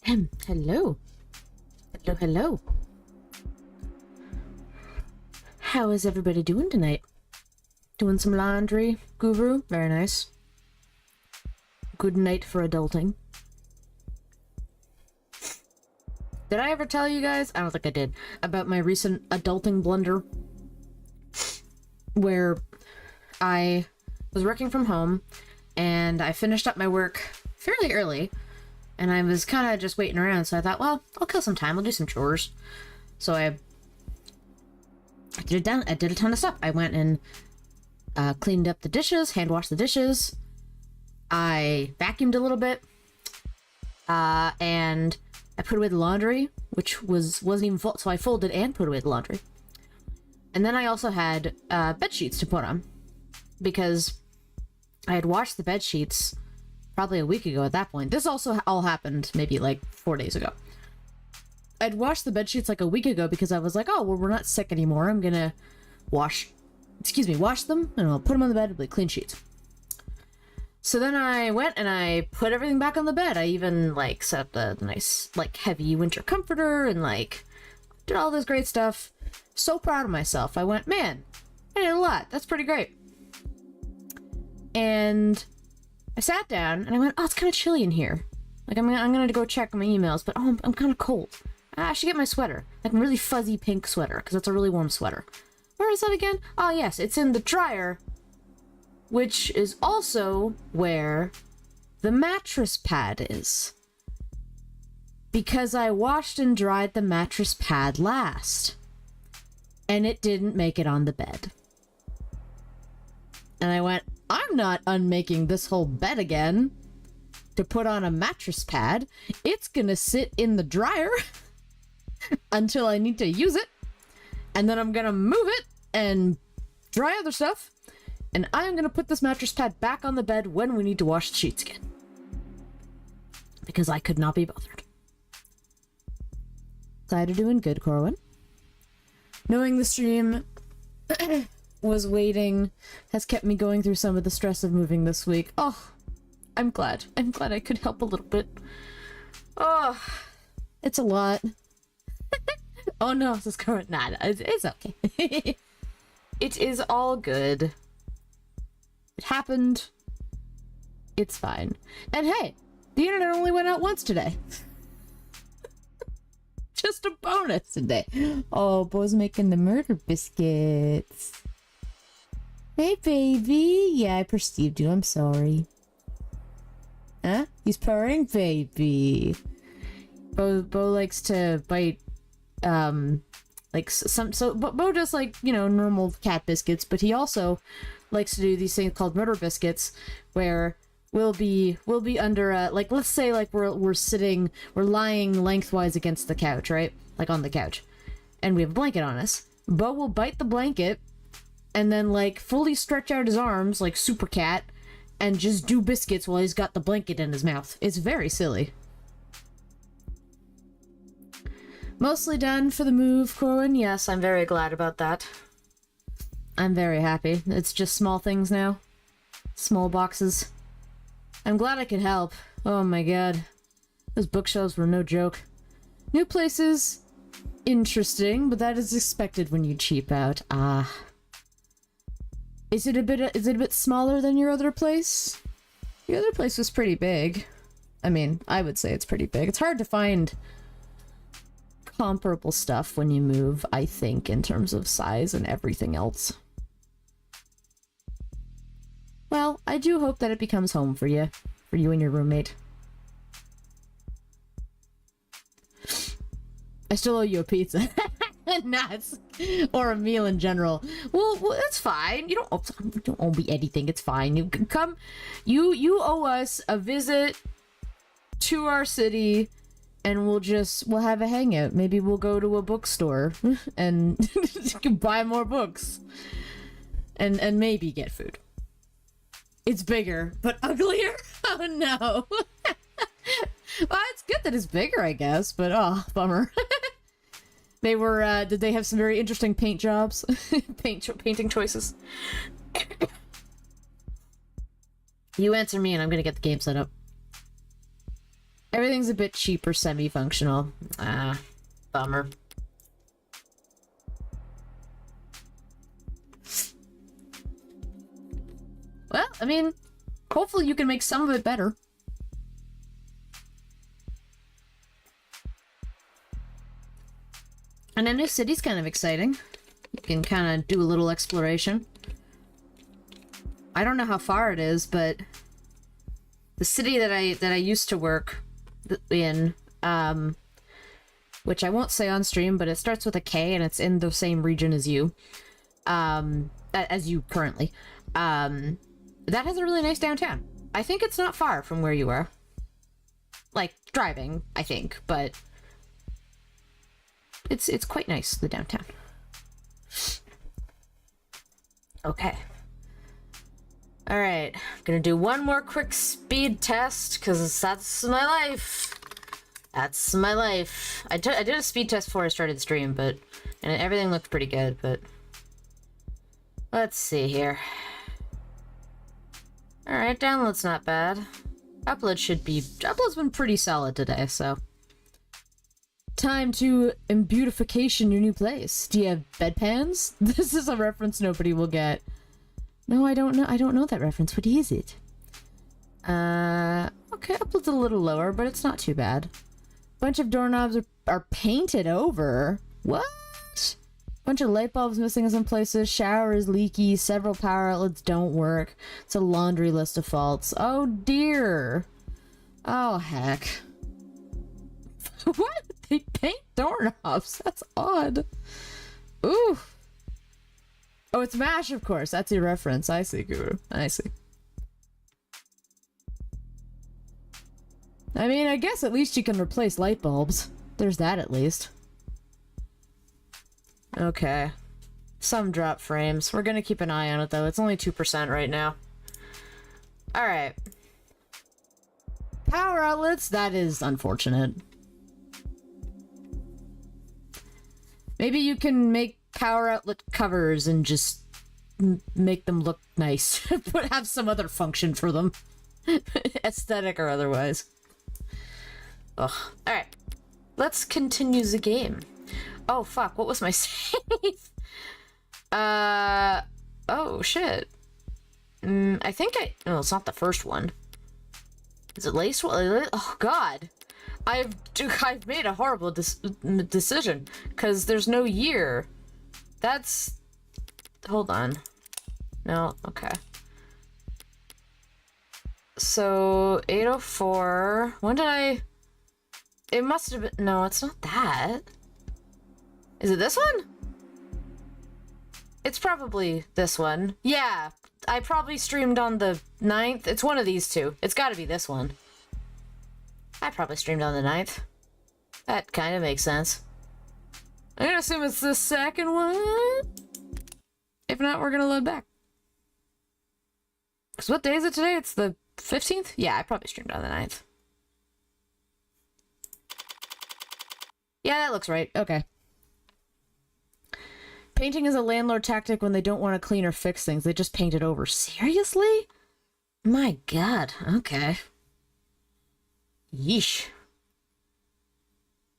Hello. Hello, hello. How is everybody doing tonight? Doing some laundry, guru? Very nice. Good night for adulting. Did I ever tell you guys? I don't think I did. About my recent adulting blunder. Where I was working from home and I finished up my work fairly early. And I was kind of just waiting around, so I thought, well, I'll kill some time. I'll do some chores. So I did a ton of stuff. I went and cleaned up the dishes, hand washed the dishes. I vacuumed a little bit, and I put away the laundry, which wasn't even full. So I folded and put away the laundry. And then I also had bed sheets to put on because I had washed the bed sheets probably a week ago at that point. This also all happened maybe like 4 days ago. I'd washed the bed sheets like a week ago because I was like, oh, well, we're not sick anymore. I'm gonna wash them, and I'll put them on the bed with clean sheets. So then I went and I put everything back on the bed. I even like set up the nice like heavy winter comforter and like did all this great stuff. So proud of myself. I went, man, I did a lot. That's pretty great. And I sat down and I went, oh, it's kind of chilly in here. Like, I'm gonna go check my emails, but oh, I'm kind of cold. I should get my sweater. Like a really fuzzy pink sweater, because it's a really warm sweater. Where is that again? Oh, yes, it's in the dryer, which is also where the mattress pad is. Because I washed and dried the mattress pad last. And it didn't make it on the bed. And I went, I'm not unmaking this whole bed again to put on a mattress pad. It's gonna sit in the dryer until I need to use it. And then I'm gonna move it and dry other stuff. And I'm gonna put this mattress pad back on the bed when we need to wash the sheets again. Because I could not be bothered. Glad you're doing good, Corwin. Knowing the stream was waiting has kept me going through some of the stress of moving this week. Oh, I'm glad. I'm glad I could help a little bit. Oh, it's a lot. Oh no, this is current. Nah, it's okay. It is all good. It happened. It's fine. And hey, the internet only went out once today. Just a bonus today. Oh, Bo's making the murder biscuits. Hey, baby. Yeah, I perceived you. I'm sorry. Huh? He's purring, baby. Bo likes to bite, like Bo does like, you know, normal cat biscuits, but he also likes to do these things called murder biscuits, where we'll be under a, like, let's say like we're lying lengthwise against the couch, right? Like on the couch. And we have a blanket on us. Bo will bite the blanket and then like fully stretch out his arms like Super Cat and just do biscuits while he's got the blanket in his mouth. It's very silly. Mostly done for the move, Corwin. Yes, I'm very glad about that. I'm very happy. It's just small things now. Small boxes. I'm glad I could help. Oh my god. Those bookshelves were no joke. New places, interesting, but that is expected when you cheap out. Ah. Is it a bit smaller than your other place? Your other place was pretty big. I mean, I would say it's pretty big. It's hard to find comparable stuff when you move, I think, in terms of size and everything else. Well, I do hope that it becomes home for you and your roommate. I still owe you a pizza. Nuts. Or a meal in general. Well, that's fine. You don't owe me anything. It's fine. You can come. You owe us a visit to our city, and we'll have a hangout. Maybe we'll go to a bookstore and buy more books. And maybe get food. It's bigger, but uglier? Oh no. Well, it's good that it's bigger, I guess, but oh, bummer. They were, did they have some very interesting paint jobs? Painting choices? You answer me and I'm gonna get the game set up. Everything's a bit cheaper, semi-functional. Ah, bummer. Well, I mean, hopefully you can make some of it better. And a new city's kind of exciting. You can kind of do a little exploration. I don't know how far it is, but the city that I used to work in, which I won't say on stream, but it starts with a K and it's in the same region as you, as you currently. That has a really nice downtown. I think it's not far from where you are. Like, driving, I think, but it's quite nice, the downtown. Okay. Alright, I'm gonna do one more quick speed test, because that's my life. That's my life. I did a speed test before I started the stream, and everything looked pretty good, but let's see here. Alright, download's not bad. Upload's been pretty solid today, so. Time to beautification your new place. Do you have bedpans? This is a reference nobody will get. No, I don't know that reference. What is it? Okay, upload's a little lower, but it's not too bad. Bunch of doorknobs are painted over. What? Bunch of light bulbs missing in some places. Shower is leaky. Several power outlets don't work. It's a laundry list of faults. Oh dear. Oh heck. What? They paint doorknobs. That's odd. Ooh. Oh, it's MASH, of course. That's your reference. I see, Guru. I see. I mean, I guess at least you can replace light bulbs. There's that at least. Okay. Some drop frames. We're gonna keep an eye on it, though. It's only 2% right now. Alright. Power outlets? That is unfortunate. Maybe you can make power outlet covers and just make them look nice. But have some other function for them. Aesthetic or otherwise. Ugh. Alright. Let's continue the game. Oh, fuck. What was my save? Oh, shit. I think no, it's not the first one. Is it Lace? Oh, God. I've made a horrible decision. Because there's no year. That's... Hold on. No, okay. So, 804... When did I... It must have been... No, it's not that. Is it this one? It's probably this one. Yeah, I probably streamed on the 9th. It's one of these two. It's gotta be this one. I probably streamed on the 9th. That kind of makes sense. I'm gonna assume it's the second one. If not, we're gonna load back. Because what day is it today? It's the 15th? Yeah, I probably streamed on the 9th. Yeah, that looks right. Okay. Painting is a landlord tactic when they don't want to clean or fix things. They just paint it over. Seriously? My god. Okay. Yeesh.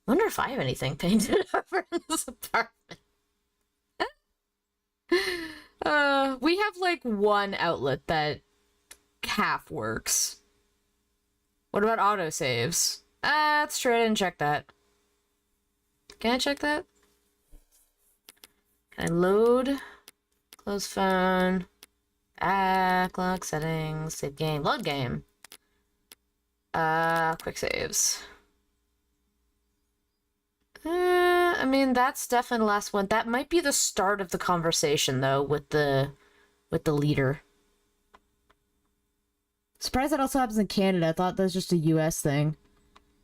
Wonder if I have anything painted over in this apartment. We have like one outlet that half works. What about autosaves? That's true, I didn't check that. Can I check that? Can I load? Close phone. Backlog settings. Save game. Load game. Quick saves. I mean, that's definitely the last one. That might be the start of the conversation, though, with the leader. Surprised that also happens in Canada. I thought that was just a US thing.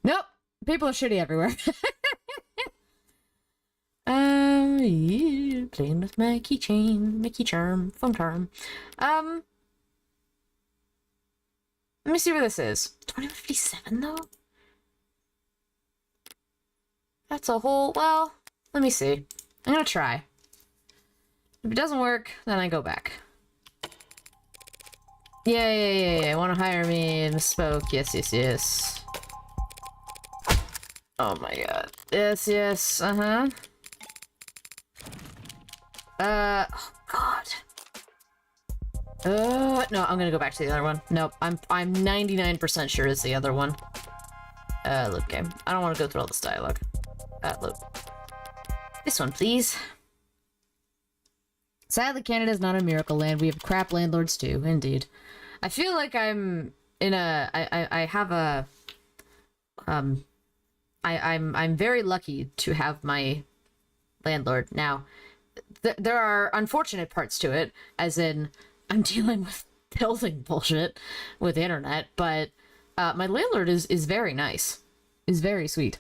Nope! People are shitty everywhere. Yeah, playing with my keychain, Mickey charm, phone charm. Let me see where this is. 2057 though? That's a whole, well, let me see. I'm gonna try. If it doesn't work, then I go back. Yeah. Wanna hire me? Misspoke. Yes. Oh my god. Yes, yes, uh-huh. Oh god. No, I'm gonna go back to the other one. Nope, I'm 99% sure it's the other one. Look game. I don't want to go through all this dialogue. Look. This one, please. Sadly, Canada's not a miracle land. We have crap landlords too, indeed. I feel like I'm in a... I have a... I'm very lucky to have my landlord. Now, there are unfortunate parts to it, as in, I'm dealing with building bullshit with the internet, but my landlord is very nice. Is very sweet.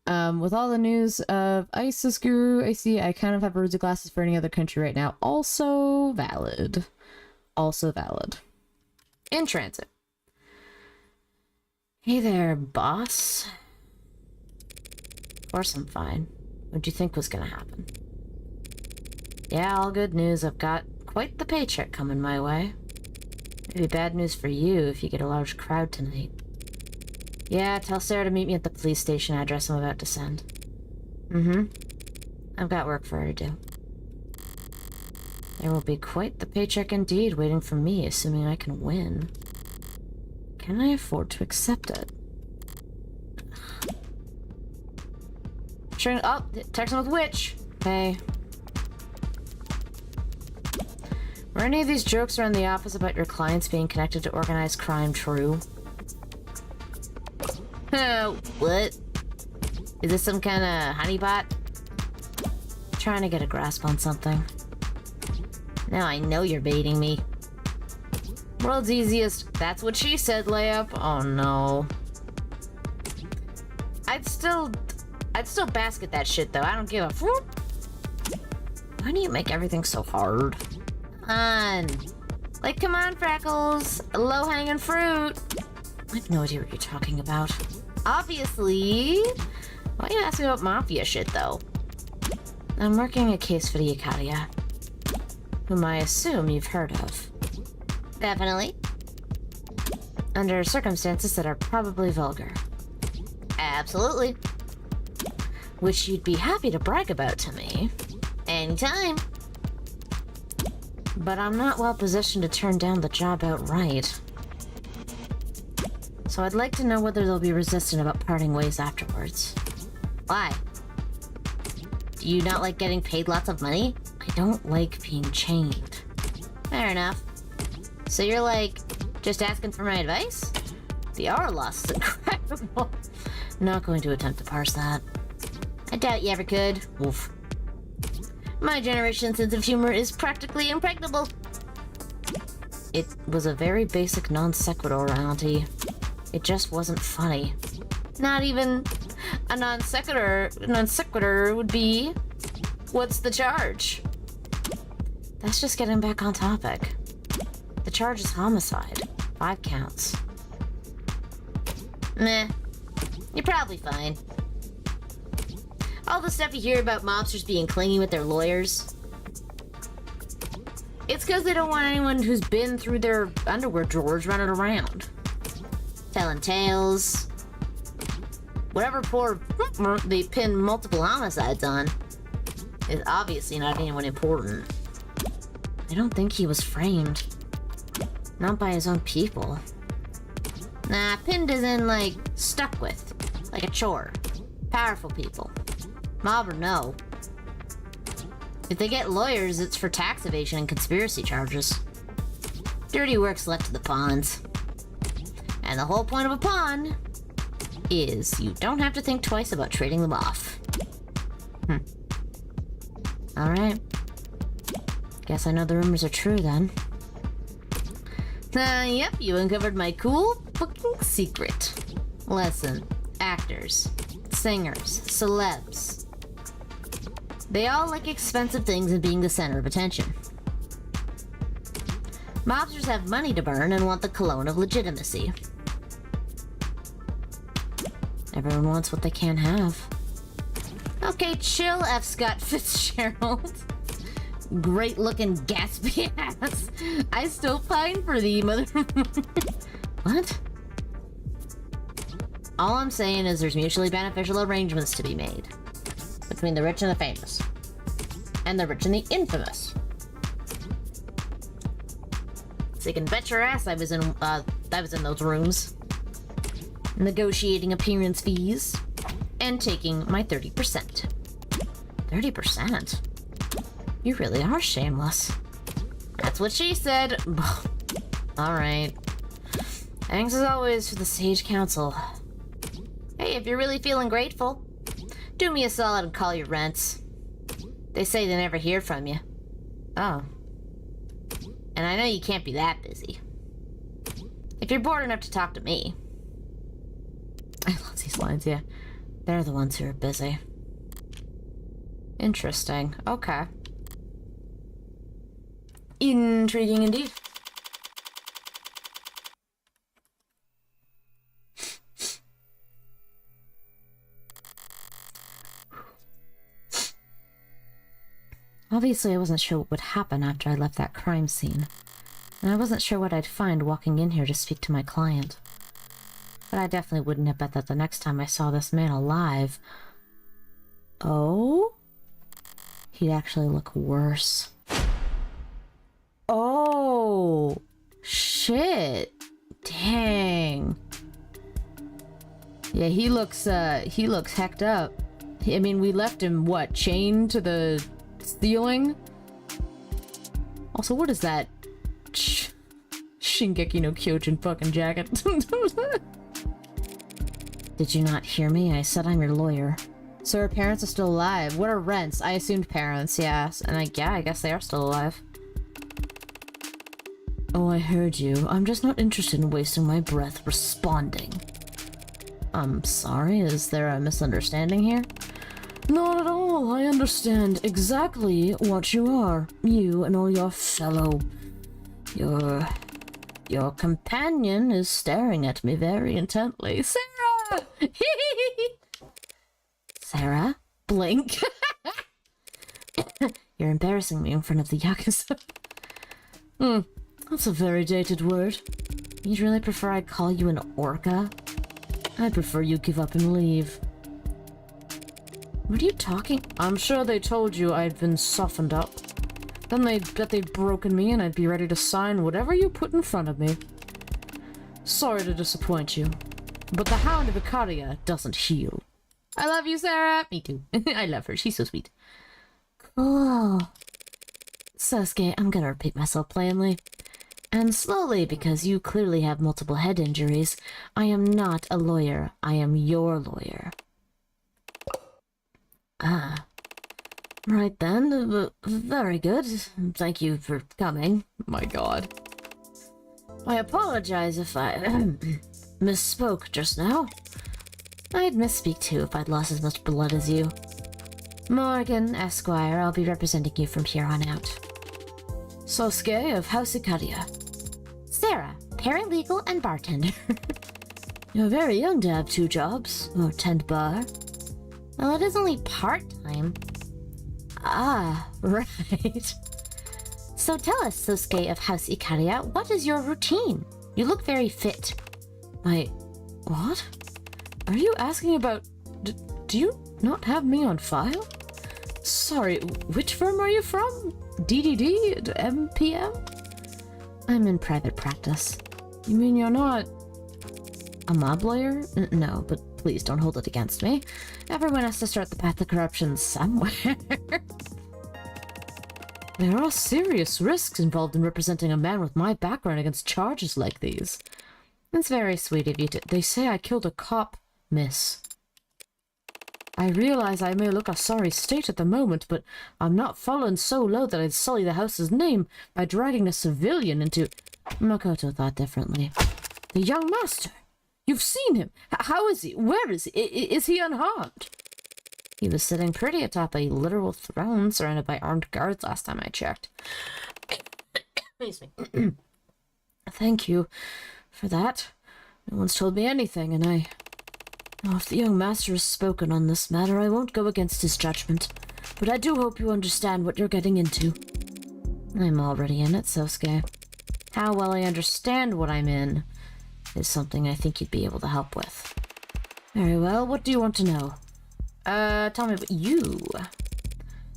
With all the news of ISIS Guru, I see I kind of have rosy glasses for any other country right now. Also valid. Also valid. In transit. Hey there, boss. Of course I'm fine. What'd you think was gonna happen? Yeah, all good news. I've got quite the paycheck coming my way. Maybe bad news for you if you get a large crowd tonight. Yeah, tell Sarah to meet me at the police station address I'm about to send. Mm-hmm. I've got work for her to do. There will be quite the paycheck indeed waiting for me, assuming I can win. Can I afford to accept it? Sure. Oh, texting with Witch. Hey. Were any of these jokes around the office about your clients being connected to organized crime true? What? Is this some kind of honeybot? Trying to get a grasp on something. Now I know you're baiting me. World's easiest. That's what she said, layup. Oh no. I'd still basket that shit though. I don't give a whoop. Why do you make everything so hard? Come on. Like, come on, Freckles. Low-hanging fruit. I have no idea what you're talking about. Obviously. Why are you asking about mafia shit, though? I'm working a case for the Ikaria, whom I assume you've heard of. Definitely. Under circumstances that are probably vulgar. Absolutely. Which you'd be happy to brag about to me. Anytime. But I'm not well positioned to turn down the job outright. So I'd like to know whether they'll be resistant about parting ways afterwards. Why? Do you not like getting paid lots of money? I don't like being chained. Fair enough. So you're like, just asking for my advice? The hour loss is incredible. Not going to attempt to parse that. I doubt you ever could. Oof. My generation's sense of humor is practically impregnable. It was a very basic non sequitur, Auntie. It just wasn't funny. Not even a non sequitur. Non sequitur would be, what's the charge? That's just getting back on topic. The charge is homicide. 5 counts. Meh. You're probably fine. All the stuff you hear about mobsters being clingy with their lawyers. It's because they don't want anyone who's been through their underwear drawers running around. Telling tales. Whatever poor they pin multiple homicides on is obviously not anyone important. I don't think he was framed. Not by his own people. Nah, pinned as in, like, stuck with. Like a chore. Powerful people. Mob or no. If they get lawyers, it's for tax evasion and conspiracy charges. Dirty work's left to the pawns. And the whole point of a pawn is you don't have to think twice about trading them off. Alright. Guess I know the rumors are true then. Yep, you uncovered my cool booking secret. Listen, actors, singers, celebs. They all like expensive things and being the center of attention. Mobsters have money to burn and want the cologne of legitimacy. Everyone wants what they can't have. Okay, chill, F. Scott Fitzgerald. Great looking gaspy ass. I still pine for thee, mother. What? All I'm saying is there's mutually beneficial arrangements to be made between the rich and the famous, and the rich and the infamous. So you can bet your ass I was in those rooms, negotiating appearance fees, and taking my 30%. 30%? You really are shameless. That's what she said. Alright. Thanks as always for the sage counsel. Hey, if you're really feeling grateful, do me a solid and call your rents. They say they never hear from you. Oh. And I know you can't be that busy. If you're bored enough to talk to me. I love these lines, yeah. They're the ones who are busy. Interesting. Okay. Intriguing indeed. Obviously, I wasn't sure what would happen after I left that crime scene. And I wasn't sure what I'd find walking in here to speak to my client. But I definitely wouldn't have bet that the next time I saw this man alive... Oh? He'd actually look worse. Oh! Shit! Dang. Yeah, he looks hecked up. I mean, we left him, what, chained to the ceiling? Also, what is that? Shingeki no Kyojin fucking jacket. Did you not hear me? I said I'm your lawyer. So her parents are still alive. What are rents? I assumed parents, yes. And I guess they are still alive. Oh, I heard you. I'm just not interested in wasting my breath responding. I'm sorry, is there a misunderstanding here? Not at all. I understand exactly what you are. You and all your fellow... Your companion is staring at me very intently. Sarah! Sarah? Blink. You're embarrassing me in front of the Yakuza. That's a very dated word. You'd really prefer I call you an orca? I'd prefer you give up and leave. What are you talking? I'm sure they told you I'd been softened up. Then they'd broken me and I'd be ready to sign whatever you put in front of me. Sorry to disappoint you, but the Hound of Icaria doesn't heal. I love you, Sarah! Me too. I love her. She's so sweet. Cool. Sasuke, I'm gonna repeat myself plainly. And slowly, because you clearly have multiple head injuries, I am not a lawyer. I am your lawyer. Ah. Right then. Very good. Thank you for coming. My god. I apologize if I misspoke just now. I'd misspeak too if I'd lost as much blood as you. Morgan, Esquire, I'll be representing you from here on out. Sasuke of House Icaria. Sarah, paralegal and bartender. You're very young to have 2 jobs, or tend bar. Well, it is only part-time. Ah, right. So tell us, Sasuke of House Icaria, what is your routine? You look very fit. What? Are you asking about... Do you not have me on file? Sorry, which firm are you from? DDD? MPM? I'm in private practice. You mean you're not... a mob lawyer? No, but please don't hold it against me. Everyone has to start the path of corruption somewhere. There are serious risks involved in representing a man with my background against charges like these. It's very sweet of you to... They say I killed a cop, miss. I realize I may look a sorry state at the moment, but I'm not fallen so low that I'd sully the house's name by dragging a civilian into... Makoto thought differently. The young master! You've seen him! How is he? Where is he? Is he unharmed? He was sitting pretty atop a literal throne surrounded by armed guards last time I checked. Excuse me. Thank you for that. No one's told me anything, and Now, if the young master has spoken on this matter, I won't go against his judgment. But I do hope you understand what you're getting into. I'm already in it, Sosuke. How well I understand what I'm in is something I think you'd be able to help with. Very well, what do you want to know? Tell me about you.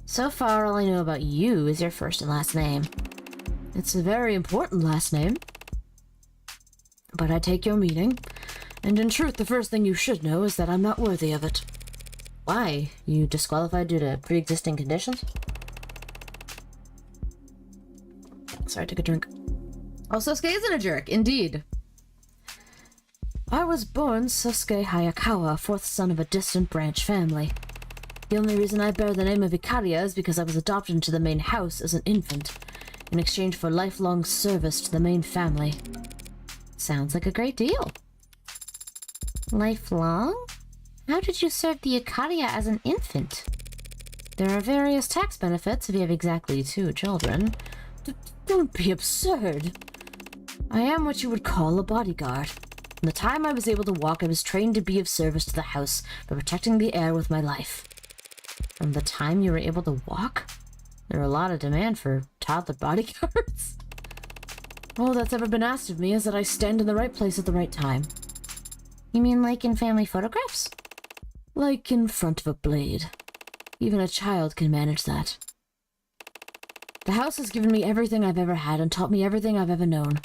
So far, all I know about you is your first and last name. It's a very important last name. But I take your meaning, and in truth, the first thing you should know is that I'm not worthy of it. Why? You disqualified due to pre-existing conditions? Sorry, I took a drink. Oh, Sosuke isn't a jerk, indeed. I was born Sosuke Hayakawa, fourth son of a distant branch family. The only reason I bear the name of Ikaria is because I was adopted into the main house as an infant, in exchange for lifelong service to the main family. Sounds like a great deal. Lifelong? How did you serve the Ikaria as an infant? There are various tax benefits if you have exactly 2 children. Don't be absurd. I am what you would call a bodyguard. From the time I was able to walk, I was trained to be of service to the house by protecting the heir with my life. From the time you were able to walk? There are a lot of demand for toddler bodyguards. All that's ever been asked of me is that I stand in the right place at the right time. You mean like in family photographs? Like in front of a blade. Even a child can manage that. The house has given me everything I've ever had and taught me everything I've ever known.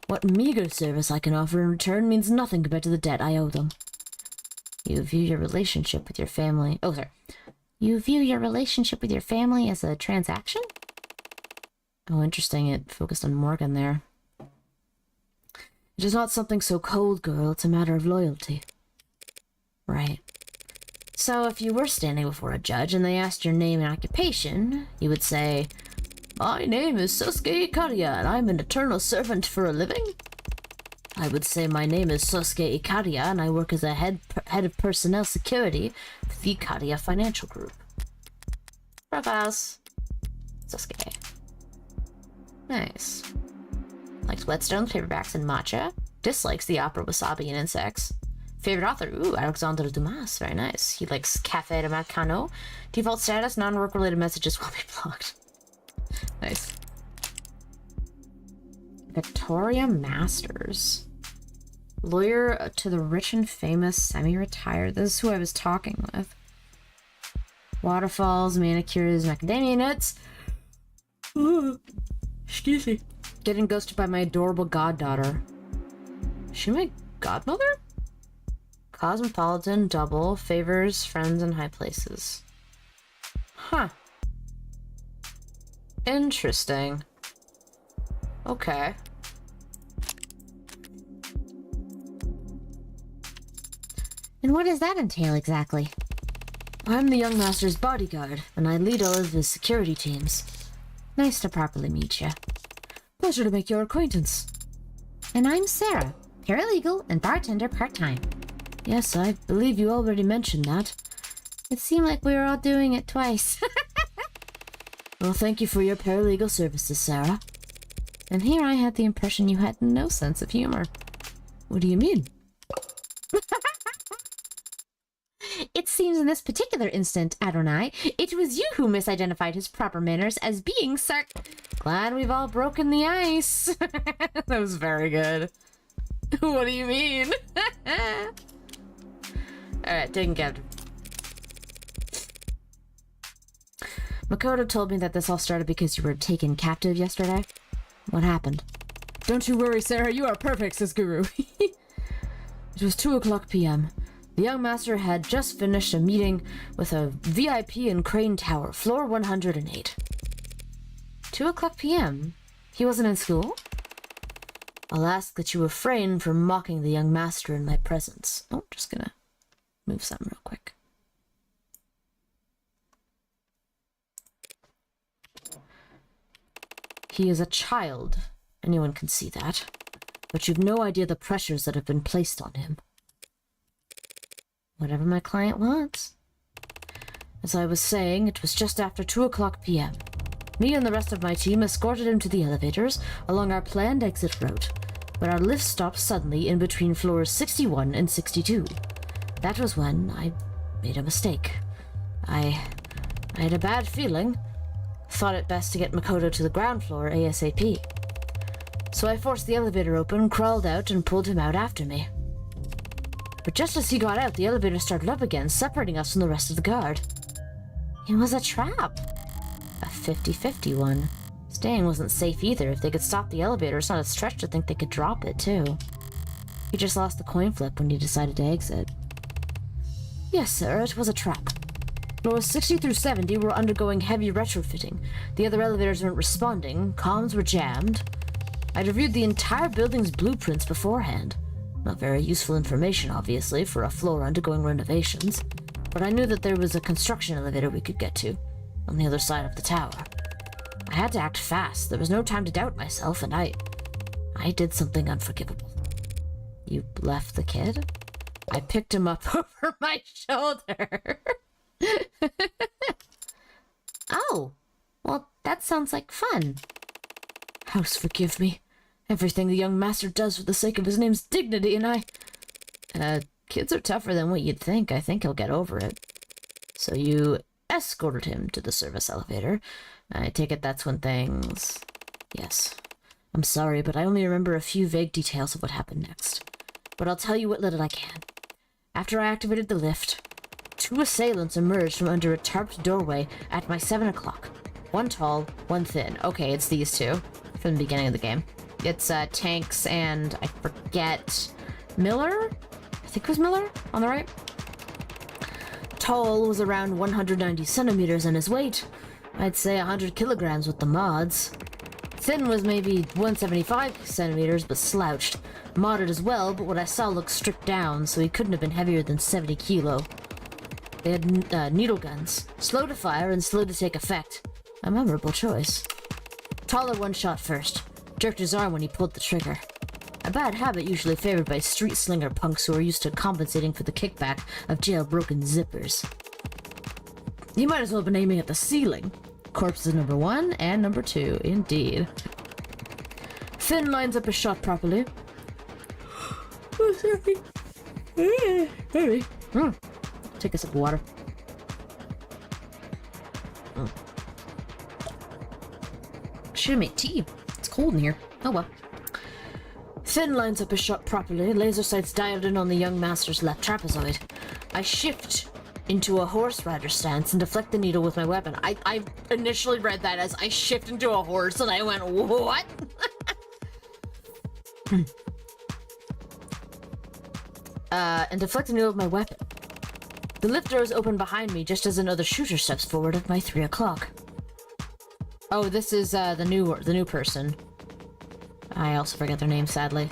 What meager service I can offer in return means nothing compared to the debt I owe them. You view your relationship with your family... Oh, sorry. You view your relationship with your family as a transaction? Oh, interesting. It focused on Morgan there. It is not something so cold, girl. It's a matter of loyalty. Right. So if you were standing before a judge and they asked your name and occupation, you would say, "My name is Sosuke Ikaria, and I'm an eternal servant for a living?" I would say, "My name is Sosuke Ikaria, and I work as a head of personnel security for the Ikaria Financial Group." Profiles. Sosuke. Nice. Likes Whetstones, paperbacks, and matcha. Dislikes the opera Wasabi and insects. Favorite author? Ooh, Alexandre Dumas. Very nice. He likes Café de Marcano. Default status, non-work related messages will be blocked. Nice. Victoria Masters. Lawyer to the rich and famous, semi-retired. This is who I was talking with. Waterfalls, manicures, macadamia nuts. Ooh, excuse me. Getting ghosted by my adorable goddaughter. Is she my godmother? Cosmopolitan, double, favors, friends, and high places. Huh. Interesting. Okay. And what does that entail exactly? I'm the young master's bodyguard, and I lead all of his security teams. Nice to properly meet you. Pleasure to make your acquaintance. And I'm Sarah, paralegal and bartender part-time. Yes, I believe you already mentioned that. It seemed like we were all doing it twice. Well, thank you for your paralegal services, Sarah. And here I had the impression you had no sense of humor. What do you mean? It seems in this particular instant, Adonai, it was you who misidentified his proper manners as being Glad we've all broken the ice. That was very good. What do you mean? Alright, taken captive. Makoto told me that this all started because you were taken captive yesterday. What happened? Don't you worry, Sarah. You are perfect, says Guru. It was 2:00 p.m. The young master had just finished a meeting with a VIP in Crane Tower, floor 108. 2:00 p.m.? He wasn't in school? I'll ask that you refrain from mocking the young master in my presence. Oh, just gonna move something real quick. He is a child. Anyone can see that. But you've no idea the pressures that have been placed on him. Whatever my client wants. As I was saying, it was just after 2:00 p.m. Me and the rest of my team escorted him to the elevators along our planned exit route, but our lift stopped suddenly in between floors 61 and 62. That was when I made a mistake. I had a bad feeling. Thought it best to get Makoto to the ground floor ASAP. So I forced the elevator open, crawled out, and pulled him out after me. But just as he got out, the elevator started up again, separating us from the rest of the guard. It was a trap. A 50-50 one. Staying wasn't safe either. If they could stop the elevator, it's not a stretch to think they could drop it, too. He just lost the coin flip when he decided to exit. Yes, sir, it was a trap. Floors 60 through 70 were undergoing heavy retrofitting. The other elevators weren't responding. Comms were jammed. I'd reviewed the entire building's blueprints beforehand. Not very useful information, obviously, for a floor undergoing renovations. But I knew that there was a construction elevator we could get to, on the other side of the tower. I had to act fast. There was no time to doubt myself, and I did something unforgivable. You left the kid? I picked him up over my shoulder. Oh, well, that sounds like fun. House, forgive me. Everything the young master does for the sake of his name's dignity, and kids are tougher than what you'd think. I think he'll get over it. So you escorted him to the service elevator. I take it that's when things... Yes. I'm sorry, but I only remember a few vague details of what happened next. But I'll tell you what little I can. After I activated the lift, 2 assailants emerged from under a tarped doorway at my 7 o'clock. One tall, one thin. Okay, it's these two from the beginning of the game. It's Tanks and I forget Miller? I think it was Miller on the right. Tall was around 190 centimeters and his weight, I'd say 100 kilograms with the mods. Thin was maybe 175 centimeters but slouched. Modded as well, but what I saw looked stripped down, so he couldn't have been heavier than 70 kilo. They had needle guns, slow to fire and slow to take effect. A memorable choice. Taller one shot first, jerked his arm when he pulled the trigger. A bad habit usually favored by street slinger punks who are used to compensating for the kickback of jailbroken zippers. He might as well have been aiming at the ceiling. Corpses number 1 and number 2, indeed. Thin lines up his shot properly. Oh, sorry. Sorry. Take a sip of water. Should've made tea. It's cold in here. Oh well. Thin lines up his shot properly, laser sights dialed in on the young master's left trapezoid. I shift into a horse rider stance and deflect the needle with my weapon. I initially read that as I shift into a horse and I went, what? And deflect the needle with my weapon. The lift doors open behind me just as another shooter steps forward at my 3 o'clock. Oh, this is the new person. I also forget their name, sadly.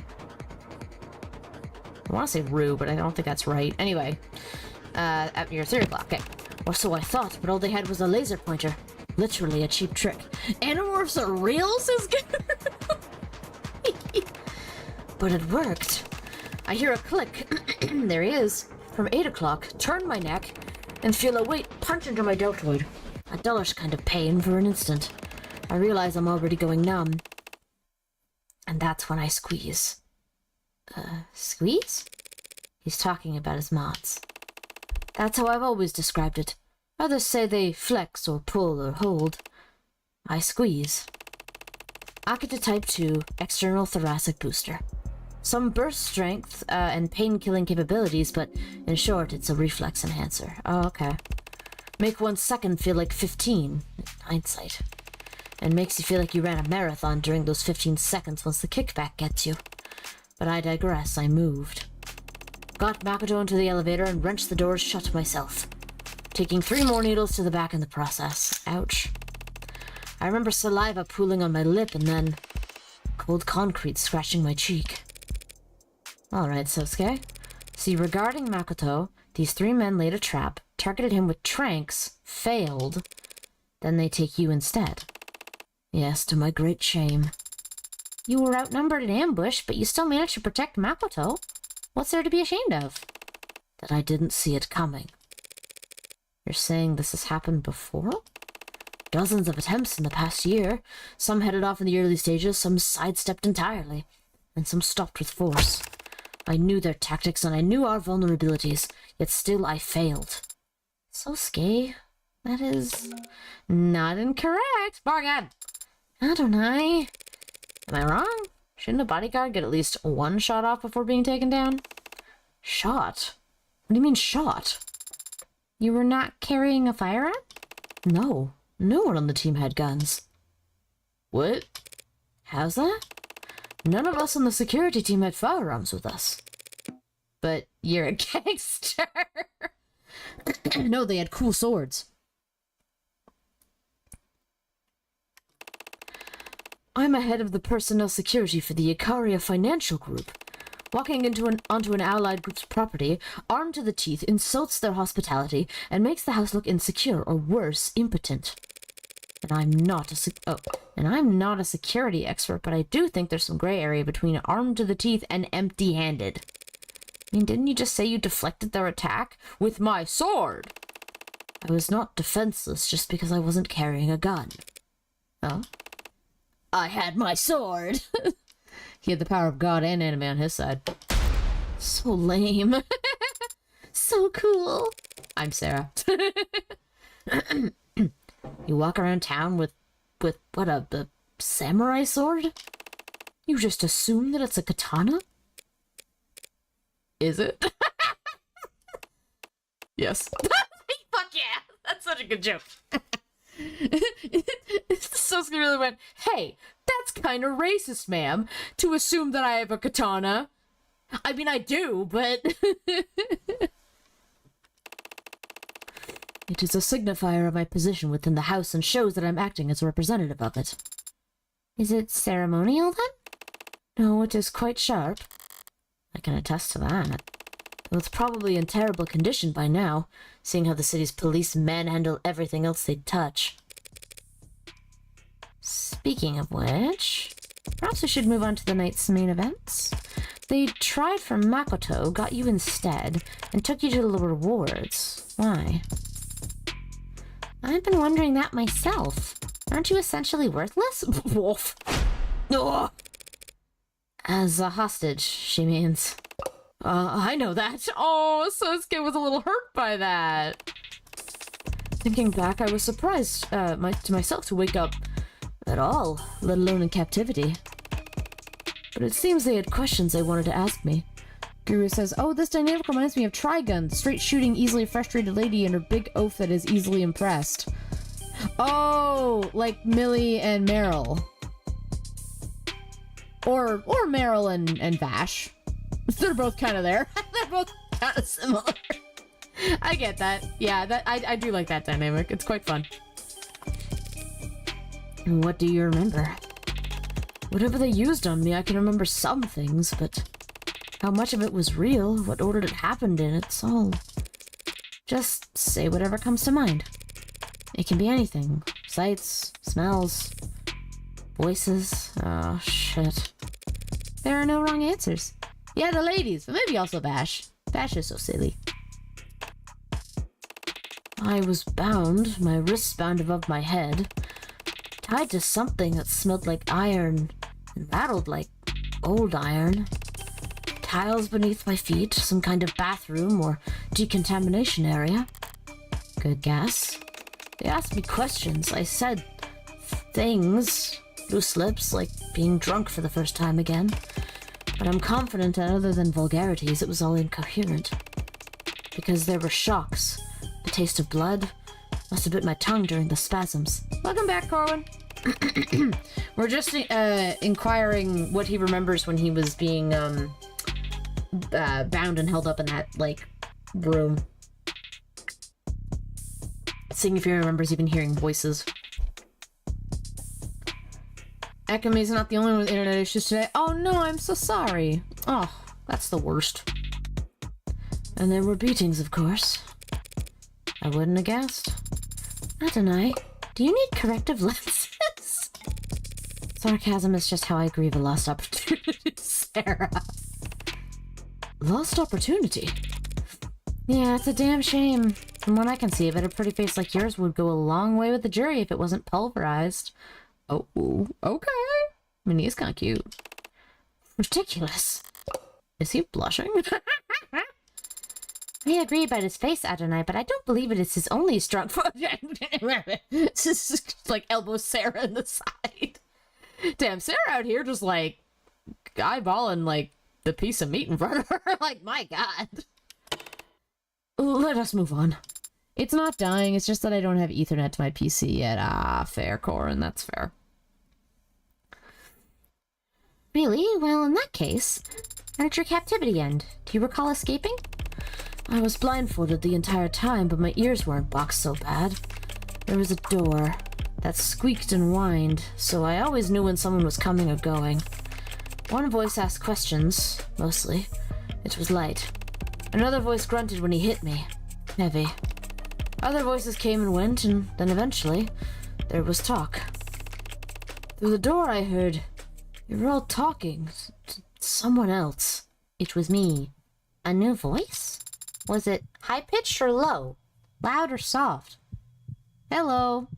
I want to say Rue, but I don't think that's right. Anyway, at your 3 o'clock, okay. Or so I thought, but all they had was a laser pointer. Literally a cheap trick. Animorphs are real, says Garrett. But it worked. I hear a click. There he is. From 8 o'clock, turn my neck, and feel a weight punch into my deltoid. A dullish kind of pain for an instant. I realize I'm already going numb. And that's when I squeeze. Squeeze? He's talking about his mods. That's how I've always described it. Others say they flex or pull or hold. I squeeze. Akita Type 2 External Thoracic Booster. Some burst strength and pain-killing capabilities, but in short, it's a reflex enhancer. Oh, okay. Make 1 second feel like 15, in hindsight. And makes you feel like you ran a marathon during those 15 seconds once the kickback gets you. But I digress, I moved. Got Makoto into the elevator and wrenched the doors shut myself. Taking 3 more needles to the back in the process. Ouch. I remember saliva pooling on my lip and then cold concrete scratching my cheek. Alright, Sosuke. See, regarding Makoto, these 3 men laid a trap, targeted him with tranks, failed. Then they take you instead. Yes, to my great shame. You were outnumbered in ambush, but you still managed to protect Makoto. What's there to be ashamed of? That I didn't see it coming. You're saying this has happened before? Dozens of attempts in the past year. Some headed off in the early stages, some sidestepped entirely, and some stopped with force. I knew their tactics and I knew our vulnerabilities, yet still I failed. Sosuke, that is not incorrect. Bargain! Adonai. Am I wrong? Shouldn't a bodyguard get at least 1 shot off before being taken down? Shot? What do you mean shot? You were not carrying a firearm? No. No one on the team had guns. What? How's that? None of us on the security team had firearms with us. But you're a gangster. No, they had cool swords. I'm ahead of the personnel security for the Icaria Financial Group. Walking onto an allied group's property, armed to the teeth, insults their hospitality, and makes the house look insecure, or worse, impotent. And I'm not a security expert, but I do think there's some gray area between armed to the teeth and empty-handed. I mean, didn't you just say you deflected their attack? With my sword! I was not defenseless just because I wasn't carrying a gun. Oh? I had my sword! He had the power of God and anime on his side. So lame. So cool. I'm Sarah. You walk around town with what, a samurai sword? You just assume that it's a katana? Is it? Yes. Fuck yeah! That's such a good joke. Sosuke really went, hey, that's kind of racist, ma'am, to assume that I have a katana. I mean, I do, but... It is a signifier of my position within the house and shows that I'm acting as a representative of it. Is it ceremonial, then? No, it is quite sharp. I can attest to that. Though it's probably in terrible condition by now, seeing how the city's police manhandle everything else they touch. Speaking of which, perhaps we should move on to the night's main events. They tried for Makoto, got you instead, and took you to the rewards. Why? I've been wondering that myself. Aren't you essentially worthless? Wolf. Oh. As a hostage, she means. I know that. Oh, Sosuke was a little hurt by that. Thinking back, I was surprised to myself to wake up at all, let alone in captivity. But it seems they had questions they wanted to ask me. Guru says, oh, this dynamic reminds me of Trigun, straight shooting, easily frustrated lady and her big oath that is easily impressed. Oh, like Millie and Meryl. Or Meryl and Vash. They're both kind of there. They're both kind of similar. I get that. Yeah, I do like that dynamic. It's quite fun. What do you remember? Whatever they used on me, I can remember some things, but how much of it was real, what order it happened in, it's all... Just say whatever comes to mind. It can be anything. Sights, smells, voices. Oh, shit. There are no wrong answers. Yeah, the ladies, but maybe also Vash. Vash is so silly. I was bound, my wrists bound above my head, tied to something that smelled like iron and rattled like old iron. Tiles beneath my feet, some kind of bathroom or decontamination area. Good guess. They asked me questions. I said things, loose lips, like being drunk for the first time again. But I'm confident that other than vulgarities, it was all incoherent. Because there were shocks. The taste of blood must have bit my tongue during the spasms. Welcome back, Corwin. We're just inquiring what he remembers when he was being bound and held up in that, like, room. Seeing if he remembers even hearing voices. Akame's not the only one with internet issues today. Oh no, I'm so sorry. Oh, that's the worst. And there were beatings, of course. I wouldn't have guessed. Adonai, do you need corrective lenses? Sarcasm is just how I grieve a lost opportunity, Sarah. Lost opportunity? Yeah, it's a damn shame. From what I can see of it, a pretty face like yours would go a long way with the jury if it wasn't pulverized. Oh, okay. I mean, he's kind of cute. Ridiculous. Is he blushing? I agree about his face, Adonai, but I don't believe it is his only strong foot. This is like elbow Sarah in the side. Damn, Sarah out here just like eyeballing like the piece of meat in front of her. Like, my god. Let us move on. It's not dying, it's just that I don't have Ethernet to my PC yet. Ah, fair, Corin, that's fair. Really? Well, in that case, how did your captivity end? Do you recall escaping? I was blindfolded the entire time, but my ears weren't boxed so bad. There was a door that squeaked and whined, so I always knew when someone was coming or going. One voice asked questions, mostly. It was light. Another voice grunted when he hit me. Heavy. Other voices came and went, and then eventually, there was talk. Through the door I heard, "You were all talking to someone else." It was me. A new voice? Was it high-pitched or low? Loud or soft? Hello.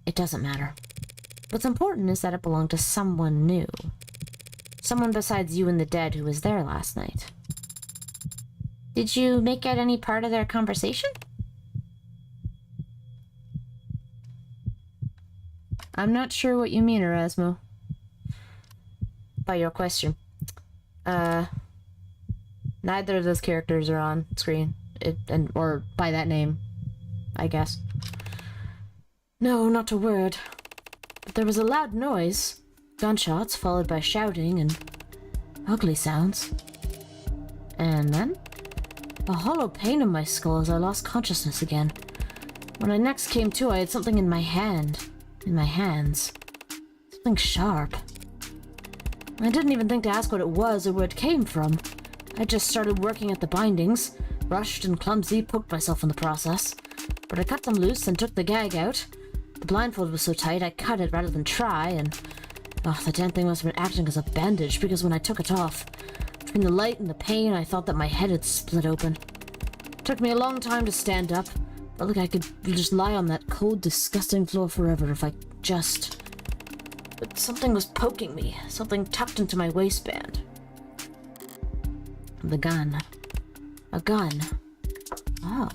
It doesn't matter. What's important is that it belonged to someone new. Someone besides you and the dead who was there last night. Did you make out any part of their conversation? I'm not sure what you mean, Erasmo. By your question. Neither of those characters are on screen. Or by that name, I guess. No, not a word. But there was a loud noise. Gunshots followed by shouting and ugly sounds. And then a hollow pain in my skull as I lost consciousness again. When I next came to, I had something in my hand. In my hands. Something sharp. I didn't even think to ask what it was or where it came from. I just started working at the bindings, rushed and clumsy, poked myself in the process. But I cut them loose and took the gag out. The blindfold was so tight I cut it rather than try, and the damn thing must have been acting as a bandage, because when I took it off, between the light and the pain, I thought that my head had split open. It took me a long time to stand up. Felt like I could just lie on that cold, disgusting floor forever if I just... But something was poking me, something tucked into my waistband. The gun. A gun. Oh.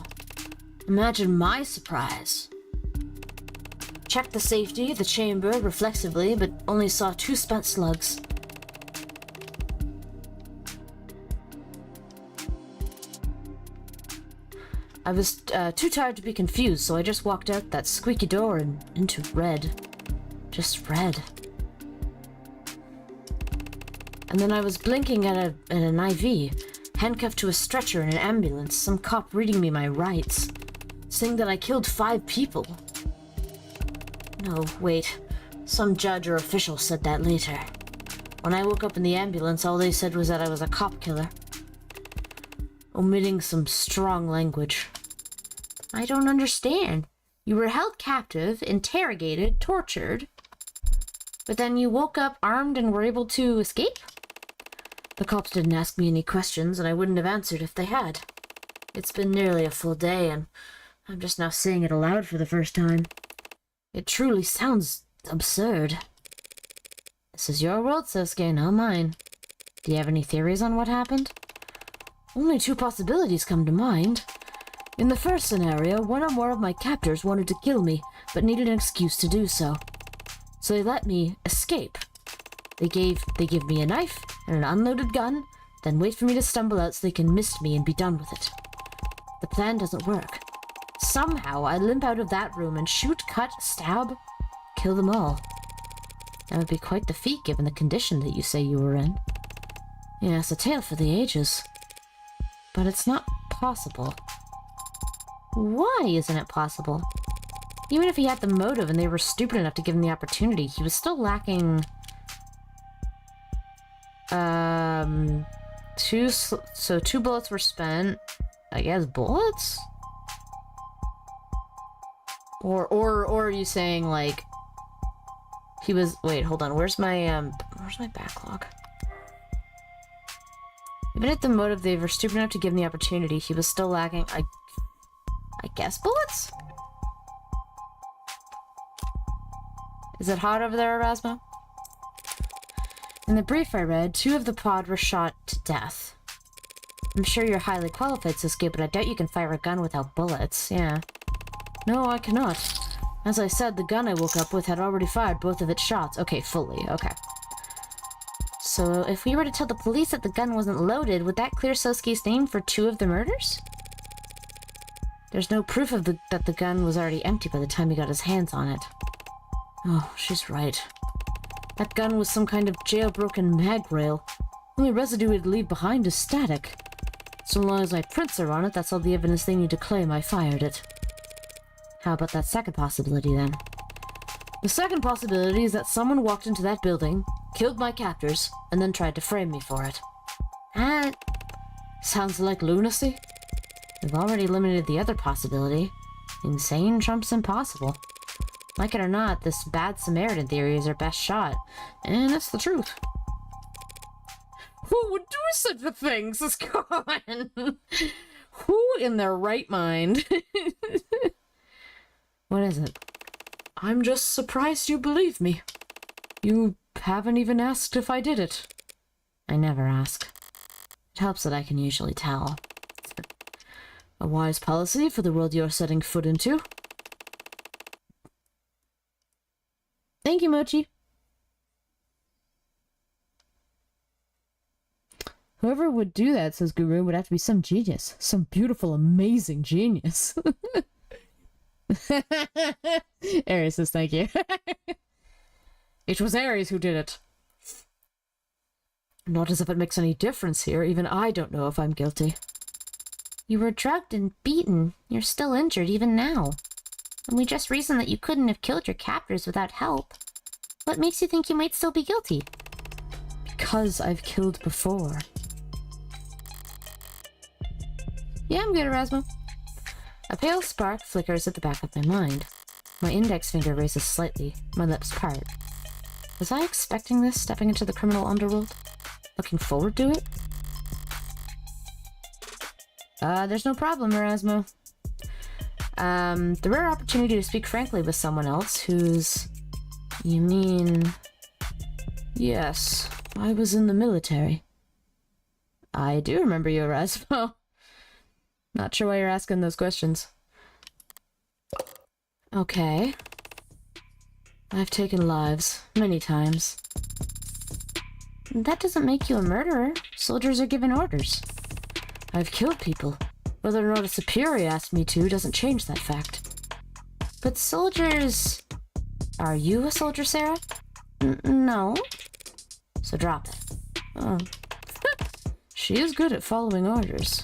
Imagine my surprise. Checked the safety of the chamber reflexively, but only saw 2 spent slugs. I was too tired to be confused, so I just walked out that squeaky door and into red. Just red. And then I was blinking at an IV, handcuffed to a stretcher in an ambulance, some cop reading me my rights, saying that I killed 5 people. No, wait. Some judge or official said that later. When I woke up in the ambulance, all they said was that I was a cop killer. Omitting some strong language. I don't understand. You were held captive, interrogated, tortured, but then you woke up armed and were able to escape? The cops didn't ask me any questions, and I wouldn't have answered if they had. It's been nearly a full day, and I'm just now saying it aloud for the first time. It truly sounds absurd. This is your world, Sosuke, not mine. Do you have any theories on what happened? Only 2 possibilities come to mind. In the first scenario, one or more of my captors wanted to kill me, but needed an excuse to do so. So they let me escape. They give me a knife and an unloaded gun, then wait for me to stumble out so they can mist me and be done with it. The plan doesn't work. Somehow I limp out of that room and shoot, cut, stab, kill them all. That would be quite the feat given the condition that you say you were in. Yes, a tale for the ages. But it's not possible. Why isn't it possible? Even if he had the motive and they were stupid enough to give him the opportunity, he was still lacking... 2 bullets were spent. I guess bullets? Or are you saying, like, he was... Wait, hold on. Where's my backlog? Even if the motive they were stupid enough to give him the opportunity, he was still lacking, I guess bullets? Is it hot over there, Erasmo? In the brief I read, 2 of the pod were shot to death. I'm sure you're highly qualified, Sasuke, but I doubt you can fire a gun without bullets. Yeah. No, I cannot. As I said, the gun I woke up with had already fired both of its shots. Okay, fully. Okay. So if we were to tell the police that the gun wasn't loaded, would that clear Sosuke's name for 2 of the murders? There's no proof of that the gun was already empty by the time he got his hands on it. Oh, she's right. That gun was some kind of jailbroken mag rail. Only residue it'd leave behind is static. So long as my prints are on it, that's all the evidence they need to claim I fired it. How about that second possibility, then? The second possibility is that someone walked into that building, killed my captors, and then tried to frame me for it. That sounds like lunacy. We've already eliminated the other possibility. Insane trumps impossible. Like it or not, this bad Samaritan theory is our best shot. And it's the truth. Who would do such a thing, Siskon? Who in their right mind? What is it? I'm just surprised you believe me. You haven't even asked if I did it. I never ask. It helps that I can usually tell. A wise policy for the world you're setting foot into. Thank you, Mochi. Whoever would do that, says Guru, would have to be some genius. Some beautiful, amazing genius. Ares says thank you. It was Ares who did it. Not as if it makes any difference here. Even I don't know if I'm guilty. You were drugged and beaten. You're still injured even now. And we just reasoned that you couldn't have killed your captors without help. What makes you think you might still be guilty? Because I've killed before. Yeah, I'm good, Erasmo. A pale spark flickers at the back of my mind. My index finger raises slightly, my lips part. Was I expecting this, stepping into the criminal underworld? Looking forward to it? There's no problem, Erasmo. The rare opportunity to speak frankly with someone else who's... You mean... Yes, I was in the military. I do remember you, Erasmo. Not sure why you're asking those questions. Okay. I've taken lives, many times. That doesn't make you a murderer. Soldiers are given orders. I've killed people. Whether or not a superior asked me to doesn't change that fact. But soldiers... Are you a soldier, Sarah? No. So drop it. Oh. She is good at following orders.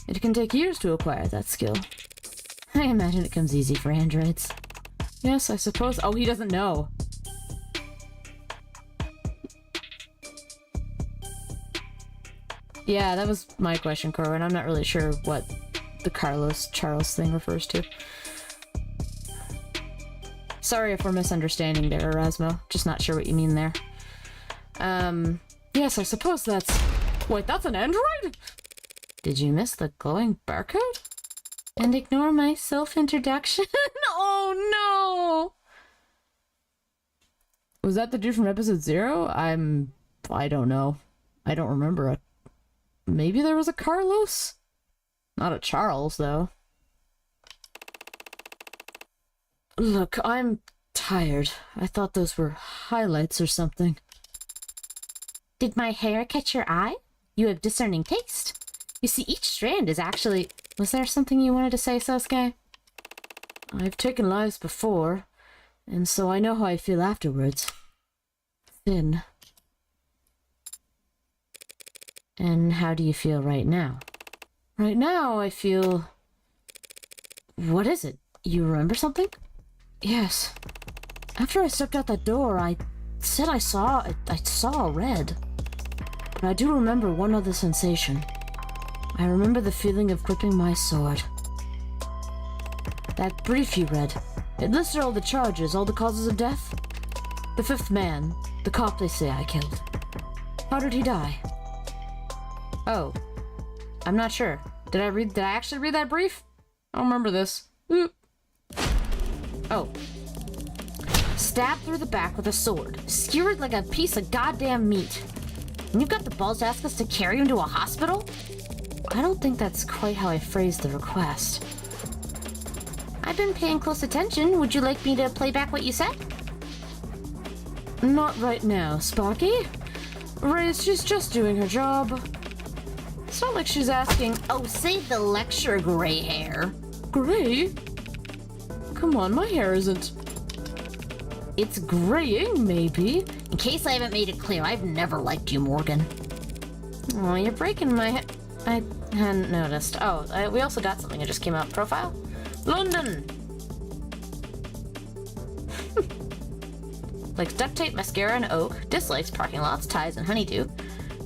It can take years to acquire that skill. I imagine it comes easy for androids. Yes, I suppose. Oh, he doesn't know. Yeah, that was my question, Corwin. I'm not really sure what the Carlos Charles thing refers to. Sorry if we're misunderstanding there, Erasmo. Just not sure what you mean there. Yes, I suppose that's... Wait, that's an android? Did you miss the glowing barcode? And ignore my self-introduction? Oh no! Was that the dude from episode 0? I don't know. I don't remember it. Maybe there was a Carlos? Not a Charles, though. Look, I'm tired. I thought those were highlights or something. Did my hair catch your eye? You have discerning taste. You see, each strand is actually... Was there something you wanted to say, Sasuke? I've taken lives before, and so I know how I feel afterwards. Thin. And how do you feel right now? Right now, I feel... What is it? You remember something? Yes. After I stepped out that door, I said I saw red. But I do remember one other sensation. I remember the feeling of gripping my sword. That brief you read, it listed all the charges, all the causes of death. The 5th man, the cop they say I killed. How did he die? Oh, I'm not sure. Did I actually read that brief? I don't remember this. Oop. Oh. Stabbed through the back with a sword, skewered like a piece of goddamn meat. And you've got the balls to ask us to carry him to a hospital? I don't think that's quite how I phrased the request. I've been paying close attention. Would you like me to play back what you said? Not right now, Sparky. Reyes, she's just doing her job. It's not like she's asking, oh, save the lecture, gray hair. Gray? Come on, my hair isn't... It's graying, maybe. In case I haven't made it clear, I've never liked you, Morgan. Oh, you're breaking my head. I hadn't noticed. Oh, we also got something that just came out. Profile? London! Likes duct tape, mascara, and oak. Dislikes parking lots, ties, and honeydew.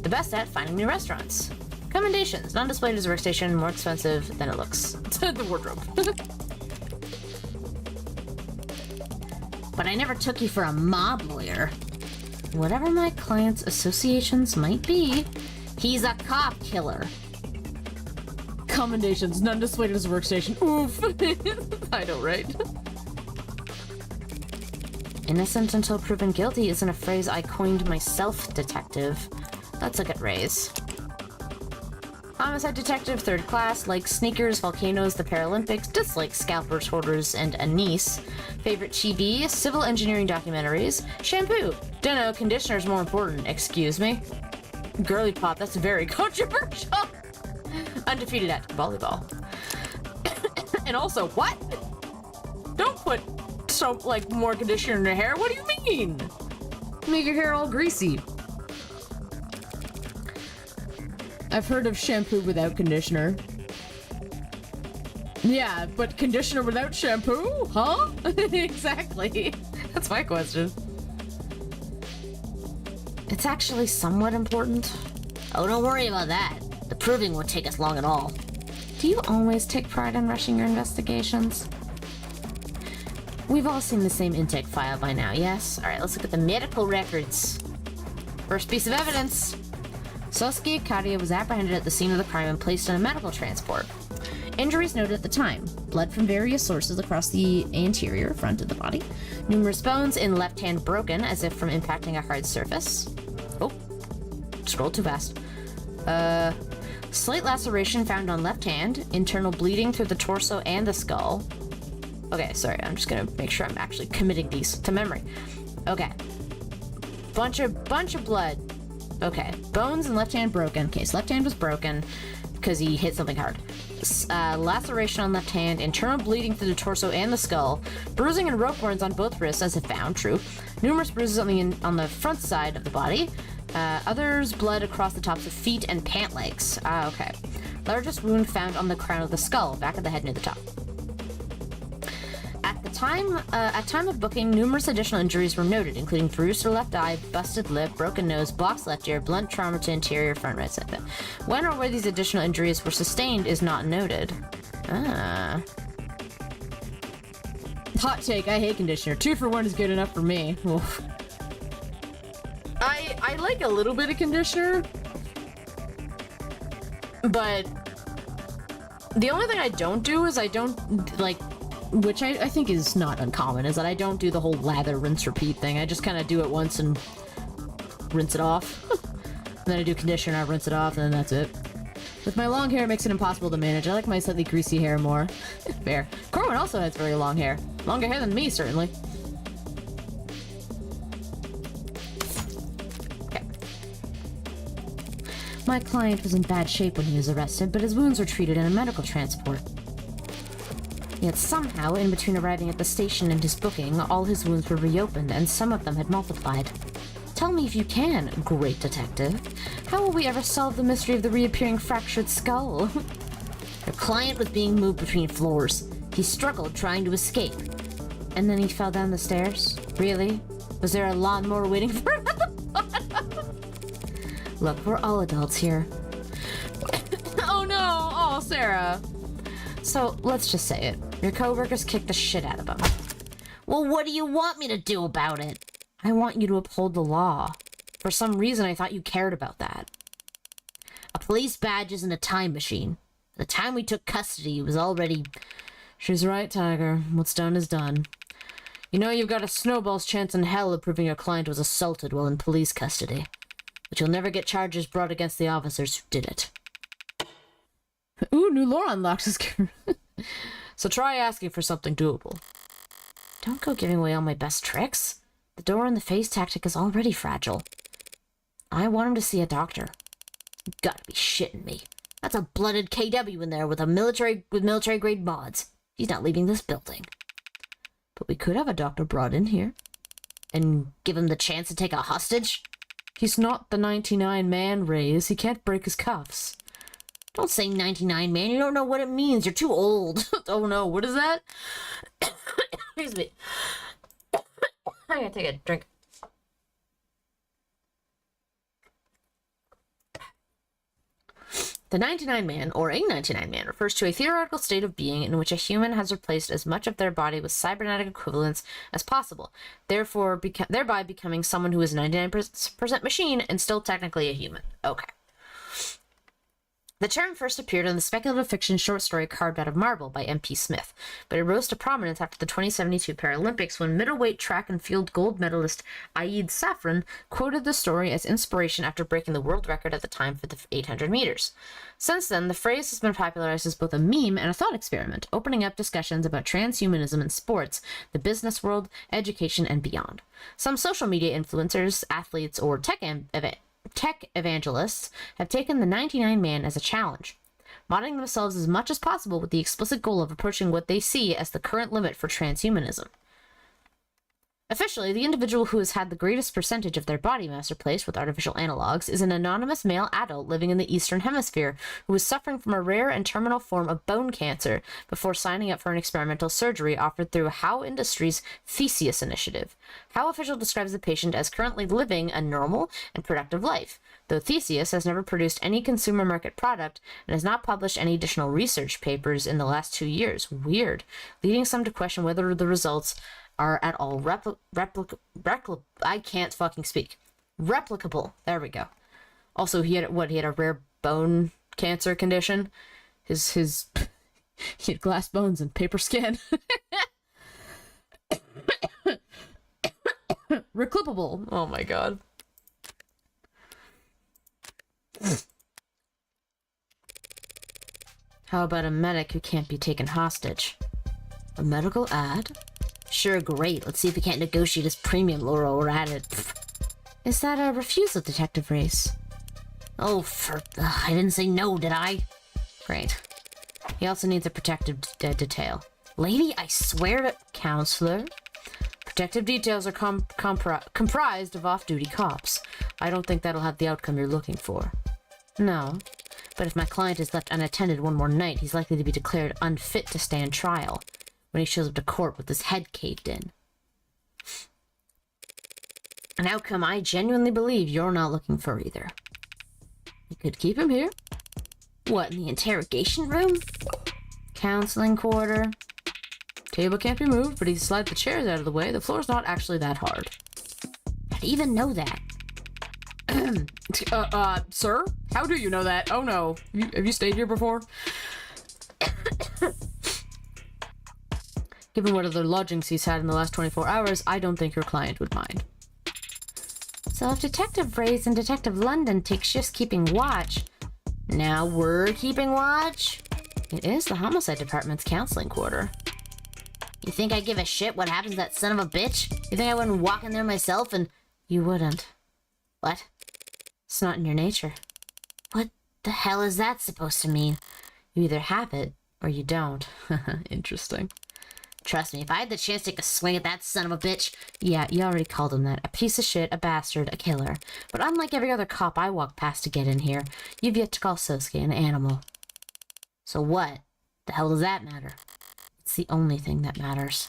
The best at finding new restaurants. Commendations. Non-displayed as a workstation, more expensive than it looks. The wardrobe. But I never took you for a mob lawyer. Whatever my client's associations might be, he's a cop killer. Commendations. Non-displayed as a workstation. Oof. I know, right? Innocent until proven guilty isn't a phrase I coined myself, detective. Let's look at Reyes. Homicide detective, 3rd class, likes sneakers, volcanoes, the Paralympics, dislikes scalpers, hoarders, and anise. Favorite TV, civil engineering documentaries. Shampoo. Dunno, conditioner's more important, excuse me. Girly pop, that's very controversial. Undefeated at volleyball. And also, what? Don't put soap, like, more conditioner in your hair. What do you mean? Make your hair all greasy. I've heard of shampoo without conditioner. Yeah, but conditioner without shampoo? Huh? Exactly. That's my question. It's actually somewhat important. Oh, don't worry about that. The proving won't take us long at all. Do you always take pride in rushing your investigations? We've all seen the same intake file by now, yes? Alright, let's look at the medical records. First piece of evidence. Saskia Kadia was apprehended at the scene of the crime and placed on a medical transport. Injuries noted at the time. Blood from various sources across the anterior front of the body. Numerous bones in left hand broken as if from impacting a hard surface. Oh, scrolled too fast. Slight laceration found on left hand. Internal bleeding through the torso and the skull. Okay, sorry, I'm just gonna make sure I'm actually committing these to memory. Okay. Bunch of blood. Okay, bones and left hand broken. Okay, so left hand was broken because he hit something hard. Laceration on left hand, internal bleeding through the torso and the skull, bruising and rope burns on both wrists as if found, true. Numerous bruises on the front side of the body. Others blood across the tops of feet and pant legs. Okay. Largest wound found on the crown of the skull, back of the head near the top. At time of booking, numerous additional injuries were noted, including bruise to the left eye, busted lip, broken nose, boxed left ear, blunt trauma to interior front right side. When or where these additional injuries were sustained is not noted. Hot take, I hate conditioner. 2 for 1 is good enough for me. Oof. I like a little bit of conditioner, but the only thing I don't do is I don't, like, which I think is not uncommon, is that I don't do the whole lather, rinse, repeat thing. I just kind of do it once and rinse it off. And then I do conditioner, I rinse it off, and then that's it. With my long hair, it makes it impossible to manage. I like my slightly greasy hair more. Fair. Corwin also has very long hair. Longer hair than me, certainly. Okay. My client was in bad shape when he was arrested, but his wounds were treated in a medical transport. Yet somehow, in between arriving at the station and his booking, all his wounds were reopened, and some of them had multiplied. Tell me if you can, great detective. How will we ever solve the mystery of the reappearing fractured skull? Your client was being moved between floors. He struggled trying to escape. And then he fell down the stairs? Really? Was there a lawnmower waiting for him at the bottom? Look, we're all adults here. Oh no! Oh, Sarah. So, let's just say it. Your coworkers kicked the shit out of him. Well, what do you want me to do about it? I want you to uphold the law. For some reason, I thought you cared about that. A police badge isn't a time machine. The time we took custody was already... She's right, Tiger. What's done is done. You know you've got a snowball's chance in hell of proving your client was assaulted while in police custody. But you'll never get charges brought against the officers who did it. Ooh, new lore unlocks his So try asking for something doable. Don't go giving away all my best tricks. The door in the face tactic is already fragile. I want him to see a doctor. You gotta be shitting me. That's a blooded KW in there with military grade mods. He's not leaving this building. But we could have a doctor brought in here. And give him the chance to take a hostage? He's not the 99 man, Reyes. He can't break his cuffs. Don't say 99, man. You don't know what it means. You're too old. Oh no, what is that? Excuse me. I gotta take a drink. The 99 man, or a 99 man, refers to a theoretical state of being in which a human has replaced as much of their body with cybernetic equivalents as possible, thereby becoming someone who is 99% machine and still technically a human. Okay. The term first appeared in the speculative fiction short story Carved Out of Marble by M.P. Smith, but it rose to prominence after the 2072 Paralympics when middleweight track and field gold medalist Aid Safran quoted the story as inspiration after breaking the world record at the time for the 800 meters. Since then, the phrase has been popularized as both a meme and a thought experiment, opening up discussions about transhumanism in sports, the business world, education, and beyond. Some social media influencers, athletes, or tech evangelists have taken the 99 man as a challenge, modding themselves as much as possible with the explicit goal of approaching what they see as the current limit for transhumanism. Officially, the individual who has had the greatest percentage of their body mass replaced with artificial analogs is an anonymous male adult living in the Eastern Hemisphere who is suffering from a rare and terminal form of bone cancer before signing up for an experimental surgery offered through How Industries' Theseus initiative. How Official describes the patient as currently living a normal and productive life, though Theseus has never produced any consumer market product and has not published any additional research papers in the last 2 years. Weird, leading some to question whether the results are at all I can't fucking speak. Replicable. There we go. Also, he had a rare bone cancer condition. His he had glass bones and paper skin. Reclippable. Oh my god. How about a medic who can't be taken hostage? A medical ad? Sure, great. Let's see if we can't negotiate his premium while we're at it. Is that a refusal, Detective Race? Oh, I didn't say no, did I? Great. He also needs a protective detail. Lady, I swear to... Counselor? Protective details are comprised of off-duty cops. I don't think that'll have the outcome you're looking for. No. But if my client is left unattended one more night, he's likely to be declared unfit to stand trial when he shows up to court with his head caved in. An outcome I genuinely believe you're not looking for either. You could keep him here. What, in the interrogation room? Counseling quarter. Table can't be moved, but he slide the chairs out of the way. The floor's not actually that hard. How do you even know that? Sir? How do you know that? Oh no. Have you stayed here before? Given what other lodgings he's had in the last 24 hours, I don't think your client would mind. So if Detective Reyes and Detective London take shifts keeping watch, now we're keeping watch? It is the homicide department's counseling quarter. You think I give a shit what happens to that son of a bitch? You think I wouldn't walk in there myself and... You wouldn't. What? It's not in your nature. What the hell is that supposed to mean? You either have it, or you don't. Interesting. Trust me, if I had the chance to take a swing at that son of a bitch... Yeah, you already called him that. A piece of shit, a bastard, a killer. But unlike every other cop I walk past to get in here, you've yet to call Sosuke an animal. So what? The hell does that matter? It's the only thing that matters.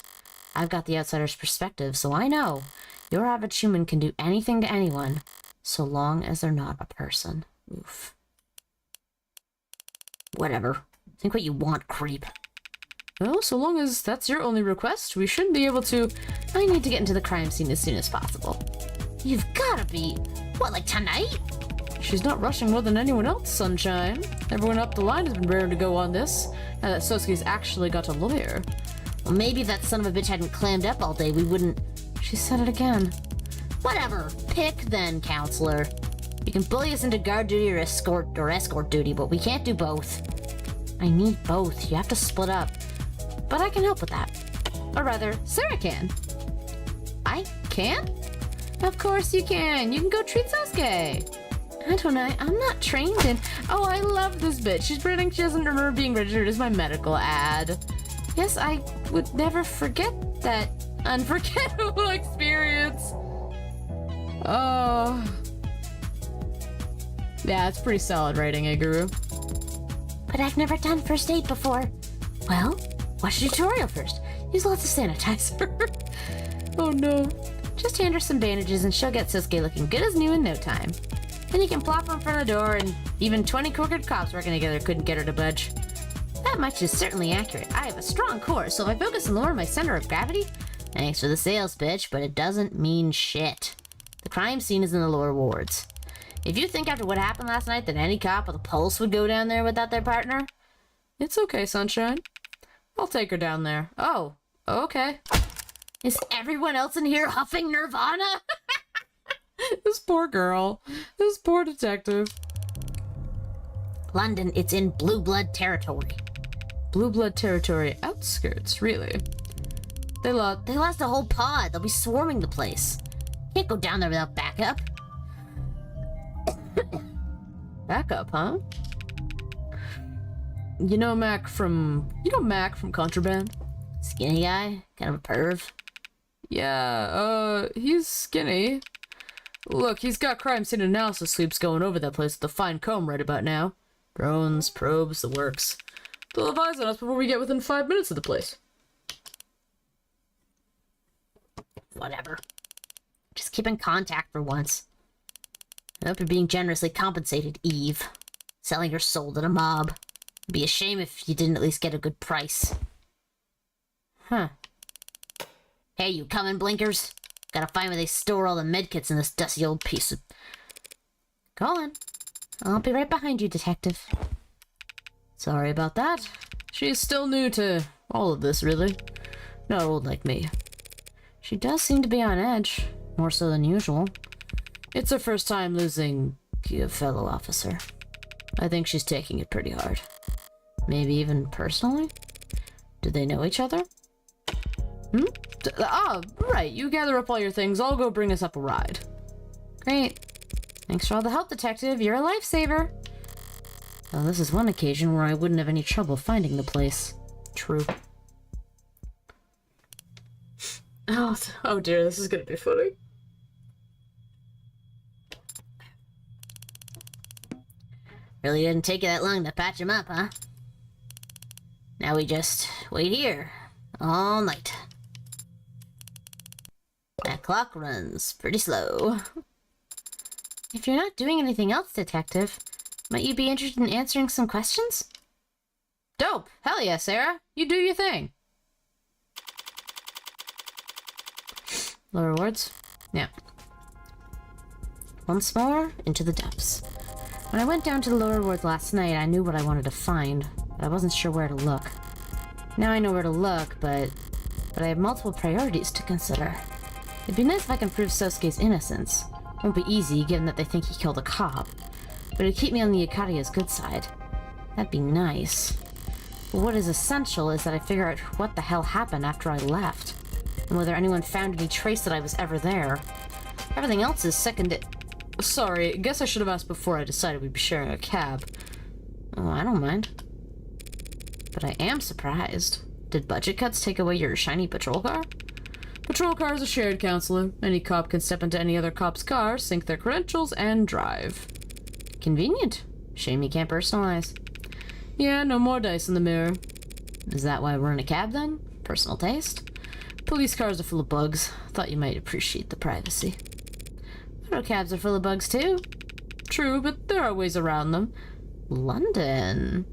I've got the outsider's perspective, so I know your average human can do anything to anyone, so long as they're not a person. Oof. Whatever. Think what you want, creep. Well, so long as that's your only request, we should be able to... I need to get into the crime scene as soon as possible. You've gotta be... What, like tonight? She's not rushing more than anyone else, Sunshine. Everyone up the line has been raring to go on this, now that Sosuke's actually got a lawyer. Well, maybe if that son of a bitch hadn't clammed up all day, we wouldn't... She said it again. Whatever. Pick then, counselor. You can bully us into guard duty or escort duty, but we can't do both. I need both. You have to split up. But I can help with that. Or rather, Sarah can. I can? Of course you can. You can go treat Sasuke. I don't know. I'm not trained in... Oh, I love this bitch. She's pretending she doesn't remember being registered as my medical ad. Yes, I would never forget that unforgettable experience. Oh. Yeah, it's pretty solid writing, Guru. But I've never done first aid before. Well, watch the tutorial first. Use lots of sanitizer. Oh no. Just hand her some bandages and she'll get Sasuke looking good as new in no time. Then you can plop her in front of the door and even 20 crooked cops working together couldn't get her to budge. That much is certainly accurate. I have a strong core, so if I focus on lowering my center of gravity... Thanks for the sales pitch, but it doesn't mean shit. The crime scene is in the lower wards. If you think after what happened last night that any cop with a pulse would go down there without their partner... It's okay, Sunshine. I'll take her down there. Oh, okay. Is everyone else in here huffing Nirvana? This poor girl. This poor detective. London, it's in Blue Blood territory. Blue Blood territory outskirts, really? They lost a whole pod. They'll be swarming the place. Can't go down there without backup. Backup, huh? You know Mac from Contraband? Skinny guy? Kind of a perv? Yeah, he's skinny. Look, he's got crime scene analysis sweeps going over that place with a fine comb right about now. Drones, probes, the works. They'll have eyes on us before we get within 5 minutes of the place. Whatever. Just keep in contact for once. I hope you're being generously compensated, Eve. Selling your soul to the mob. It'd be a shame if you didn't at least get a good price. Huh. Hey, you coming, Blinkers? Gotta find where they store all the medkits in this dusty old piece of... Go on. I'll be right behind you, Detective. Sorry about that. She's still new to all of this, really. Not old like me. She does seem to be on edge. More so than usual. It's her first time losing a fellow officer. I think she's taking it pretty hard. Maybe even personally? Do they know each other? Right. You gather up all your things. I'll go bring us up a ride. Great. Thanks for all the help, Detective. You're a lifesaver. Well, this is one occasion where I wouldn't have any trouble finding the place. True. Oh dear, this is gonna be funny. Really didn't take you that long to patch him up, huh? Now we just wait here all night. That clock runs pretty slow. If you're not doing anything else, Detective, might you be interested in answering some questions? Dope! Hell yeah, Sarah! You do your thing! Lower wards? Yeah. Once more, into the depths. When I went down to the lower wards last night, I knew what I wanted to find, but I wasn't sure where to look. Now I know where to look, but I have multiple priorities to consider. It'd be nice if I can prove Sosuke's innocence. Won't be easy, given that they think he killed a cop. But it'd keep me on the Ikaria's good side. That'd be nice. But what is essential is that I figure out what the hell happened after I left, and whether anyone found any trace that I was ever there. Everything else is secondary. Sorry, guess I should have asked before I decided we'd be sharing a cab. Oh, I don't mind. But I am surprised. Did budget cuts take away your shiny patrol car? Patrol car is a shared, counselor. Any cop can step into any other cop's car, sync their credentials, and drive. Convenient. Shame you can't personalize. Yeah, no more dice in the mirror. Is that why we're in a cab, then? Personal taste? Police cars are full of bugs. Thought you might appreciate the privacy. Auto cabs are full of bugs, too. True, but there are ways around them. London.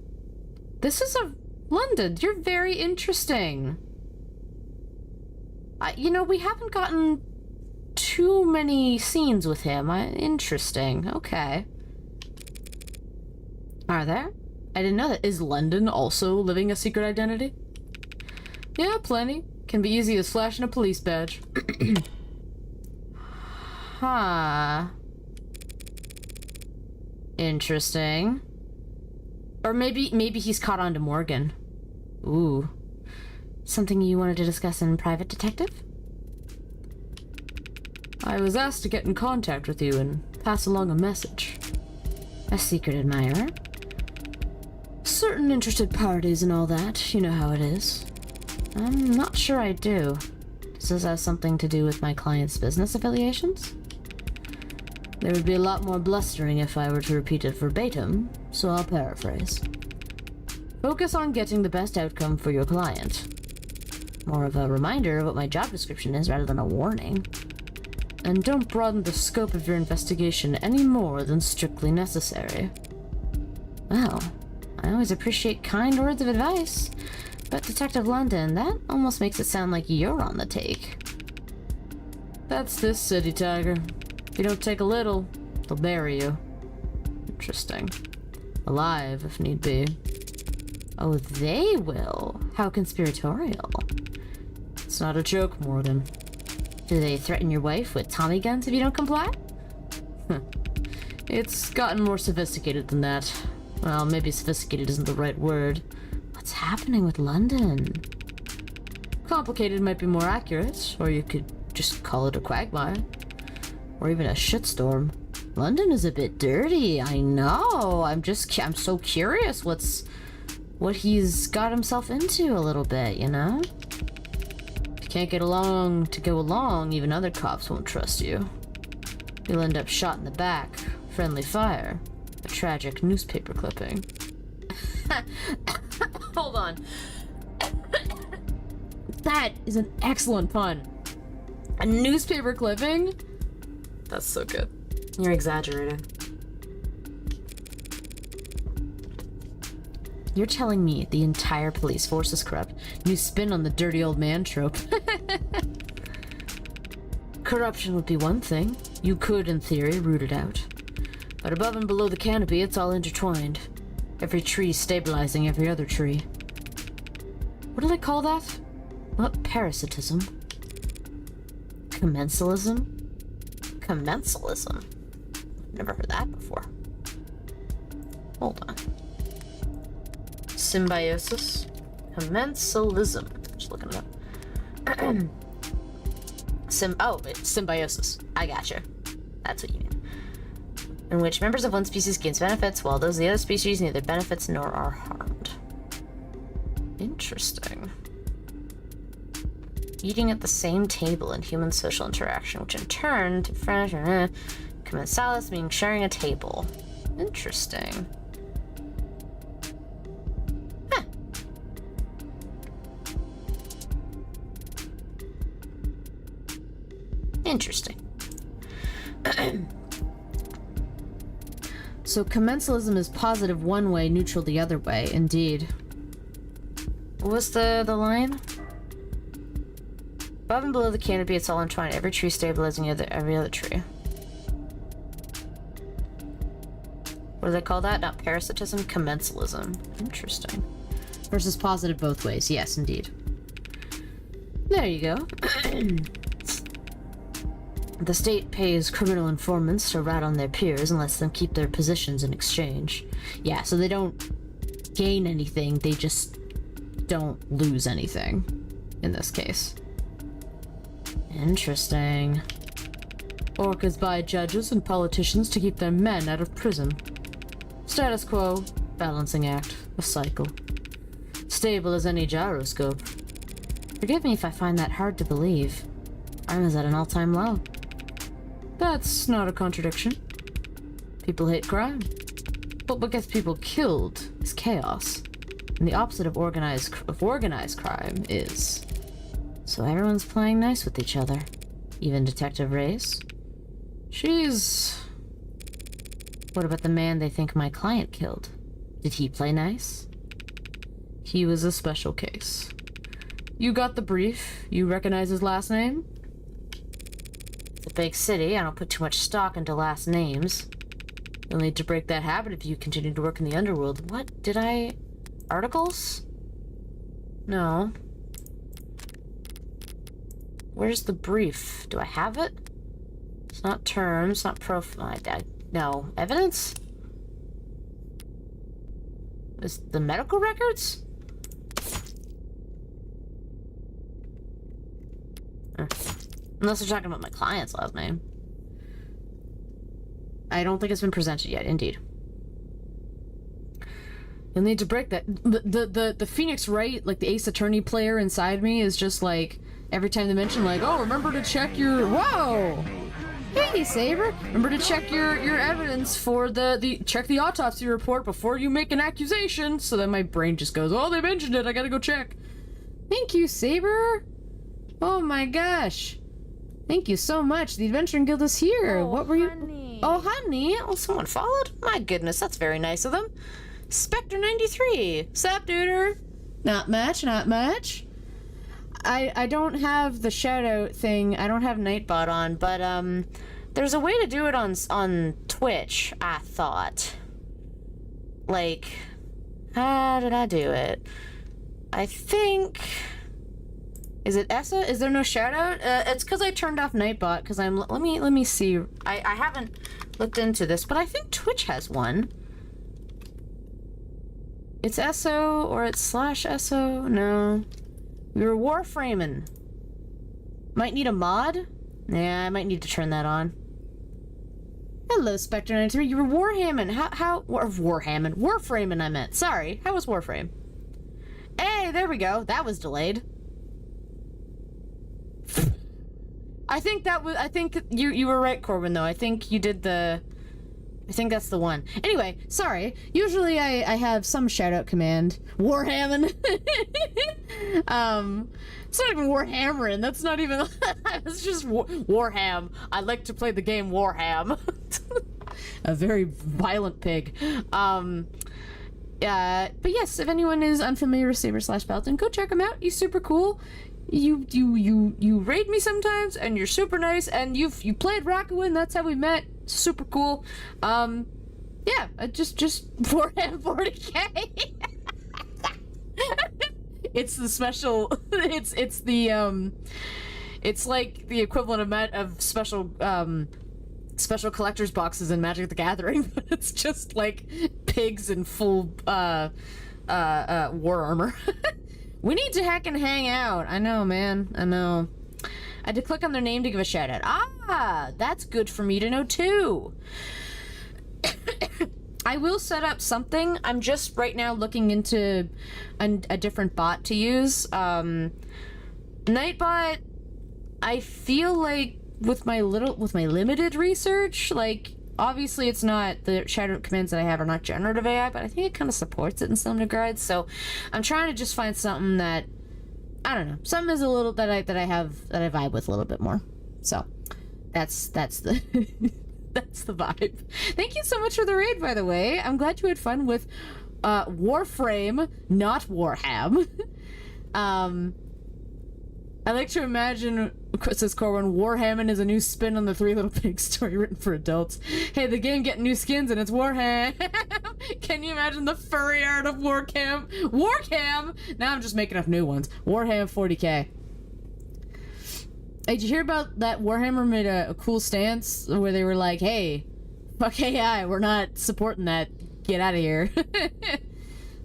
London, you're very interesting. You know, we haven't gotten too many scenes with him. Interesting. Okay. Are there? I didn't know that. Is London also living a secret identity? Yeah, plenty. Can be easy as flashing a police badge. Huh. Interesting. Or maybe he's caught on to Morgan. Ooh. Something you wanted to discuss in private, Detective? I was asked to get in contact with you and pass along a message. A secret admirer? Certain interested parties and all that, you know how it is. I'm not sure I do. Does this have something to do with my client's business affiliations? There would be a lot more blustering if I were to repeat it verbatim, so I'll paraphrase. Focus on getting the best outcome for your client. More of a reminder of what my job description is rather than a warning. And don't broaden the scope of your investigation any more than strictly necessary. Well, I always appreciate kind words of advice, but Detective London, that almost makes it sound like you're on the take. That's this city, Tiger. If you don't take a little, they'll bury you. Interesting. Alive, if need be. Oh, they will? How conspiratorial. It's not a joke, Morgan. Do they threaten your wife with Tommy guns if you don't comply? It's gotten more sophisticated than that. Well, maybe sophisticated isn't the right word. What's happening with London? Complicated might be more accurate, or you could just call it a quagmire. Or even a shitstorm. London is a bit dirty, I know. I'm so curious what he's got himself into a little bit, you know? If you can't get along to go along, even other cops won't trust you. You'll end up shot in the back, friendly fire, a tragic newspaper clipping. Hold on. That is an excellent pun. A newspaper clipping? That's so good. You're exaggerating. You're telling me the entire police force is corrupt? New spin on the dirty old man trope. Corruption would be one thing. You could, in theory, root it out. But above and below the canopy, it's all intertwined. Every tree stabilizing every other tree. What do they call that? Not parasitism. Commensalism? Commensalism? Never heard that before. Hold on. Symbiosis? Commensalism. Just looking it up. It's symbiosis. I gotcha. That's what you mean. In which members of one species gains benefits, while those of the other species neither benefits nor are harmed. Interesting. Eating at the same table in human social interaction, which in turn to commensalis meaning sharing a table. Interesting. Huh. Interesting. So commensalism is positive one way, neutral the other way. Indeed. What was the line? Above and below the canopy, it's all entwined. Every tree stabilizing every other tree. What do they call that? Not parasitism, commensalism. Interesting. Versus positive both ways. Yes, indeed. There you go. The state pays criminal informants to rat on their peers and lets them keep their positions in exchange. Yeah, so they don't gain anything, they just don't lose anything in this case. Interesting. Orcas buy judges and politicians to keep their men out of prison. Status quo, balancing act, a cycle. Stable as any gyroscope. Forgive me if I find that hard to believe. Crime is at an all-time low. That's not a contradiction. People hate crime. But what gets people killed is chaos. And the opposite of organized crime is... So everyone's playing nice with each other. Even Detective Reyes. She's... What about the man they think my client killed? Did he play nice? He was a special case. You got the brief. You recognize his last name? It's a big city. I don't put too much stock into last names. You'll need to break that habit if you continue to work in the underworld. What? Did I... Articles? No. Where's the brief? Do I have it? It's not terms, not no. Evidence? Is the medical records? Unless they're talking about my client's last name. I don't think it's been presented yet, indeed. You'll need to break that. The Phoenix Wright, like the Ace Attorney player inside me is just like, every time they mention like, oh, remember to check your, whoa! Hey, Saber! Remember to check your evidence for check the autopsy report before you make an accusation, so then my brain just goes, oh, they mentioned it, I gotta go check. Thank you, Saber! Oh my gosh. Thank you so much. The Adventuring Guild is here. Oh, what were you? honey. Oh, honey. Oh, someone followed? My goodness, that's very nice of them. Spectre93. Sup, duder? Not much, not much. I don't have the shoutout thing. I don't have Nightbot on, but there's a way to do it on Twitch, I thought. Like, how did I do it? I think... Is it Essa? Is there no shoutout? It's because I turned off Nightbot, because I'm... Let me see. I haven't looked into this, but I think Twitch has one. It's Esso, or it's /Esso? No. You're Warframing. Might need a mod? Yeah, I might need to turn that on. Hello, Spectre93. You were Warhamming. Warframing, I meant. Sorry. How was Warframe? Hey, there we go. That was delayed. I think you were right, Corbin, though. I think you did I think that's the one. Anyway, sorry. Usually I have some shoutout command. Warhamming. It's not even Warhammering. That's not even... It's just Warham. I like to play the game Warham. A very violent pig. But yes, if anyone is unfamiliar with Saber/Belton, go check him out. He's super cool. You raid me sometimes, and you're super nice, and you played Rakuen, that's how we met. Super cool. Yeah, just Warham 40k. It's the special, it's the, it's like the equivalent of special collector's boxes in Magic the Gathering, but it's just like pigs in full, war armor. We need to hack and hang out. I know, man. I know. I had to click on their name to give a shout out. Ah, that's good for me to know too. I will set up something. I'm just right now looking into a different bot to use. Nightbot, I feel like with my limited research, like obviously it's not, the shadow commands that I have are not generative AI, but I think it kind of supports it in some regards. So I'm trying to just find something that, I don't know, something is a little that I vibe with a little bit more. So that's the that's the vibe. Thank you so much for the raid, by the way. I'm glad you had fun with Warframe, not Warham. I like to imagine, says Corwin, Warhamming is a new spin on the Three Little Pigs story written for adults. Hey, the game getting new skins and it's Warham. Can you imagine the furry art of Warcam? Warcam! Now I'm just making up new ones. Warham 40k. Hey, did you hear about that? Warhammer made a cool stance where they were like, hey, fuck AI, we're not supporting that. Get out of here.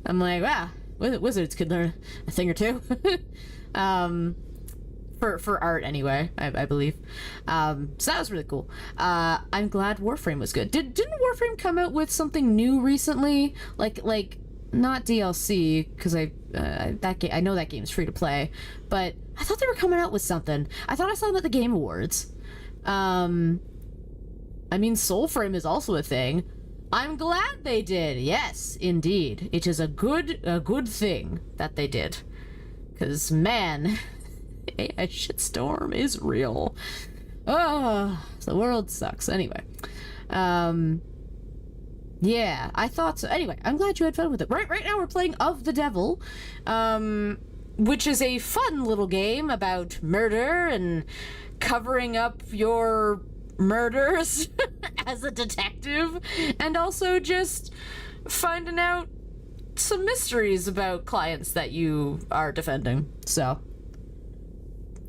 I'm like, wow, wizards could learn a thing or two. For art anyway, I believe. So that was really cool. I'm glad Warframe was good. Didn't Warframe come out with something new recently? Like not DLC, because I know that game's free to play, but I thought they were coming out with something. I thought I saw them at the Game Awards. I mean, Soulframe is also a thing. I'm glad they did. Yes, indeed. It is a good thing that they did. Because, man, AI shitstorm is real. Oh, the world sucks. Anyway. Yeah, I thought so. Anyway, I'm glad you had fun with it. Right now we're playing Of the Devil, which is a fun little game about murder and covering up your murders as a detective, and also just finding out some mysteries about clients that you are defending. So,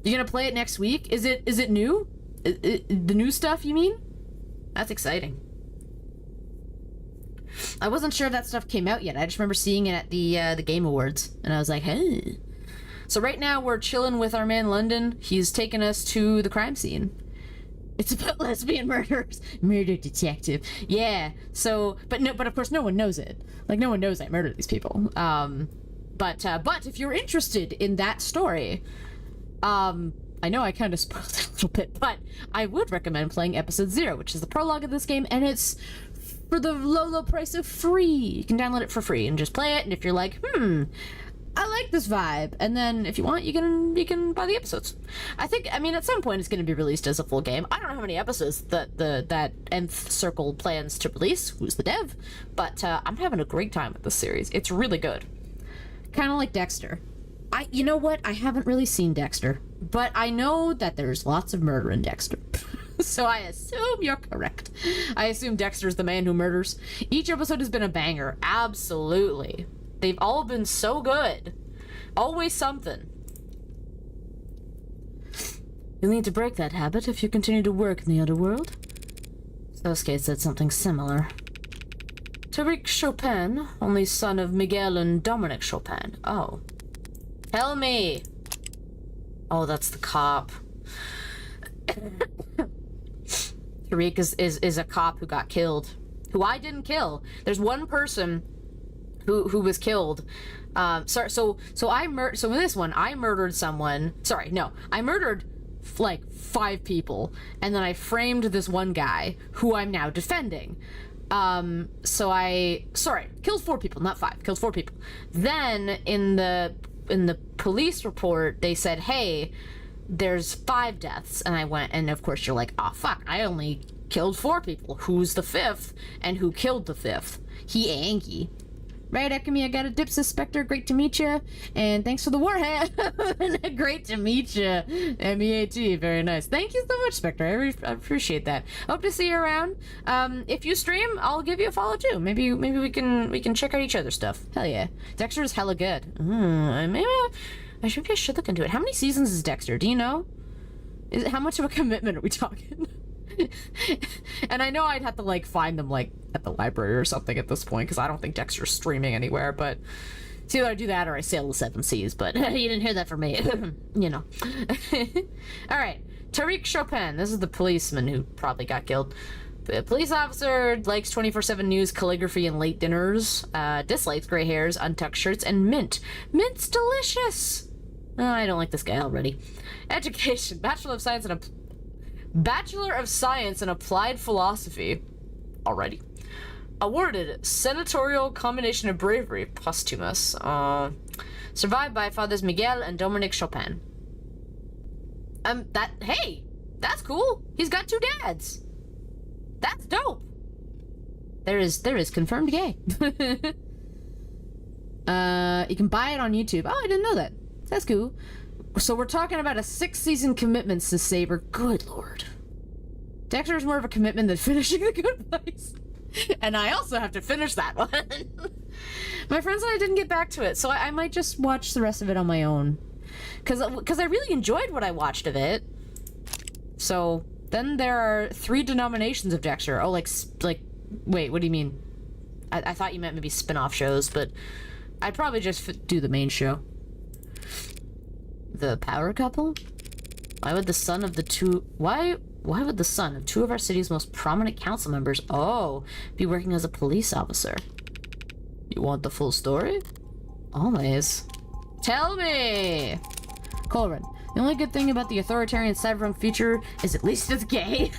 you gonna play it next week? Is it new? The new stuff, you mean? That's exciting. I wasn't sure if that stuff came out yet. I just remember seeing it at the Game Awards, and I was like, hey. So right now we're chilling with our man London. He's taken us to the crime scene. It's about lesbian murders. Murder detective. Yeah. So, but of course no one knows it. Like, no one knows I murdered these people. But if you're interested in that story, I know I kind of spoiled it a little bit, but I would recommend playing episode 0, which is the prologue of this game, and it's for the low price of free. You can download it for free and just play it, and if you're like, I like this vibe, and then if you want, you can buy the episodes. I mean, at some point it's going to be released as a full game. I don't know how many episodes that Nth Circle plans to release. Who's the dev? But I'm having a great time with this series. It's really good. Kind of like Dexter. You know what? I haven't really seen Dexter, but I know that there's lots of murder in Dexter. So I assume you're correct. I assume Dexter's the man who murders. Each episode has been a banger. Absolutely. They've all been so good. Always something. You'll need to break that habit if you continue to work in the underworld. Sosuke said something similar. Tariq Chopin, only son of Miguel and Dominic Chopin. Oh. Tell me! Oh, that's the cop. Tariq is a cop who got killed. Who I didn't kill. There's one person who was killed. So in this one, I murdered someone. Sorry, no. I murdered, like, 5 people. And then I framed this one guy, who I'm now defending. Killed 4 people, not 5. Killed 4 people. Then, in the police report, they said, hey, there's 5 deaths. And I went, and of course you're like, oh, fuck, I only killed 4 people. Who's the 5th? And who killed the 5th? He Angie. Right, Ekami, I got a Dipsis Spectre. Great to meet you. And thanks for the warhead. Great to meet you. MEAT, very nice. Thank you so much, Spectre. I appreciate that. Hope to see you around. If you stream, I'll give you a follow too. Maybe we can check out each other's stuff. Hell yeah. Dexter is hella good. Maybe I should look into it. How many seasons is Dexter? Do you know? How much of a commitment are we talking? And I know I'd have to, like, find them, like, at the library or something at this point, because I don't think Dexter's streaming anywhere, but it's either I do that or I sail the 7 seas, but you didn't hear that from me. You know. Alright, Tariq Chopin. This is the policeman who probably got killed. The police officer likes 24/7 news, calligraphy, and late dinners. Dislikes gray hairs, untucked shirts, and mint. Mint's delicious! Oh, I don't like this guy already. Education. Bachelor of Science in Applied Philosophy. Alrighty. Awarded Senatorial Combination of Bravery, posthumous. Survived by fathers Miguel and Dominic Chopin. Hey! That's cool! He's got 2 dads! That's dope! There is confirmed gay. You can buy it on YouTube. Oh, I didn't know that. That's cool. So we're talking about a 6-season commitment to Saber. Good lord. Dexter is more of a commitment than finishing The Good Place. And I also have to finish that one. My friends and I didn't get back to it, so I might just watch the rest of it on my own. Because I really enjoyed what I watched of it. So, then there are 3 denominations of Dexter. Oh, like, wait, what do you mean? I thought you meant maybe spin-off shows, but I'd probably just do the main show. The power couple? Why would the son of 2 of our city's most prominent council members, be working as a police officer? You want the full story? Always. Tell me! Colrin, the only good thing about the authoritarian cyberpunk future is at least it's gay.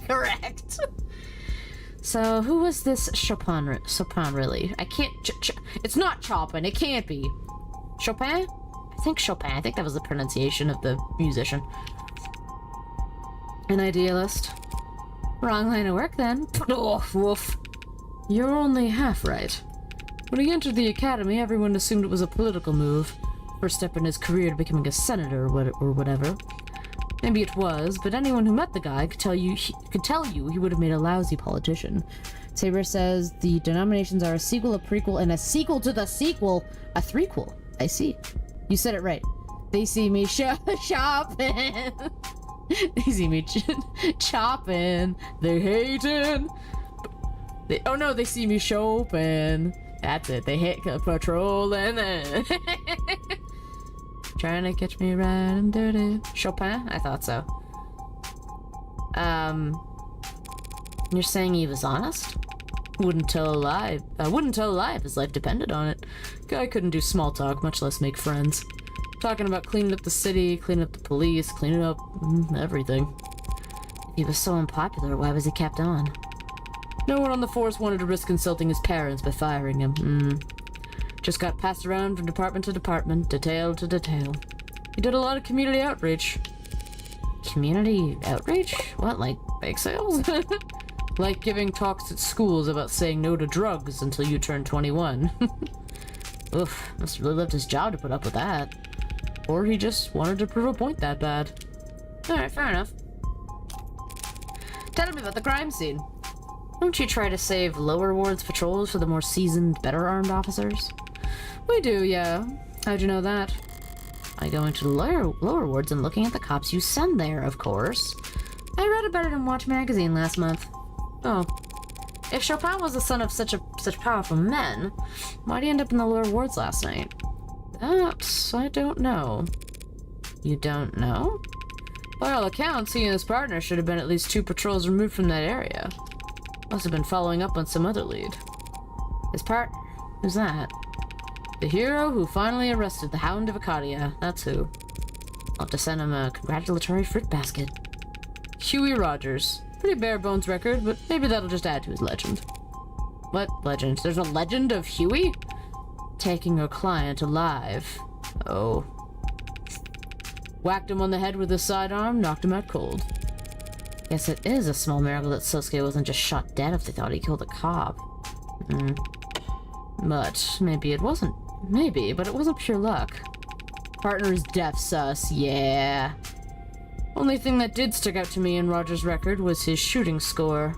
Correct. So, who was this Chopin really? I can't... it's not Chopin, it can't be. Chopin? I think Chopin. I think that was the pronunciation of the musician. An idealist. Wrong line of work, then. Oh, woof. You're only half right. When he entered the academy, everyone assumed it was a political move. First step in his career to becoming a senator or whatever. Maybe it was, but anyone who met the guy could tell you he would have made a lousy politician. Saber says the denominations are a sequel, a prequel, and a sequel to the sequel. A threequel. I see. You said it right. They see me shopping. They see me chopping. They hating. They see me shopping. That's it. They hit patrolling. Trying to catch me right and dirty. Chopin? I thought so. You're saying he was honest? Wouldn't tell a lie. I wouldn't tell a lie if his life depended on it. Guy couldn't do small talk, much less make friends. Talking about cleaning up the city, cleaning up the police, cleaning up everything. If he was so unpopular, why was he kept on? No one on the force wanted to risk insulting his parents by firing him. Just got passed around from department to department, detail to detail. He did a lot of community outreach. Community outreach? What, like bake sales? Like giving talks at schools about saying no to drugs until you turn 21. Oof, must have really left his job to put up with that. Or he just wanted to prove a point that bad. Alright, fair enough. Tell me about the crime scene. Don't you try to save lower wards patrols for the more seasoned, better armed officers? We do, yeah. How'd you know that? By going to the lower wards and looking at the cops you send there, of course. I read about it in Watch Magazine last month. Oh. If Chopin was the son of such powerful men, why'd he end up in the lower wards last night? That, I don't know. You don't know? By all accounts, he and his partner should have been at least 2 patrols removed from that area. Must have been following up on some other lead. His partner? Who's that? The hero who finally arrested the Hound of Acadia. That's who. I'll have to send him a congratulatory fruit basket. Huey Rogers. Pretty bare bones record, but maybe that'll just add to his legend. What legend? There's a legend of Huey? Taking her client alive. Oh. Whacked him on the head with his sidearm, knocked him out cold. Guess it is a small miracle that Sosuke wasn't just shot dead if they thought he killed a cop. But maybe it wasn't. Maybe, but it wasn't pure luck. Partner's death sus, yeah. Only thing that did stick out to me in Roger's record was his shooting score.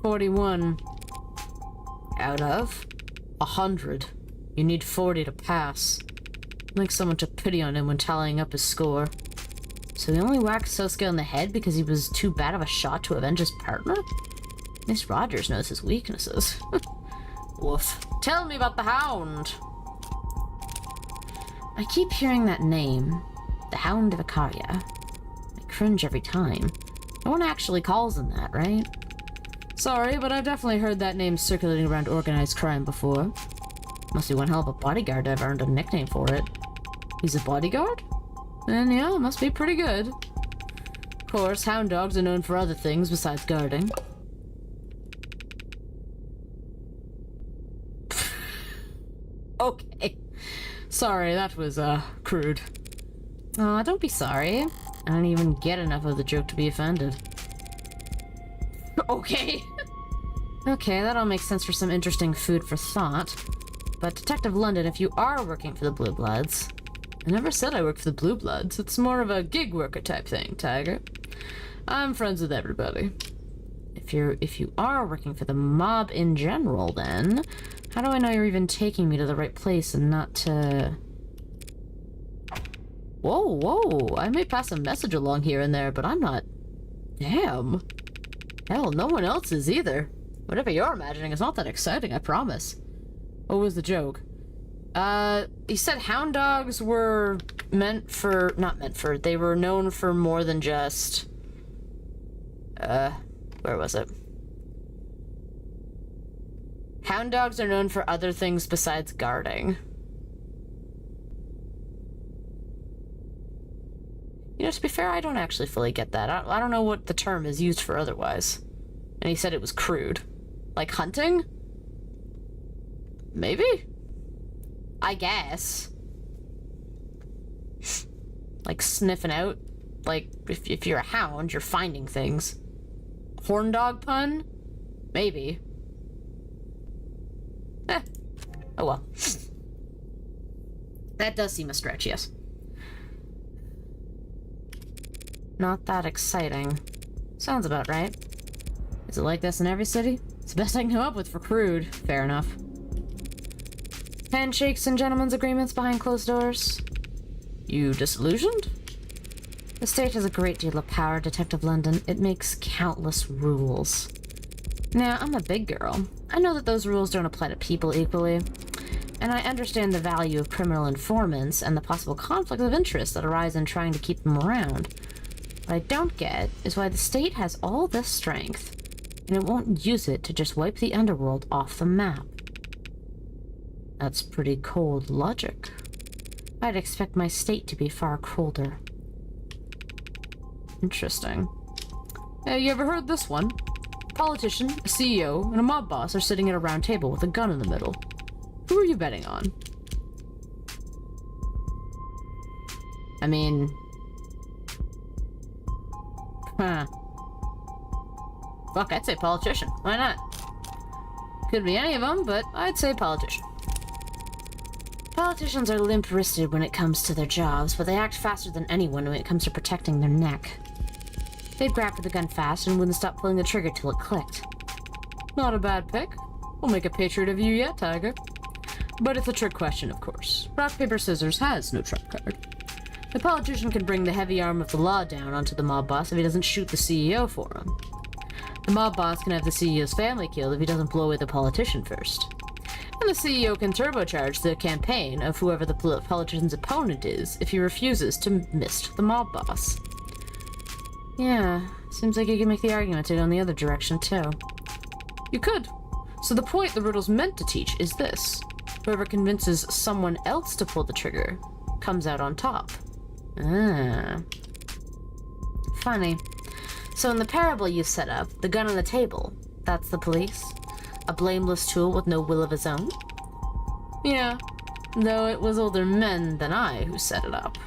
41. Out of 100. You need 40 to pass. I'd like someone took pity on him when tallying up his score. So he only whacked Sosuke on the head because he was too bad of a shot to avenge his partner? Miss Rogers knows his weaknesses. Woof. Tell me about the Hound! I keep hearing that name. The Hound of Acadia. I cringe every time. No one actually calls him that, right? Sorry, but I've definitely heard that name circulating around organized crime before. Must be one hell of a bodyguard to have earned a nickname for it. He's a bodyguard? Then yeah, must be pretty good. Of course, hound dogs are known for other things besides guarding. Okay. Sorry, that was, crude. Aw, don't be sorry. I don't even get enough of the joke to be offended. Okay. Okay, that all makes sense for some interesting food for thought. But Detective London, if you are working for the Blue Bloods... I never said I work for the Blue Bloods. It's more of a gig worker type thing, Tiger. I'm friends with everybody. If you are working for the mob in general, then... How do I know you're even taking me to the right place and not to... Whoa, I may pass a message along here and there, but I'm not... Damn. Hell, no one else is either. Whatever you're imagining is not that exciting, I promise. What was the joke? He said hound dogs were they were known for more than just... where was it? Hound dogs are known for other things besides guarding. You know, to be fair, I don't actually fully get that. I don't know what the term is used for otherwise. And he said it was crude. Like hunting? Maybe? I guess. Like sniffing out? Like, if you're a hound, you're finding things. Horn dog pun? Maybe. Oh well. That does seem a stretch, yes. Not that exciting. Sounds about right. Is it like this in every city? It's the best I can come up with for crude. Fair enough. Handshakes and gentlemen's agreements behind closed doors. You disillusioned? The state has a great deal of power, Detective London. It makes countless rules. Now, I'm a big girl. I know that those rules don't apply to people equally. And I understand the value of criminal informants and the possible conflict of interest that arise in trying to keep them around. What I don't get is why the state has all this strength, and it won't use it to just wipe the underworld off the map. That's pretty cold logic. I'd expect my state to be far colder. Interesting. Hey, you ever heard this one? A politician, a CEO, and a mob boss are sitting at a round table with a gun in the middle. Who are you betting on? I mean... Huh. Fuck, I'd say politician. Why not? Could be any of them, but I'd say politician. Politicians are limp-wristed when it comes to their jobs, but they act faster than anyone when it comes to protecting their neck. They'd grab for the gun fast and wouldn't stop pulling the trigger till it clicked. Not a bad pick. We'll make a patriot of you yet, Tiger. But it's a trick question, of course. Rock, paper, scissors has no trump card. The politician can bring the heavy arm of the law down onto the mob boss if he doesn't shoot the CEO for him. The mob boss can have the CEO's family killed if he doesn't blow away the politician first. And the CEO can turbocharge the campaign of whoever the politician's opponent is if he refuses to mist the mob boss. Yeah, seems like you can make the argument to go in the other direction, too. You could. So the point the riddle's meant to teach is this. Whoever convinces someone else to pull the trigger comes out on top. Ah. Funny. So in the parable you set up, the gun on the table, that's the police? A blameless tool with no will of his own? Yeah, though it was older men than I who set it up.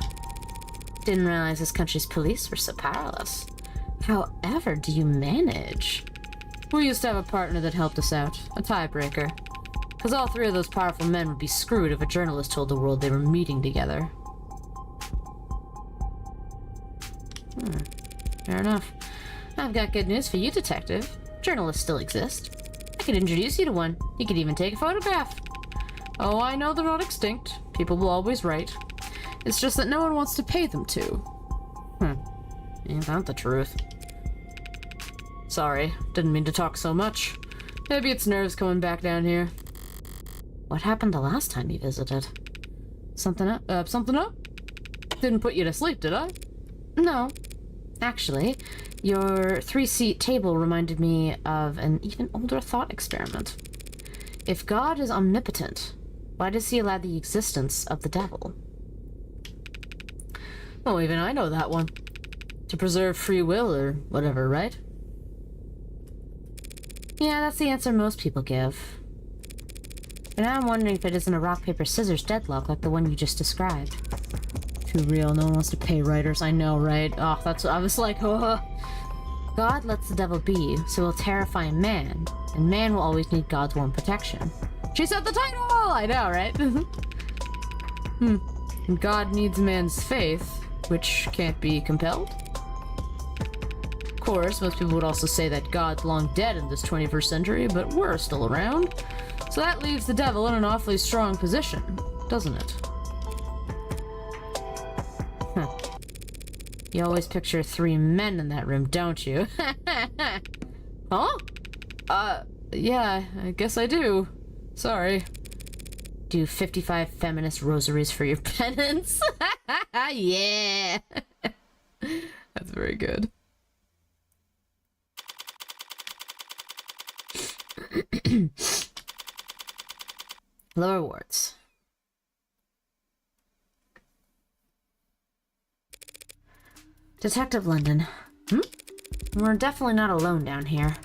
Didn't realize this country's police were so powerless. However do you manage? We used to have a partner that helped us out, a tiebreaker. Because all three of those powerful men would be screwed if a journalist told the world they were meeting together. Fair enough. I've got good news for you, Detective. Journalists still exist. I could introduce you to one. You could even take a photograph. Oh, I know they're not extinct. People will always write. It's just that no one wants to pay them to. Ain't that the truth? Sorry, didn't mean to talk so much. Maybe it's nerves coming back down here. What happened the last time you visited? Something up? Something up? Didn't put you to sleep, did I? No. Actually, your 3-seat table reminded me of an even older thought experiment. If God is omnipotent, why does he allow the existence of the devil? Oh, even I know that one. To preserve free will or whatever, right? Yeah, that's the answer most people give. But now I'm wondering if it isn't a rock, paper, scissors deadlock like the one you just described. Too real, no one wants to pay writers, I know, right? Oh, that's what I was like, oh. God lets the devil be, so he'll terrify man, and man will always need God's warm protection. She said the title! I know, right? And God needs man's faith, which can't be compelled? Of course, most people would also say that God's long dead in this 21st century, but we're still around. So that leaves the devil in an awfully strong position, doesn't it? You always picture 3 men in that room, don't you? Huh? Yeah, I guess I do. Sorry. Do 55 feminist rosaries for your penance? Yeah! That's very good. Lower wards. Detective London. We're definitely not alone down here.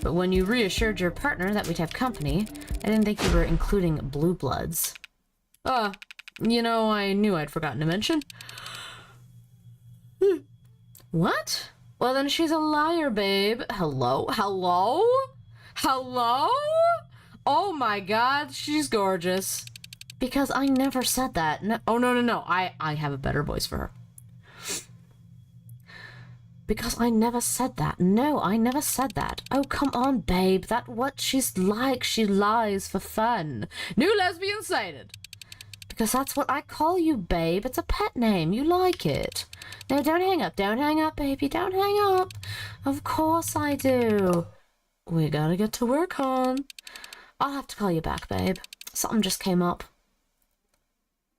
But when you reassured your partner that we'd have company, I didn't think you were including blue bloods. You know, I knew I'd forgotten to mention. What? Well, then she's a liar, babe. Hello? Hello? Hello? Oh my god, she's gorgeous. Because I never said that. No, oh, no. I have a better voice for her. Because I never said that. No, I never said that. Oh, come on, babe. That's what she's like. She lies for fun. New lesbian cited. Because that's what I call you, babe. It's a pet name. You like it. No, don't hang up. Don't hang up, baby. Don't hang up. Of course I do. We gotta get to work, hon. I'll have to call you back, babe. Something just came up.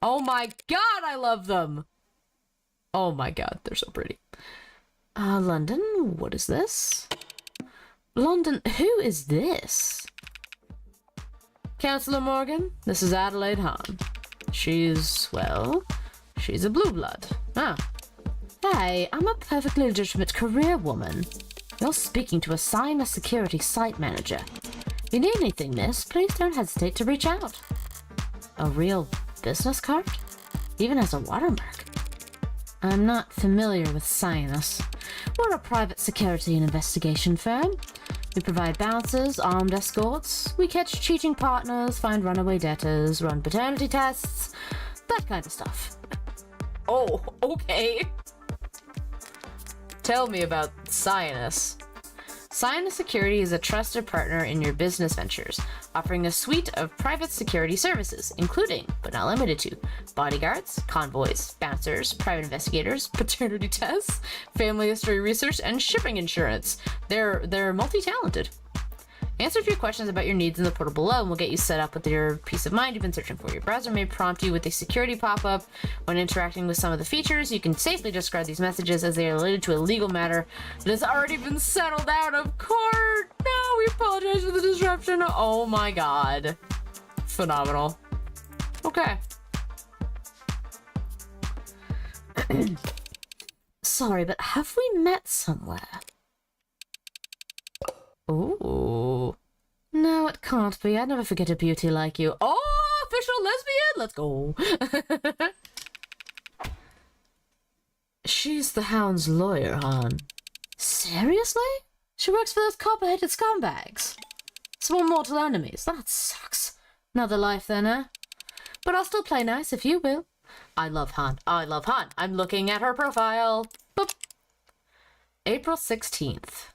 Oh my god, I love them! Oh my god, they're so pretty. London, what is this? London, who is this? Councillor Morgan, this is Adelaide Hahn. She's, well, she's a blue blood. Ah. Hey, I'm a perfectly legitimate career woman. You're speaking to a Sinus Security site manager. If you need anything, miss, please don't hesitate to reach out. A real business card? Even has a watermark. I'm not familiar with Sinus. We're a private security and investigation firm. We provide bouncers, armed escorts. We catch cheating partners, find runaway debtors, run paternity tests, that kind of stuff. Oh, okay. Tell me about Sinus. Sinus Security is a trusted partner in your business ventures, offering a suite of private security services, including, but not limited to, bodyguards, convoys, bouncers, private investigators, paternity tests, family history research, and shipping insurance. They're multi-talented. Answer a few questions about your needs in the portal below and we'll get you set up with your peace of mind you've been searching for. Your browser may prompt you with a security pop-up. When interacting with some of the features, you can safely discard these messages as they are related to a legal matter that has already been settled out of court. No, we apologize for the disruption. Oh my god. Phenomenal. Okay. Sorry, but have we met somewhere? Ooh. No, it can't be. I'd never forget a beauty like you. Oh, official lesbian! Let's go. She's the Hound's lawyer, hon. Seriously? She works for those copper-headed scumbags. Small mortal enemies. That sucks. Another life then, eh? But I'll still play nice if you will. I love Han. I love Han. I'm looking at her profile. Boop. April 16th.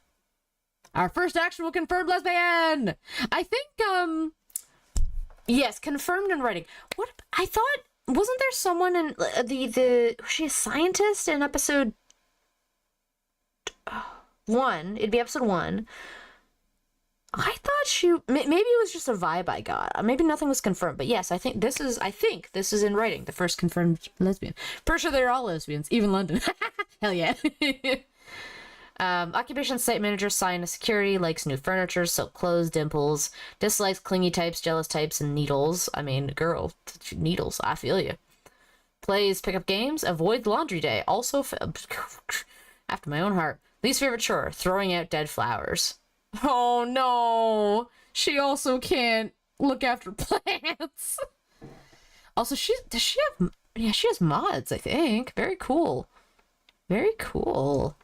Our first actual confirmed lesbian! I think, yes, confirmed in writing. What, I thought, wasn't there someone in, was she a scientist in episode 1? It'd be episode 1. I thought maybe it was just a vibe I got. Maybe nothing was confirmed, but yes, I think this is in writing, the first confirmed lesbian. Pretty sure they're all lesbians, even London. Hell yeah. Occupation site manager, Sinus Security, likes new furniture, silk clothes, dimples, dislikes clingy types, jealous types, and needles. I mean, girl, needles, I feel you. Plays pickup games, avoids laundry day, also after my own heart. Least favorite chore, throwing out dead flowers. Oh no, she also can't look after plants. Also, she has mods, I think. Very cool. Very cool.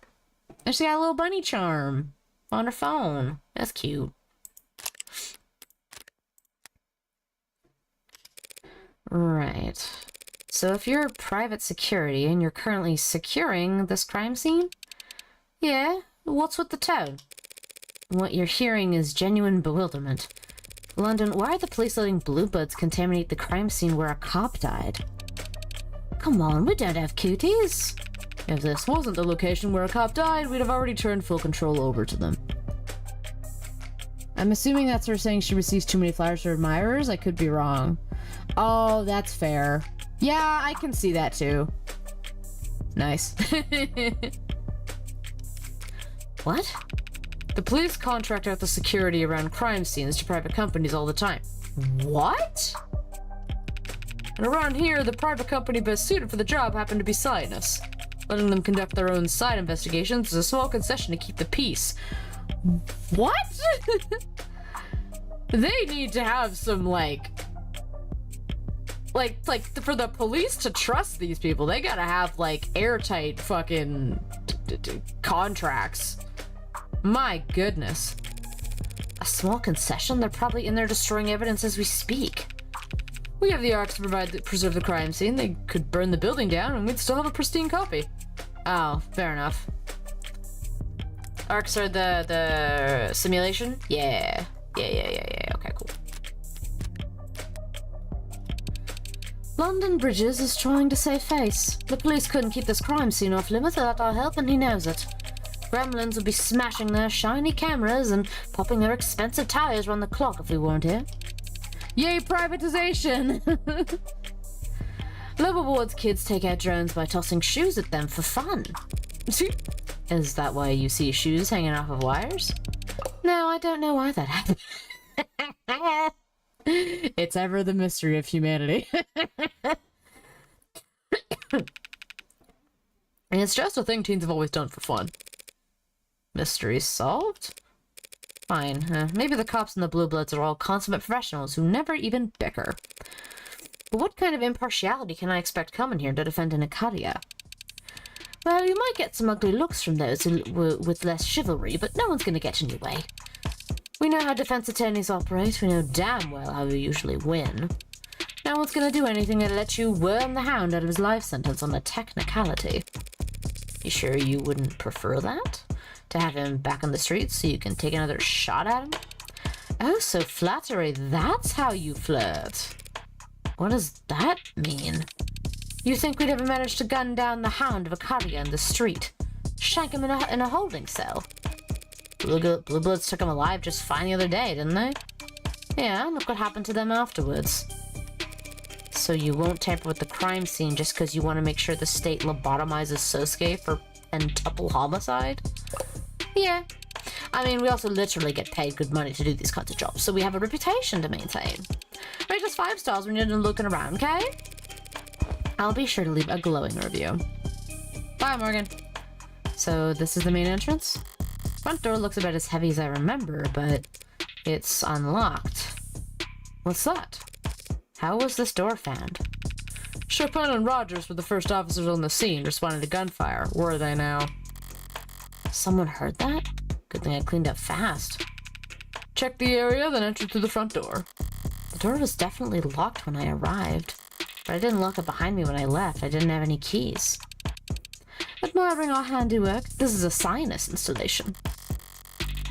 And she got a little bunny charm on her phone. That's cute. Right. So if you're private security and you're currently securing this crime scene, yeah, what's with the tone? What you're hearing is genuine bewilderment. London, why are the police letting bluebuds contaminate the crime scene where a cop died? Come on, we don't have cuties. If this wasn't the location where a cop died, we'd have already turned full control over to them. I'm assuming that's her saying she receives too many flowers for admirers? I could be wrong. Oh, that's fair. Yeah, I can see that too. Nice. What? The police contract out the security around crime scenes to private companies all the time. What? And around here, the private company best suited for the job happened to be Sinus. Letting them conduct their own side investigations is a small concession to keep the peace. What? They need to have some, like for the police to trust these people, they gotta have, like, airtight fucking contracts. My goodness. A small concession? They're probably in there destroying evidence as we speak. We have the arcs to preserve the crime scene. They could burn the building down and we'd still have a pristine copy. Oh, fair enough. Arcs are the simulation? Yeah. Yeah. Okay, cool. London Bridges is trying to save face. The police couldn't keep this crime scene off limits without our help, and he knows it. Gremlins would be smashing their shiny cameras and popping their expensive tires around the clock if we weren't here. Yay, privatization! Liverboard's kids take out drones by tossing shoes at them for fun. Is that why you see shoes hanging off of wires? No, I don't know why that happened. It's ever the mystery of humanity. And it's just a thing teens have always done for fun. Mystery solved? Fine. Maybe the cops and the Blue Bloods are all consummate professionals who never even bicker. But what kind of impartiality can I expect coming here to defend an Ikaria? Well, you might get some ugly looks from those with less chivalry, but no one's gonna get in your way. We know how defense attorneys operate. We know damn well how you usually win. No one's gonna do anything to let you worm the hound out of his life sentence on a technicality. You sure you wouldn't prefer that? To have him back on the streets so you can take another shot at him? Oh, so flattery, that's how you flirt. What does that mean? You think we'd ever manage to gun down the hound of Ikaria in the street? Shank him in a holding cell? Blue Bloods took him alive just fine the other day, didn't they? Yeah, look what happened to them afterwards. So you won't tamper with the crime scene just because you want to make sure the state lobotomizes Sosuke for pentuple homicide? Yeah. I mean, we also literally get paid good money to do these kinds of jobs, so we have a reputation to maintain. Rate us 5 stars when you're done looking around, okay? I'll be sure to leave a glowing review. Bye, Morgan. So this is the main entrance? Front door looks about as heavy as I remember, but it's unlocked. What's that? How was this door found? Chopin and Rogers were the first officers on the scene responding to gunfire. Were they now? Someone heard that? Good thing I cleaned up fast. Check the area, then enter through the front door. The door was definitely locked when I arrived, but I didn't lock it behind me when I left. I didn't have any keys. Admiring our handiwork, this is a sinus installation.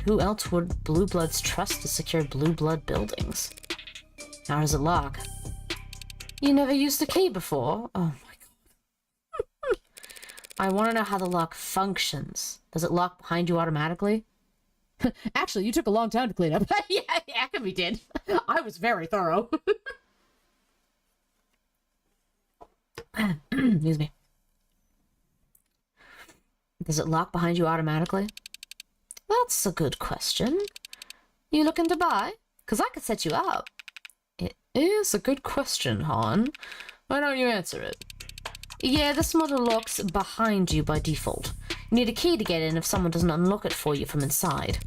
Who else would Blue Bloods trust to secure Blue Blood buildings? How does it lock? You never used the key before? Oh my god. I want to know how the lock functions. Does it lock behind you automatically? Actually, you took a long time to clean up. yeah, we did. I was very thorough. Excuse me. Does it lock behind you automatically? That's a good question. You looking to buy? 'Cause I could set you up. It is a good question, Han. Why don't you answer it? Yeah, this model locks behind you by default. You need a key to get in if someone doesn't unlock it for you from inside.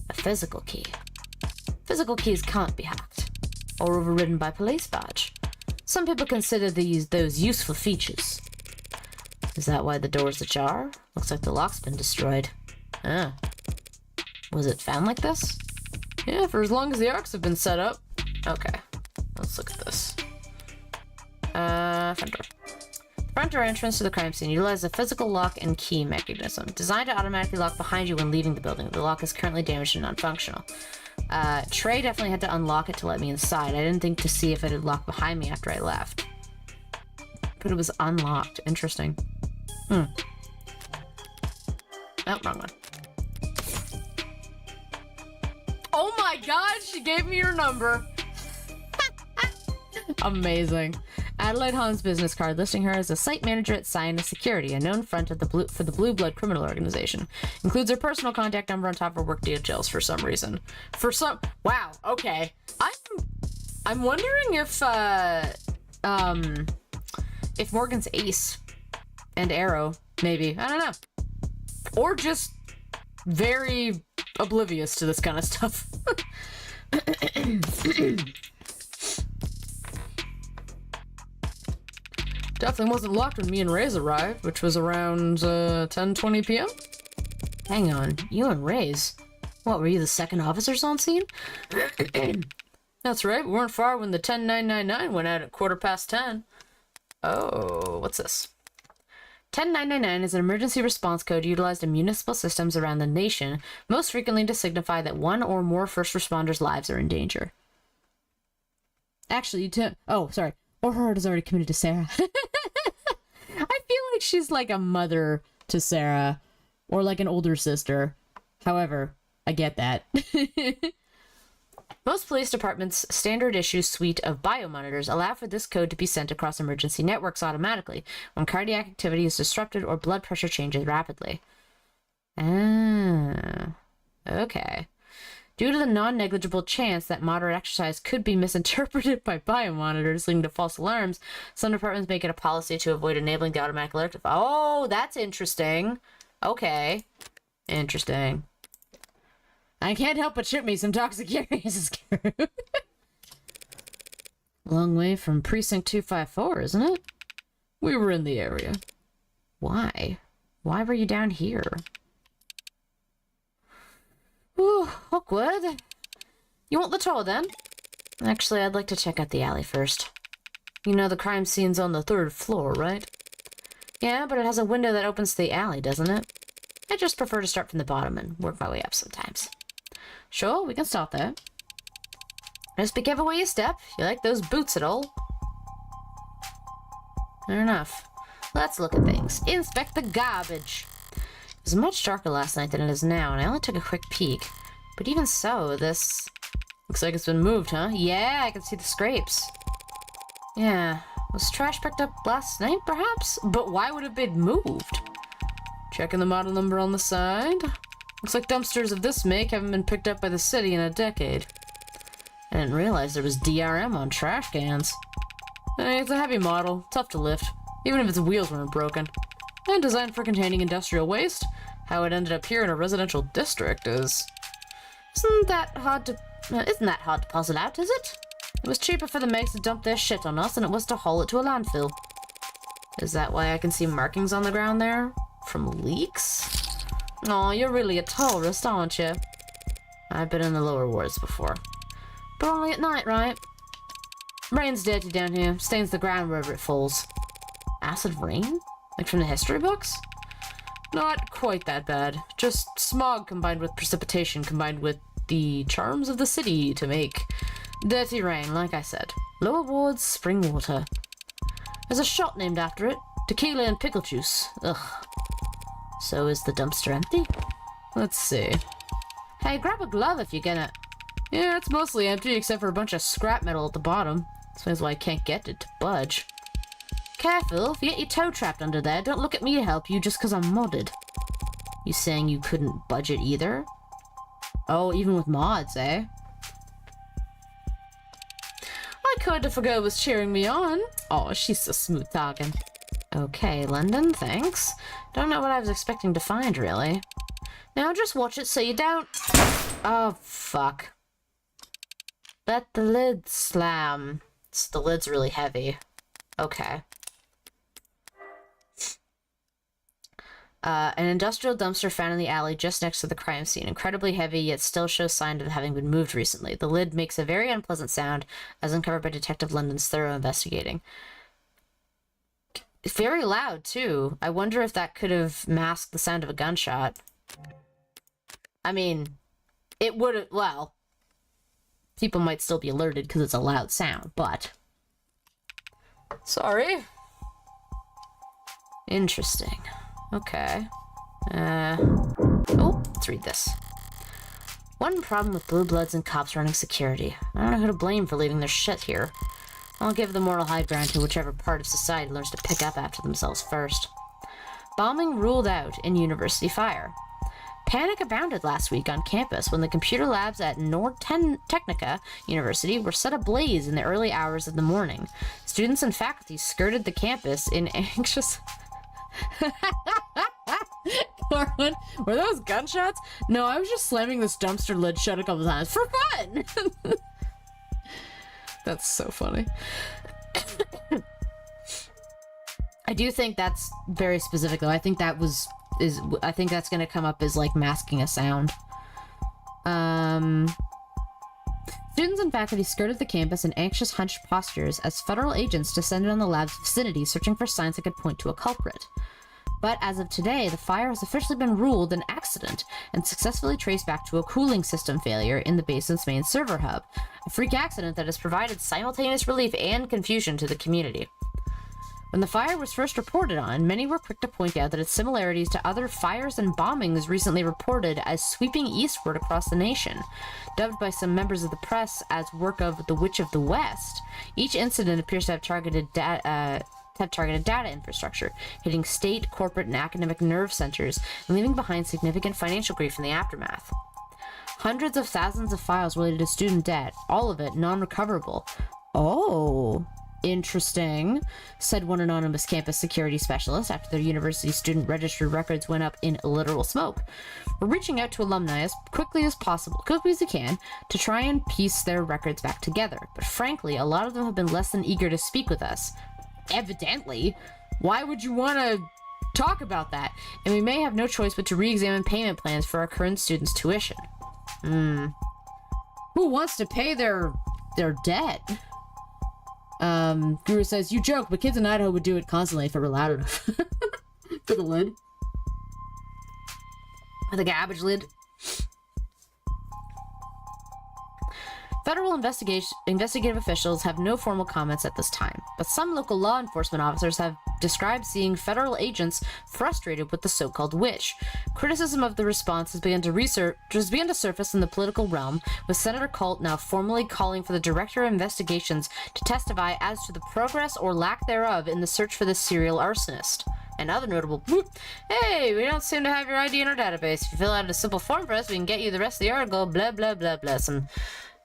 A physical key. Physical keys can't be hacked or overridden by police badge. Some people consider those useful features. Is that why the door's ajar? Looks like the lock's been destroyed. Ah. Was it found like this? Yeah, for as long as the arcs have been set up. Okay, let's look at this. Front door. Front door entrance to the crime scene utilizes a physical lock and key mechanism designed to automatically lock behind you when leaving the building. The lock is currently damaged and non-functional. Trey definitely had to unlock it to let me inside. I didn't think to see if it had locked behind me after I left. But it was unlocked. Interesting. Oh, wrong one. Oh my god, she gave me your number. Amazing. Adelaide Hahn's business card listing her as a site manager at Sinus Security, a known front of for the Blue Blood criminal organization. Includes her personal contact number on top of her work details for some reason. Wow, okay. I'm wondering if Morgan's ace and arrow, maybe. I don't know. Or just very oblivious to this kind of stuff. Definitely wasn't locked when me and Ray's arrived, which was around 10:20 p.m. Hang on, you and Ray's? What, were you the second officers on scene? That's right, we weren't far when the 10999 went out at 10:15. Oh, what's this? 10999 is an emergency response code utilized in municipal systems around the nation, most frequently to signify that one or more first responders' lives are in danger. Actually, oh, sorry. Or her heart is already committed to Sarah. I feel like she's like a mother to Sarah, or like an older sister. However, I get that. Most police departments' standard issue suite of biomonitors allow for this code to be sent across emergency networks automatically when cardiac activity is disrupted or blood pressure changes rapidly. Ah, okay. Due to the non-negligible chance that moderate exercise could be misinterpreted by biomonitors, leading to false alarms, some departments make it a policy to avoid enabling the automatic alert. Oh, that's interesting. Okay. Interesting. I can't help but ship me some toxic curious. Long way from Precinct 254, isn't it? We were in the area. Why? Why were you down here? Ooh, awkward. You want the tour, then? Actually, I'd like to check out the alley first. You know the crime scene's on the 3rd floor, right? Yeah, but it has a window that opens to the alley, doesn't it? I just prefer to start from the bottom and work my way up sometimes. Sure, we can start there. Just be careful where you step. You like those boots at all? Fair enough. Let's look at things. Inspect the garbage. It was much darker last night than it is now, and I only took a quick peek. But even so, this... looks like it's been moved, huh? Yeah, I can see the scrapes. Yeah. Was trash picked up last night, perhaps? But why would it have been moved? Checking the model number on the side. Looks like dumpsters of this make haven't been picked up by the city in a decade. I didn't realize there was DRM on trash cans. It's a heavy model, tough to lift, even if its wheels weren't broken. And designed for containing industrial waste. How it ended up here in a residential district isn't that hard to parcel out, is it? It was cheaper for the makes to dump their shit on us than it was to haul it to a landfill. Is that why I can see markings on the ground there? From leaks? Aw, you're really a tourist, aren't you? I've been in the lower wards before. But only at night, right? Rain's dirty down here. Stains the ground wherever it falls. Acid rain? Like from the history books? Not quite that bad. Just smog combined with precipitation combined with the charms of the city to make dirty rain, like I said. Lower wards, spring water. There's a shop named after it. Tequila and pickle juice. Ugh. So is the dumpster empty? Let's see. Hey, grab a glove if you get it. Yeah, it's mostly empty except for a bunch of scrap metal at the bottom. That's why I can't get it to budge. Careful, if you get your toe trapped under there, don't look at me to help you just because I'm modded. You saying you couldn't budge it either? Oh, even with mods, eh? I could if a girl was cheering me on. Oh, she's so smooth talking. Okay, London, thanks. Don't know what I was expecting to find, really. Now just watch it so you don't... Oh, fuck. Let the lid slam. The lid's really heavy. Okay. An industrial dumpster found in the alley just next to the crime scene. Incredibly heavy, yet still shows signs of having been moved recently. The lid makes a very unpleasant sound, as uncovered by Detective London's thorough investigating. It's very loud, too. I wonder if that could have masked the sound of a gunshot. I mean, it would have... well, people might still be alerted because it's a loud sound, but... Sorry. Interesting. Okay. Oh, let's read this. One problem with Blue Bloods and cops running security. I don't know who to blame for leaving their shit here. I'll give the moral high ground to whichever part of society learns to pick up after themselves first. Bombing ruled out in university fire. Panic abounded last week on campus when the computer labs at Nord Technica University were set ablaze in the early hours of the morning. Students and faculty skirted the campus in anxious... Corwin, were those gunshots? No, I was just slamming this dumpster lid shut a couple times for fun! That's so funny. I do think that's very specific, though. I think that I think that's gonna come up as, like, masking a sound. Students and faculty skirted the campus in anxious, hunched postures as federal agents descended on the lab's vicinity, searching for signs that could point to a culprit. But as of today, the fire has officially been ruled an accident and successfully traced back to a cooling system failure in the basement's main server hub, a freak accident that has provided simultaneous relief and confusion to the community. When the fire was first reported on, many were quick to point out that its similarities to other fires and bombings recently reported as sweeping eastward across the nation. Dubbed by some members of the press as work of the Witch of the West, each incident appears to have targeted data infrastructure, hitting state, corporate, and academic nerve centers, and leaving behind significant financial grief in the aftermath. Hundreds of thousands of files related to student debt, all of it non-recoverable. Oh, interesting, said one anonymous campus security specialist after their university student registry records went up in literal smoke. We're reaching out to alumni as quickly as we can, to try and piece their records back together. But frankly, a lot of them have been less than eager to speak with us. Evidently. Why would you want to talk about that? And we may have no choice but to re-examine payment plans for our current students' tuition. Who wants to pay their debt? Guru says, you joke, but kids in Idaho would do it constantly if it were loud enough. For the lid. For the garbage lid. Federal investigative officials have no formal comments at this time, but some local law enforcement officers have described seeing federal agents frustrated with the so-called witch. Criticism of the response has begun to surface in the political realm, with Senator Colt now formally calling for the Director of Investigations to testify as to the progress or lack thereof in the search for the serial arsonist. And other notable, hey, we don't seem to have your ID in our database. If you fill out a simple form for us, we can get you the rest of the article, blah, blah, blah, blah. Some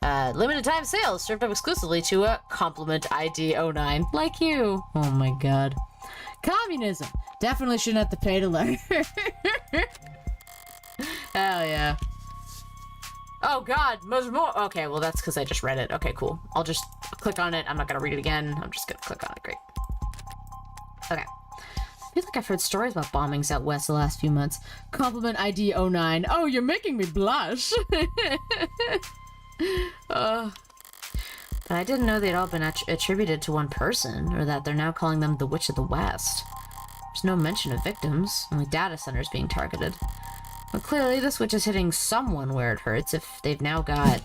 limited time sales served up exclusively to a Compliment ID 09, like you. Oh my god. Communism! Definitely shouldn't have to pay to learn. Hell yeah. Oh god, there's more. Okay, well that's because I just read it. Okay, cool. I'll just click on it. I'm not gonna read it again. I'm just gonna click on it. Great. Okay. I feel like I've heard stories about bombings out west the last few months. Compliment ID 09. Oh, you're making me blush. But I didn't know they'd all been attributed to one person, or that they're now calling them the Witch of the West. There's no mention of victims, only data centers being targeted. But clearly this witch is hitting someone where it hurts if they've now got,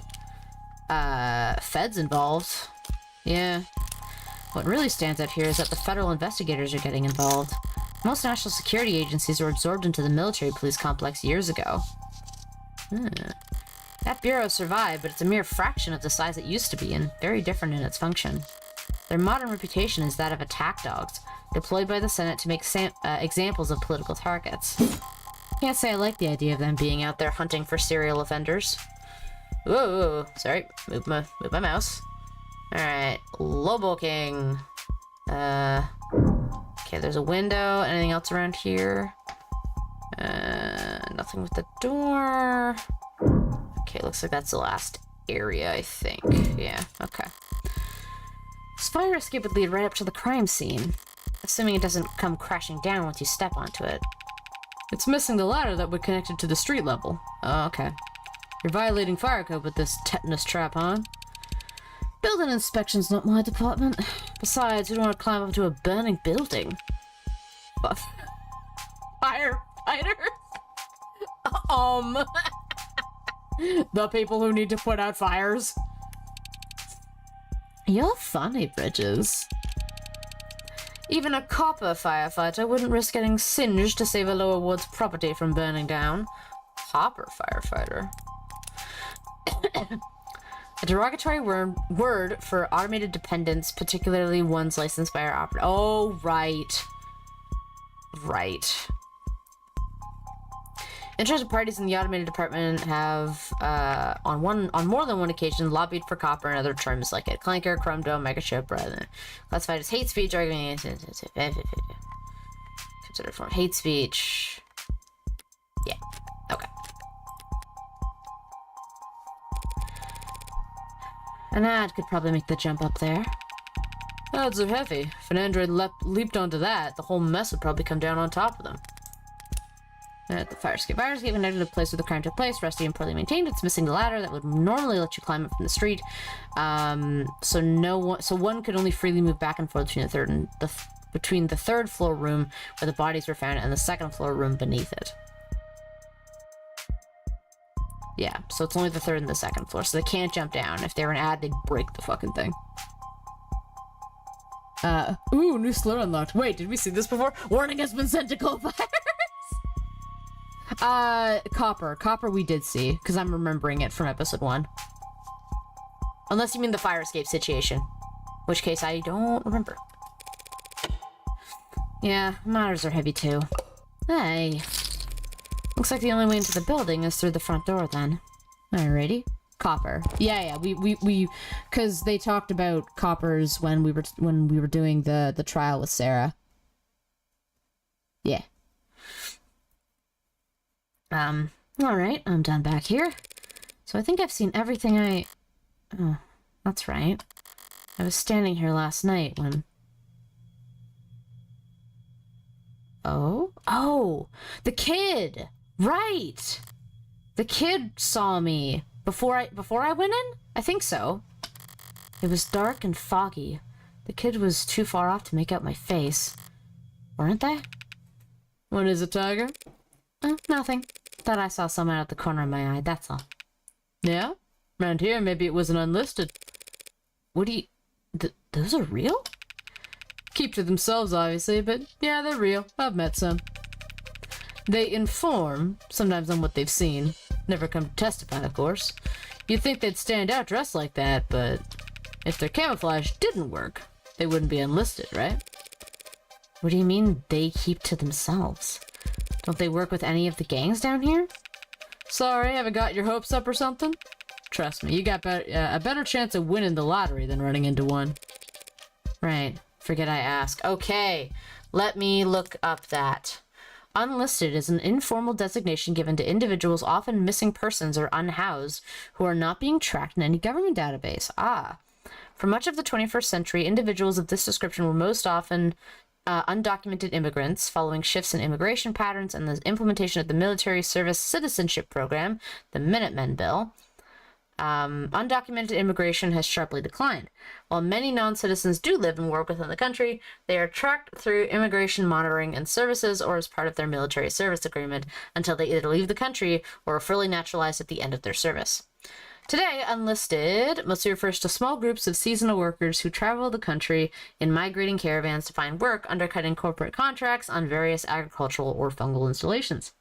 feds involved. Yeah. What really stands out here is that the federal investigators are getting involved. Most national security agencies were absorbed into the military police complex years ago. That bureau survived, but it's a mere fraction of the size it used to be, and very different in its function. Their modern reputation is that of attack dogs, deployed by the Senate to make examples of political targets. Can't say I like the idea of them being out there hunting for serial offenders. Whoa, sorry, move my mouse. Alright, Lobo King. Okay, there's a window. Anything else around here? Nothing with the door. Okay, looks like that's the last area, I think. Yeah, okay. This fire escape would lead right up to the crime scene, assuming it doesn't come crashing down once you step onto it. It's missing the ladder that would connect it to the street level. Oh, okay. You're violating fire code with this tetanus trap, huh? Building inspection's not my department. Besides, we don't want to climb up to a burning building. Firefighters? The people who need to put out fires. You're funny, Bridges. Even a copper firefighter wouldn't risk getting singed to save a lower ward's property from burning down. Copper firefighter. A derogatory word for automated dependents, particularly ones licensed by our operator. Oh, right. Right. Interested parties in the automated department have, on more than one occasion, lobbied for copper and other terms like it. Clanker, chrome dome, megachip, classified as hate speech, arguing considered form hate speech. Yeah. Okay. An ad could probably make the jump up there. Odds are heavy. If an android leaped onto that, the whole mess would probably come down on top of them. At the fire escape. Fire escape connected to the place where the crime took place. Rusty and poorly maintained. It's missing the ladder that would normally let you climb up from the street. So one could only freely move back and forth between the third floor room where the bodies were found and the second floor room beneath it. Yeah, so it's only the third and the second floor, so they can't jump down. If they were an ad, they'd break the fucking thing. Ooh, new slur unlocked. Wait, did we see this before? Warning has been sent to coal-fires! Copper. Copper we did see, because I'm remembering it from episode 1. Unless you mean the fire escape situation. Which case I don't remember. Yeah, monitors are heavy too. Hey. Looks like the only way into the building is through the front door then. Alrighty. Copper. Yeah, we because they talked about coppers when we were doing the trial with Sarah. Yeah. Alright, I'm done back here. So I think I've seen everything Oh, that's right. I was standing here last night when... Oh, the kid! Right! The kid saw me before I went in? I think so. It was dark and foggy. The kid was too far off to make out my face. Weren't they? What is it, Tiger? Nothing. Thought I saw someone out the corner of my eye, that's all. Yeah? Around here, maybe it was an unlisted. What do you... those are real? Keep to themselves, obviously, but yeah, they're real. I've met some. They inform, sometimes on what they've seen. Never come to testify, of course. You'd think they'd stand out dressed like that, but if their camouflage didn't work, they wouldn't be enlisted, right? What do you mean, they keep to themselves? Don't they work with any of the gangs down here? Sorry, haven't got your hopes up or something? Trust me, you got a better chance of winning the lottery than running into one. Right, forget I asked. Okay, let me look up that. Unlisted is an informal designation given to individuals often missing persons or unhoused who are not being tracked in any government database. For much of the 21st century, individuals of this description were most often undocumented immigrants following shifts in immigration patterns and the implementation of the Military Service Citizenship Program, the Minutemen Bill. Undocumented immigration has sharply declined. While many non-citizens do live and work within the country, they are tracked through immigration monitoring and services or as part of their military service agreement until they either leave the country or are fully naturalized at the end of their service. Today, unlisted mostly refers to small groups of seasonal workers who travel the country in migrating caravans to find work, undercutting corporate contracts on various agricultural or fungal installations.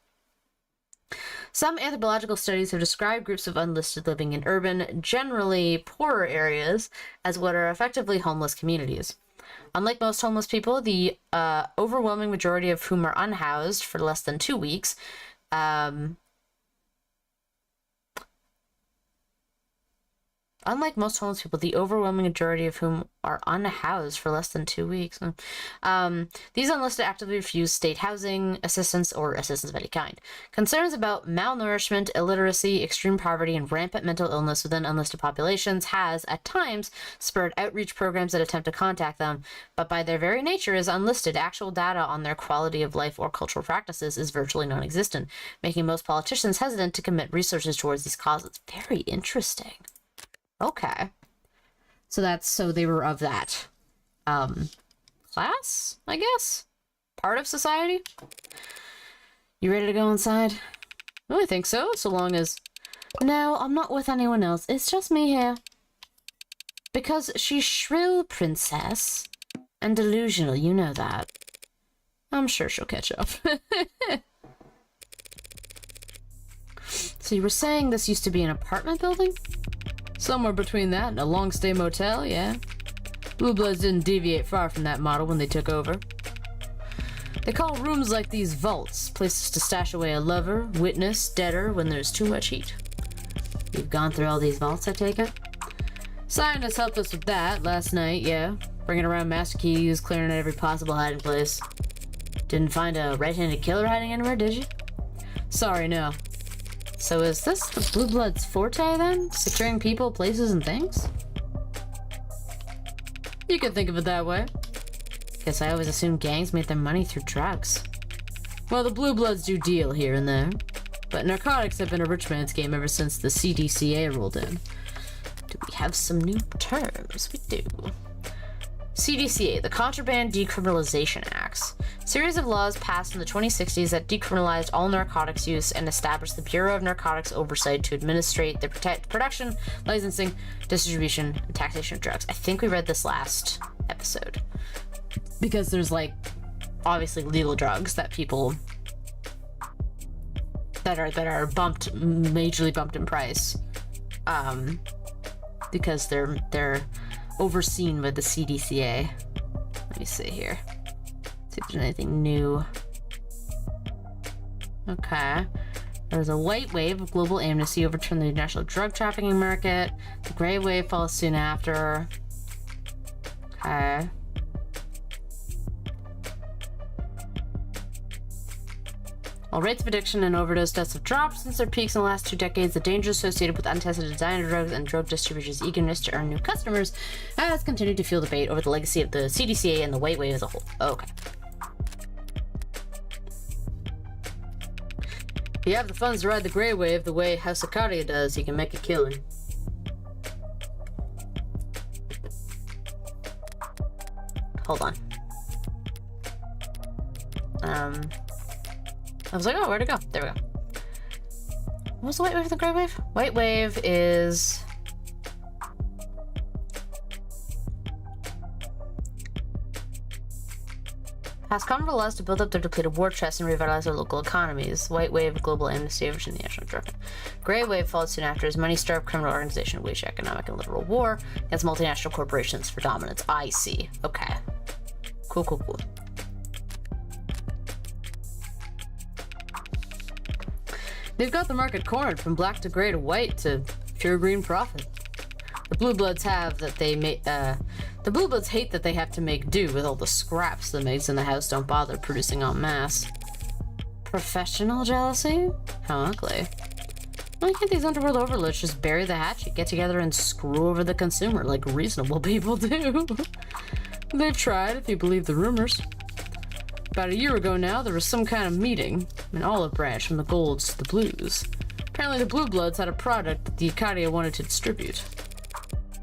Some anthropological studies have described groups of unlisted living in urban, generally poorer areas as what are effectively homeless communities. Unlike most homeless people, the overwhelming majority of whom are unhoused for less than 2 weeks, Unlike most homeless people, the overwhelming majority of whom are unhoused for less than 2 weeks. These unlisted actively refuse state housing, assistance, or assistance of any kind. Concerns about malnourishment, illiteracy, extreme poverty, and rampant mental illness within unlisted populations has, at times, spurred outreach programs that attempt to contact them, but by their very nature as unlisted, actual data on their quality of life or cultural practices is virtually non-existent, making most politicians hesitant to commit resources towards these causes. Very interesting. Okay. So they were of that class, I guess? Part of society? You ready to go inside? Oh, I think so, so long as... No, I'm not with anyone else. It's just me here. Because she's shrill, princess. And delusional, you know that. I'm sure she'll catch up. So you were saying this used to be an apartment building? Somewhere between that and a long-stay motel, yeah. Blue Bloods didn't deviate far from that model when they took over. They call rooms like these vaults, places to stash away a lover, witness, debtor when there's too much heat. You've gone through all these vaults, I take it? Scientists helped us with that last night, yeah. Bringing around master keys, clearing out every possible hiding place. Didn't find a right-handed killer hiding anywhere, did you? Sorry, no. So is this the Blue Bloods' forte, then? Securing people, places, and things? You could think of it that way. Guess I always assumed gangs made their money through drugs. Well, the Blue Bloods do deal here and there. But narcotics have been a rich man's game ever since the CDCA rolled in. Do we have some new terms? We do. CDCA, the Contraband Decriminalization Acts. Series of laws passed in the 2060s that decriminalized all narcotics use and established the Bureau of Narcotics Oversight to administrate the production, licensing, distribution, and taxation of drugs. I think we read this last episode. Because there's, like, obviously legal drugs that people that are majorly bumped in price, because they're overseen by the CDCA. Let me see here. See if there's anything new. Okay. There's a white wave of global amnesty overturned the international drug trafficking market. The gray wave follows soon after. Okay. While rates of addiction and overdose deaths have dropped since their peaks in the last 2 decades, the danger associated with untested designer drugs and drug distributors' eagerness to earn new customers has continued to fuel debate over the legacy of the CDCA and the white wave as a whole. Okay. If you have the funds to ride the gray wave the way House Arcadia does, you can make a killing. Hold on. I was like, oh, where'd it go? There we go. What was the white wave and the gray wave? White wave is... has Commonwealth laws to build up their depleted war chests and revitalize their local economies. White wave, global amnesty, overseen the national drug. Gray wave followed soon after as money-starved criminal organization waged economic and literal war against multinational corporations for dominance. I see. Okay. Cool, cool, cool. They've got the market cornered from black to gray to white to pure green profit. The Blue Bloods have that they make. The Blue Bloods hate that they have to make do with all the scraps the maids in the house don't bother producing en masse. Professional jealousy? How ugly. Why can't these underworld overlords just bury the hatchet, get together, and screw over the consumer like reasonable people do? They've tried, if you believe the rumors. About a year ago now, there was some kind of meeting, an olive branch from the golds to the blues. Apparently the Blue Bloods had a product that the Arcadia wanted to distribute.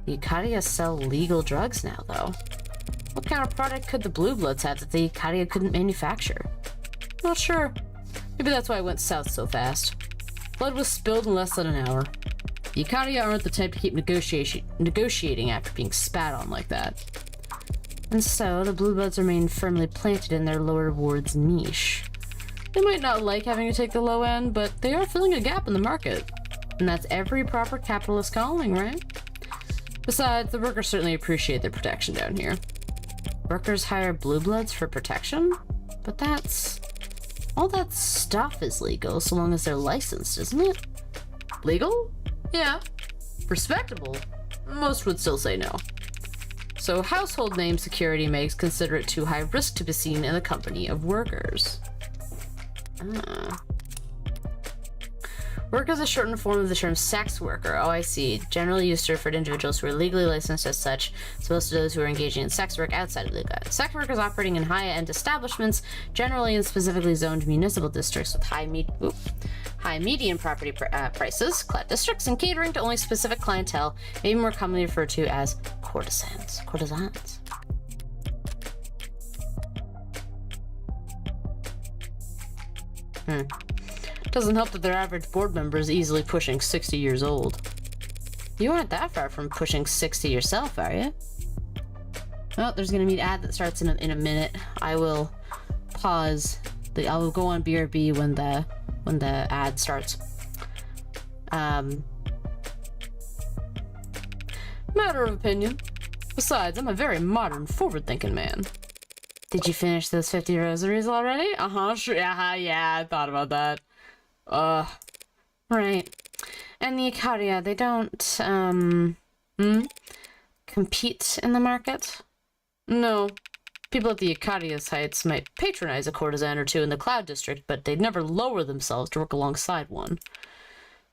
The Arcadia sell legal drugs now, though. What kind of product could the Blue Bloods have that the Arcadia couldn't manufacture? Not sure. Maybe that's why it went south so fast. Blood was spilled in less than an hour. The Arcadia aren't the type to keep negotiating after being spat on like that. And so, the Blue Bloods remain firmly planted in their lower wards niche. They might not like having to take the low end, but they are filling a gap in the market. And that's every proper capitalist calling, right? Besides, the workers certainly appreciate their protection down here. Workers hire Blue Bloods for protection? But that's... all that stuff is legal so long as they're licensed, isn't it? Legal? Yeah. Respectable? Most would still say no. So household name security makes consider it too high risk to be seen in the company of workers. Work is a shortened form of the term sex worker. Oh, I see. Generally used to refer to individuals who are legally licensed as such, as opposed to those who are engaging in sex work outside of legal. Sex workers operating in high-end establishments, generally in specifically zoned municipal districts with high median property prices, clat districts, and catering to only specific clientele, may be more commonly referred to as courtesans. Courtesans. Doesn't help that their average board member is easily pushing 60 years old. You aren't that far from pushing 60 yourself, are you? Well, there's gonna be an ad that starts in a minute. I will pause. I will go on BRB when the ad starts. Matter of opinion. Besides, I'm a very modern, forward-thinking man. Did you finish those 50 rosaries already? Sure. Yeah, I thought about that. Right. And the Arcadia, they don't, compete in the market? No. People at the Arcadia sites might patronize a courtesan or two in the Cloud District, but they'd never lower themselves to work alongside one.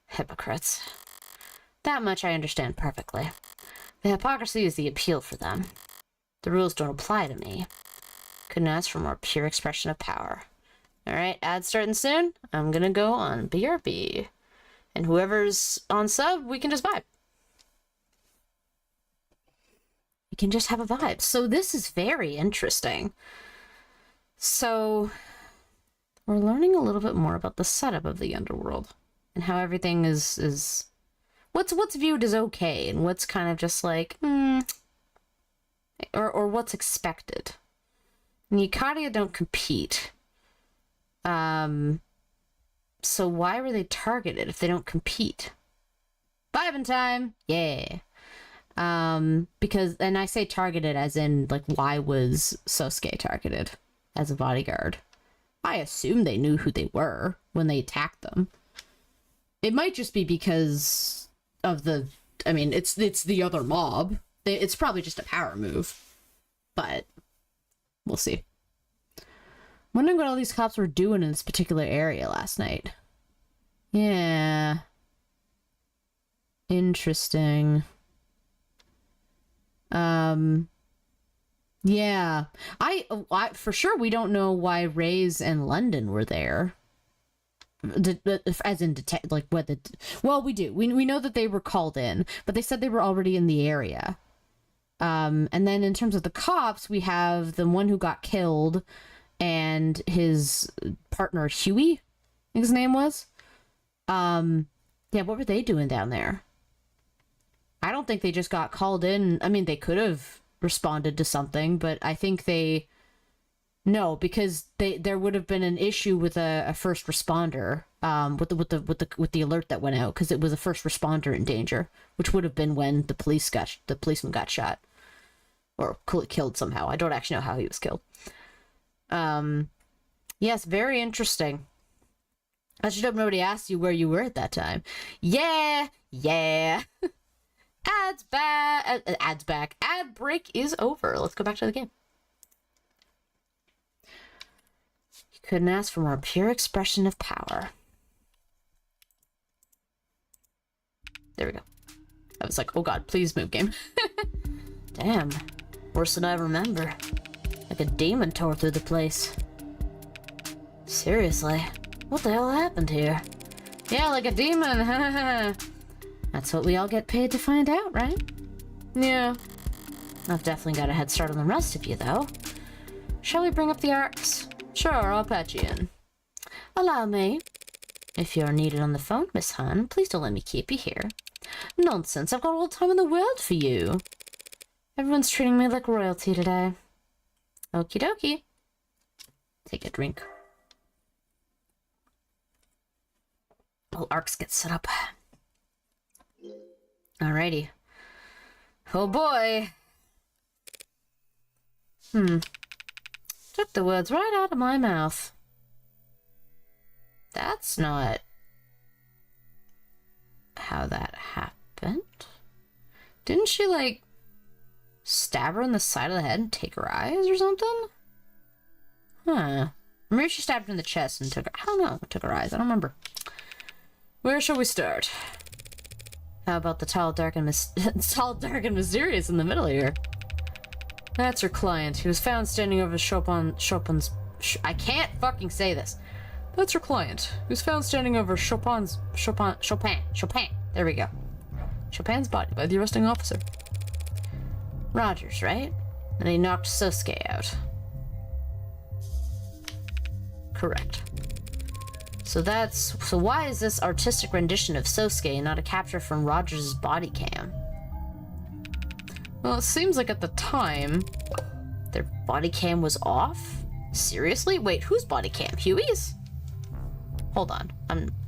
Hypocrites. That much I understand perfectly. The hypocrisy is the appeal for them. The rules don't apply to me. Couldn't ask for more pure expression of power. Alright, ad starting soon. I'm gonna go on BRB. And whoever's on sub, we can just vibe. We can just have a vibe. So this is very interesting. So we're learning a little bit more about the setup of the underworld and how everything is what's viewed as okay and what's kind of just like, or what's expected. Nicadia don't compete. So why were they targeted if they don't compete? Vibin' time! Yeah. Because, and I say targeted as in, like, why was Sosuke targeted as a bodyguard? I assume they knew who they were when they attacked them. It might just be because of the, I mean, it's the other mob. It's probably just a power move. But, we'll see. Wondering what all these cops were doing in this particular area last night. Yeah. Interesting. Yeah. I for sure we don't know why Reyes and London were there. As in detect, like what the, well, we do. We know that they were called in, but they said they were already in the area. And then in terms of the cops, we have the one who got killed and his partner Huey, I think his name was. Yeah, what were they doing down there? I don't think they just got called in. I mean, they could have responded to something, but I think they... No, because there would have been an issue with a first responder, with the alert that went out, because it was a first responder in danger, which would have been when the policeman got shot. Or killed somehow. I don't actually know how he was killed. Yes, very interesting. I should hope nobody asked you where you were at that time. Yeah. Ads back. Ad break is over. Let's go back to the game. You couldn't ask for more pure expression of power. There we go. I was like, oh god, please move, game. Damn. Worse than I remember. Like a demon tore through the place. Seriously. What the hell happened here? Yeah, like a demon. That's what we all get paid to find out, right? Yeah. I've definitely got a head start on the rest of you, though. Shall we bring up the arcs? Sure, I'll patch you in. Allow me. If you're needed on the phone, Miss Han, please don't let me keep you here. Nonsense, I've got all the time in the world for you. Everyone's treating me like royalty today. Okie dokie. Take a drink. All arcs get set up. Alrighty. Oh boy. Took the words right out of my mouth. That's not how that happened. Didn't she, like, stab her in the side of the head and take her eyes or something? Huh. Maybe she stabbed her in the chest and took her... I don't know. Took her eyes. I don't remember. Where shall we start? How about the tall, dark, and mysterious in the middle here? That's her client. He was found standing over Chopin's... I can't fucking say this. That's her client. He was found standing over Chopin. There we go. Chopin's body by the arresting officer. Rogers, right? And he knocked Sosuke out. Correct. So why is this artistic rendition of Sosuke not a capture from Rogers' body cam? Well, it seems like at the time... Their body cam was off? Seriously? Wait, whose body cam? Huey's? Hold on.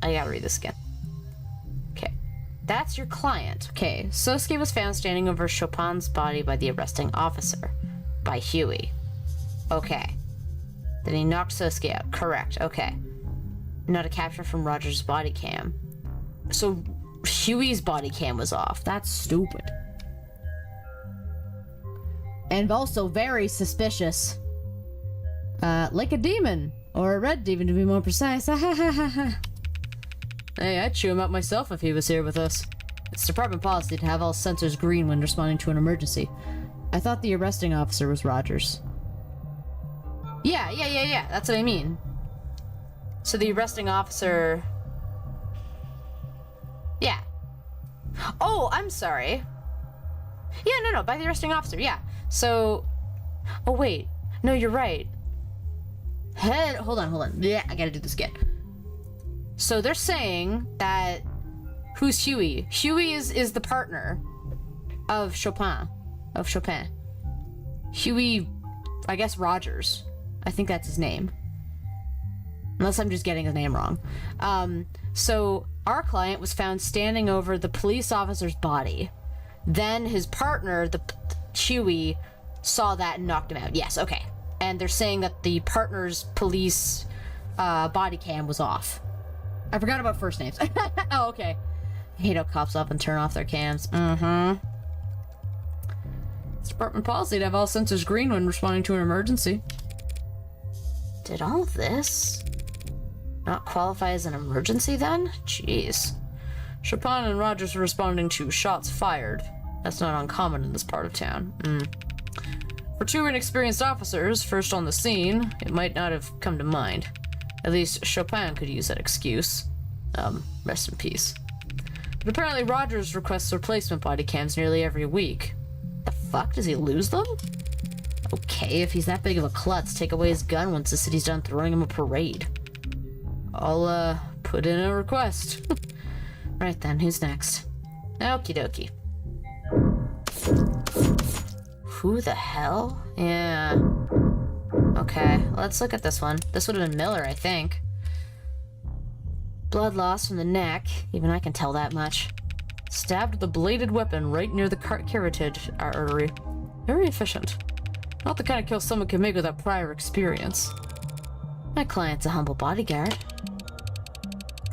I gotta read this again. Okay. That's your client. Okay. Sosuke was found standing over Chopin's body by the arresting officer. By Huey. Okay. Then he knocked Sosuke out. Correct. Okay. Not a capture from Rogers' body cam. So Huey's body cam was off. That's stupid. And also very suspicious. Like a demon. Or a red demon, to be more precise. Hey, I'd chew him out myself if he was here with us. It's department policy to have all sensors green when responding to an emergency. I thought the arresting officer was Rogers. Yeah. That's what I mean. So the arresting officer... Yeah. Oh, I'm sorry. Yeah, no, by the arresting officer, yeah. So... Oh, wait. No, you're right. Hold on. Yeah, I gotta do this again. So they're saying that... Who's Huey? Huey is the partner of Chopin. Huey, I guess Rogers. I think that's his name. Unless I'm just getting his name wrong. So our client was found standing over the police officer's body. Then his partner, Huey, saw that and knocked him out. Yes, okay. And they're saying that the partner's police body cam was off. I forgot about first names. Oh, okay. I hate how cops often turn off their cams. Mm-hmm. It's department policy to have all sensors green when responding to an emergency. Did all this not qualify as an emergency then? Jeez. Chopin and Rogers were responding to shots fired. That's not uncommon in this part of town. For two inexperienced officers, first on the scene, it might not have come to mind. At least Chopin could use that excuse. Rest in peace. But apparently Rogers requests replacement body cams nearly every week. The fuck? Does he lose them? Okay, if he's that big of a klutz, take away his gun once the city's done throwing him a parade. I'll, put in a request. Right then, who's next? Okie dokie. Who the hell? Yeah. Okay, let's look at this one. This would have been Miller, I think. Blood loss from the neck. Even I can tell that much. Stabbed with a bladed weapon right near the carotid artery. Very efficient. Not the kind of kill someone can make without prior experience. My client's a humble bodyguard.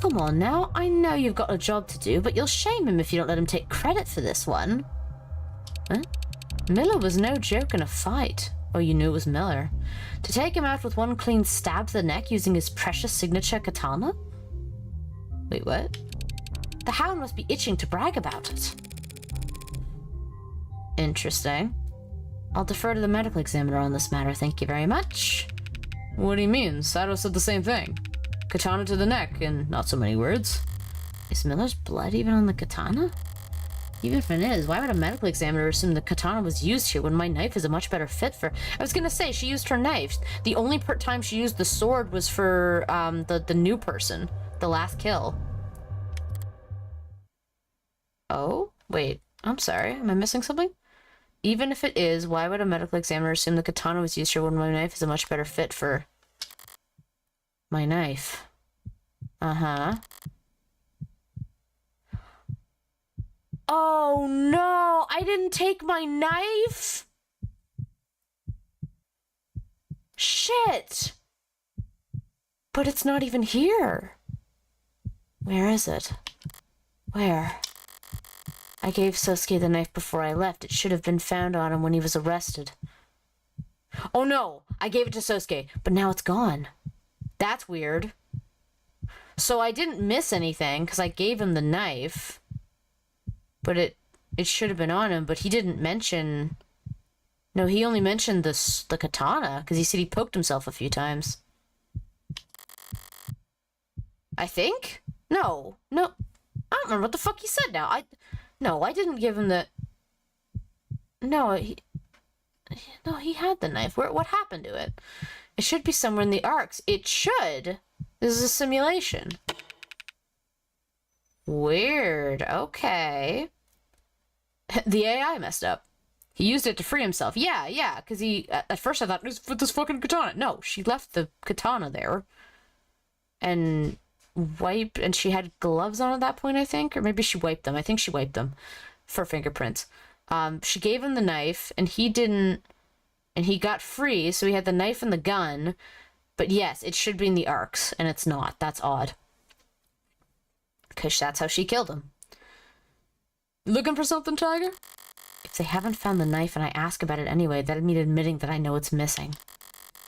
Come on now, I know you've got a job to do, but you'll shame him if you don't let him take credit for this one. Huh? Miller was no joke in a fight. Oh, you knew it was Miller. To take him out with one clean stab to the neck using his precious signature katana? Wait, what? The hound must be itching to brag about it. Interesting. I'll defer to the medical examiner on this matter, thank you very much. What do you mean? Sato said the same thing. Katana to the neck, in not so many words. Is Miller's blood even on the katana? Even if it is, why would a medical examiner assume the katana was used here when my knife is a much better fit for... I was gonna say, she used her knife. The only time she used the sword was for, the new person. The last kill. Oh? Wait, I'm sorry. Am I missing something? Even if it is, why would a medical examiner assume the katana was used here when my knife is a much better fit for... my knife? Uh-huh. Oh no! I didn't take my knife! Shit! But it's not even here. Where is it? Where? I gave Sosuke the knife before I left. It should have been found on him when he was arrested. Oh no! I gave it to Sosuke, but now it's gone. That's weird. So I didn't miss anything, because I gave him the knife. But it should have been on him, but he didn't mention... No, he only mentioned the katana, because he said he poked himself a few times. I think? No. I don't remember what the fuck he said now. No, I didn't give him the... No, he had the knife. What happened to it? It should be somewhere in the arcs. It should. This is a simulation. Weird. Okay. The AI messed up. He used it to free himself. Yeah, because he... At first I thought, it was for this fucking katana. No, she left the katana there. And and she had gloves on at that point, I think? Or maybe she wiped them. I think she wiped them for fingerprints. She gave him the knife, and he didn't... And he got free, so he had the knife and the gun. But yes, it should be in the arcs, and it's not. That's odd. Because that's how she killed him. Looking for something, Tiger? If they haven't found the knife and I ask about it anyway, that'd mean admitting that I know it's missing.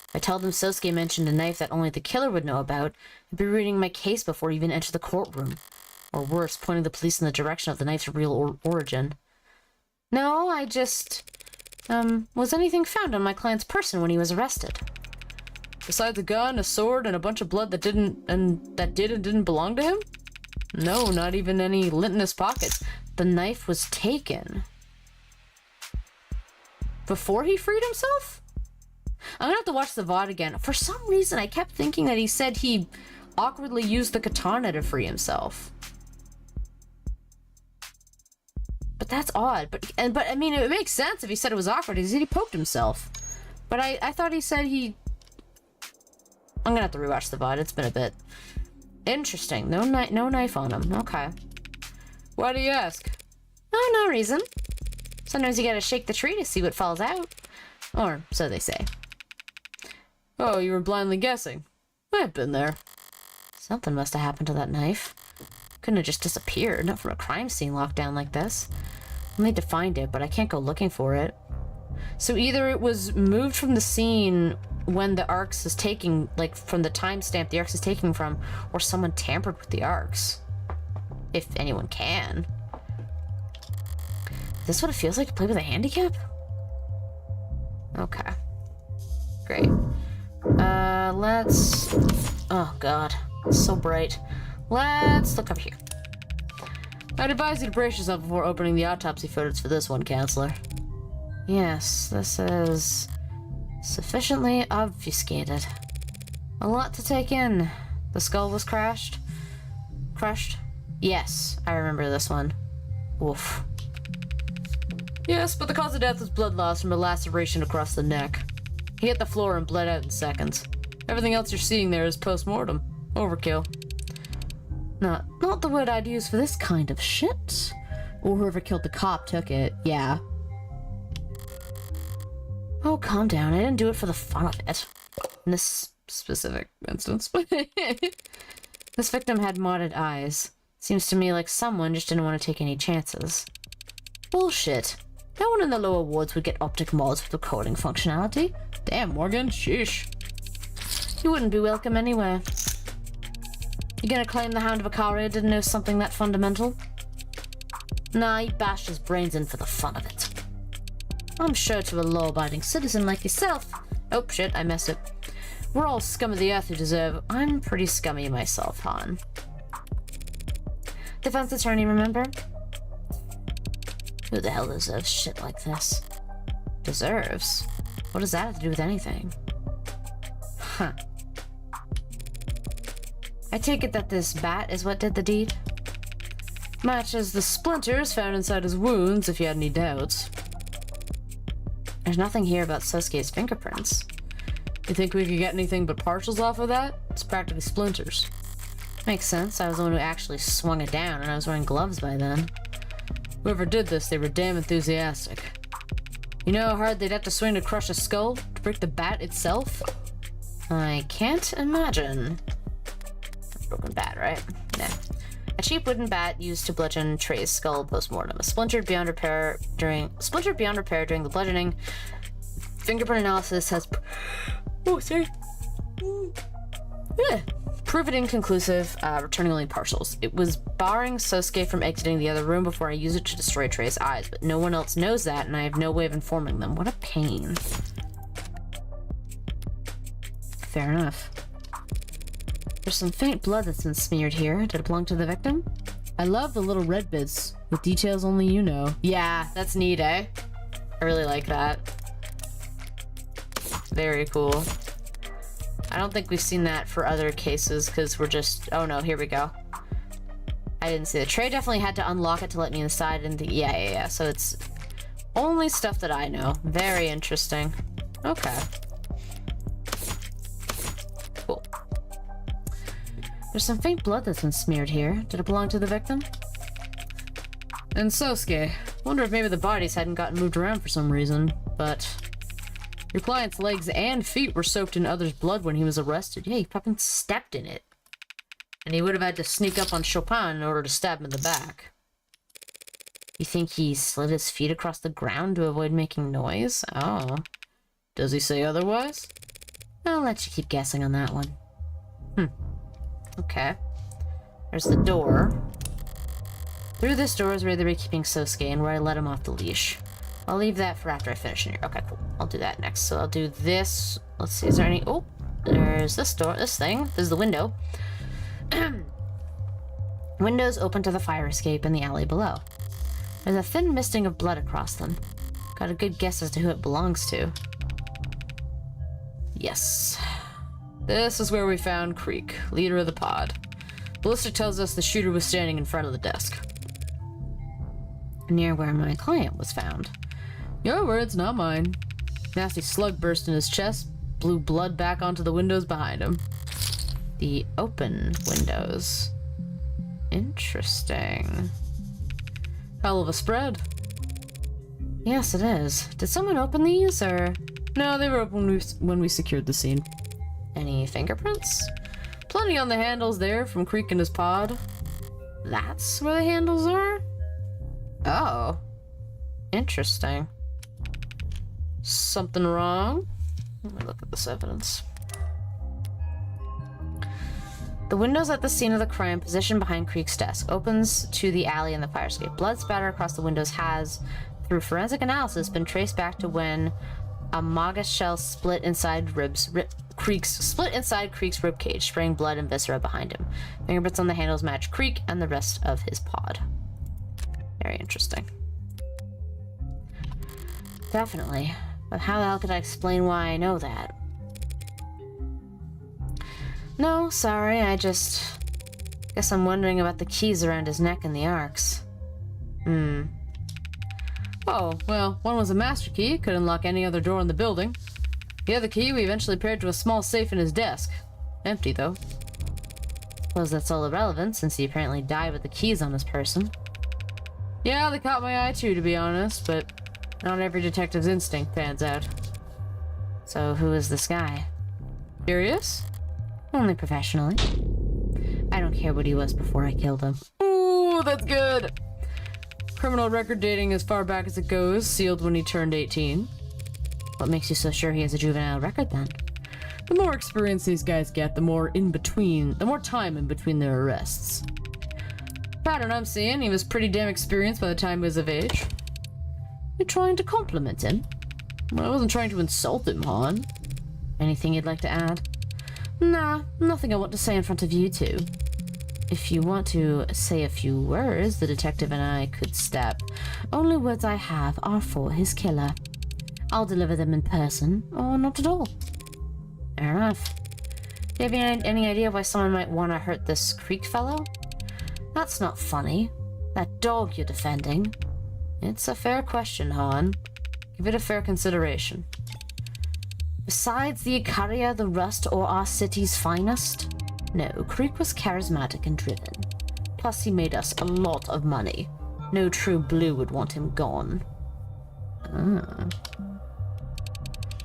If I tell them Sosuke mentioned a knife that only the killer would know about, I'd be reading my case before I even enter the courtroom. Or worse, pointing the police in the direction of the knife's real origin. No, I just... was anything found on my client's person when he was arrested? Besides a gun, a sword, and a bunch of blood that did and didn't belong to him? No, not even any lint in his pockets. The knife was taken. Before he freed himself? I'm gonna have to watch the VOD again. For some reason, I kept thinking that he said he awkwardly used the katana to free himself. But But that's odd. But I mean, it makes sense if he said it was awkward. He said he poked himself. But I thought he said he... I'm gonna have to rewatch the VOD. It's been a bit. Interesting. No knife on him. Okay. Why do you ask? Oh, no reason. Sometimes you gotta shake the tree to see what falls out. Or so they say. Oh, you were blindly guessing. I've been there. Something must have happened to that knife. Couldn't have just disappeared, not from a crime scene locked down like this. I'll need to find it, but I can't go looking for it. So either it was moved from the scene when the ARX is taking, like from the timestamp the ARX is taking from, or someone tampered with the ARX. If anyone can. Is this what it feels like to play with a handicap? Okay. Great. Let's... Oh, God. It's so bright. Let's look up here. I'd advise you to brace yourself before opening the autopsy photos for this one, Counselor. Yes, this is... sufficiently obfuscated. A lot to take in. The skull was crushed? Yes, I remember this one. Oof. Yes, but the cause of death was blood loss from a laceration across the neck. He hit the floor and bled out in seconds. Everything else you're seeing there is post-mortem. Overkill. Not the word I'd use for this kind of shit. Or whoever killed the cop took it, yeah. Oh, calm down. I didn't do it for the fun of it. In this specific instance. This victim had modded eyes. Seems to me like someone just didn't want to take any chances. Bullshit. No one in the lower wards would get optic mods with recording functionality. Damn, Morgan. Sheesh. You wouldn't be welcome anywhere. You gonna claim the Hound of Icaria didn't know something that fundamental? Nah, he bashed his brains in for the fun of it. I'm sure to a law-abiding citizen like yourself... Oh, shit, I messed it. We're all scum of the earth who deserve... I'm pretty scummy myself, Han. Defense attorney, remember? Who the hell deserves shit like this? Deserves? What does that have to do with anything? Huh. I take it that this bat is what did the deed? Matches the splinters found inside his wounds, if you had any doubts. There's nothing here about Sosuke's fingerprints. You think we could get anything but partials off of that? It's practically splinters. Makes sense, I was the one who actually swung it down, and I was wearing gloves by then. Whoever did this, they were damn enthusiastic. You know how hard they'd have to swing to crush a skull? To break the bat itself? I can't imagine. Broken bat, right? Nah. A cheap wooden bat used to bludgeon Trey's skull post-mortem. Splintered beyond repair during the bludgeoning. Fingerprint analysis has... Oh, sorry. Yeah. Prove it inconclusive, returning only partials. It was barring Sosuke from exiting the other room before I used it to destroy Trey's eyes, but no one else knows that, and I have no way of informing them. What a pain. Fair enough. There's some faint blood that's been smeared here. Did it belong to the victim? I love the little red bits, with details only you know. Yeah, that's neat, eh? I really like that. Very cool. I don't think we've seen that for other cases, because we're just... Oh no, here we go. I didn't see it. Trey definitely had to unlock it to let me inside, and yeah. So it's only stuff that I know. Very interesting. Okay. Cool. There's some faint blood that's been smeared here. Did it belong to the victim? And Sosuke. Wonder if maybe the bodies hadn't gotten moved around for some reason, but... Your client's legs and feet were soaked in others' blood when he was arrested. Yeah, he fucking stepped in it. And he would have had to sneak up on Chopin in order to stab him in the back. You think he slid his feet across the ground to avoid making noise? Oh. Does he say otherwise? I'll let you keep guessing on that one. Okay. There's the door. Through this door is where they were keeping Sosuke and where I let him off the leash. I'll leave that for after I finish in here. Okay, cool. I'll do that next. So I'll do this. Let's see, is there any... Oh, there's this door, this thing. This is the window. Windows open to the fire escape in the alley below. There's a thin misting of blood across them. Got a good guess as to who it belongs to. Yes. This is where we found Creek, leader of the pod. Ballistic tells us the shooter was standing in front of the desk. near where my client was found. Your words, not mine. Nasty slug burst in his chest, blew blood back onto the windows behind him. The open windows. Interesting. Hell of a spread. Yes, it is. Did someone open these, or No, they were open when we secured the scene. any fingerprints? Plenty on the handles there from Creek and his pod. That's where the handles are? Oh. Interesting. Something wrong? Let me look at this evidence. The windows at the scene of the crime, positioned behind Creek's desk, opens to the alley and the fire escape. Blood spatter across the windows has, through forensic analysis, been traced back to when a Magus shell split inside Creek's rib cage, spraying blood and viscera behind him. Fingerprints on the handles match Creek and the rest of his pod. Very interesting. Definitely. But how the hell could I explain why I know that? No, sorry, I just guess I'm wondering about the keys around his neck and the arcs. Oh, well, one was a master key, could unlock any other door in the building. The other key we eventually paired to a small safe in his desk. Empty, though. Suppose that's all irrelevant, since he apparently died with the keys on his person. Yeah, they caught my eye too, to be honest, but not every detective's instinct pans out. So who is this guy? Curious? Only professionally. I don't care what he was before I killed him. Ooh, that's good! Criminal record dating as far back as it goes, sealed when he turned 18. What makes you so sure he has a juvenile record then? The more experience these guys get, the more time in between their arrests. Pattern I'm seeing, he was pretty damn experienced by the time he was of age. You're trying to compliment him? Well, I wasn't trying to insult him, Han. Anything you'd like to add? Nah, nothing I want to say in front of you two. If you want to say a few words, the detective and I could step. Only words I have are for his killer. I'll deliver them in person, or not at all. Fair enough. Do you have any idea why someone might want to hurt this Creek fellow? That's not funny. That dog you're defending. It's a fair question, Han. Give it a fair consideration. Besides the Icaria, the Rust, or our city's finest? No, Creek was charismatic and driven. Plus, he made us a lot of money. No true blue would want him gone.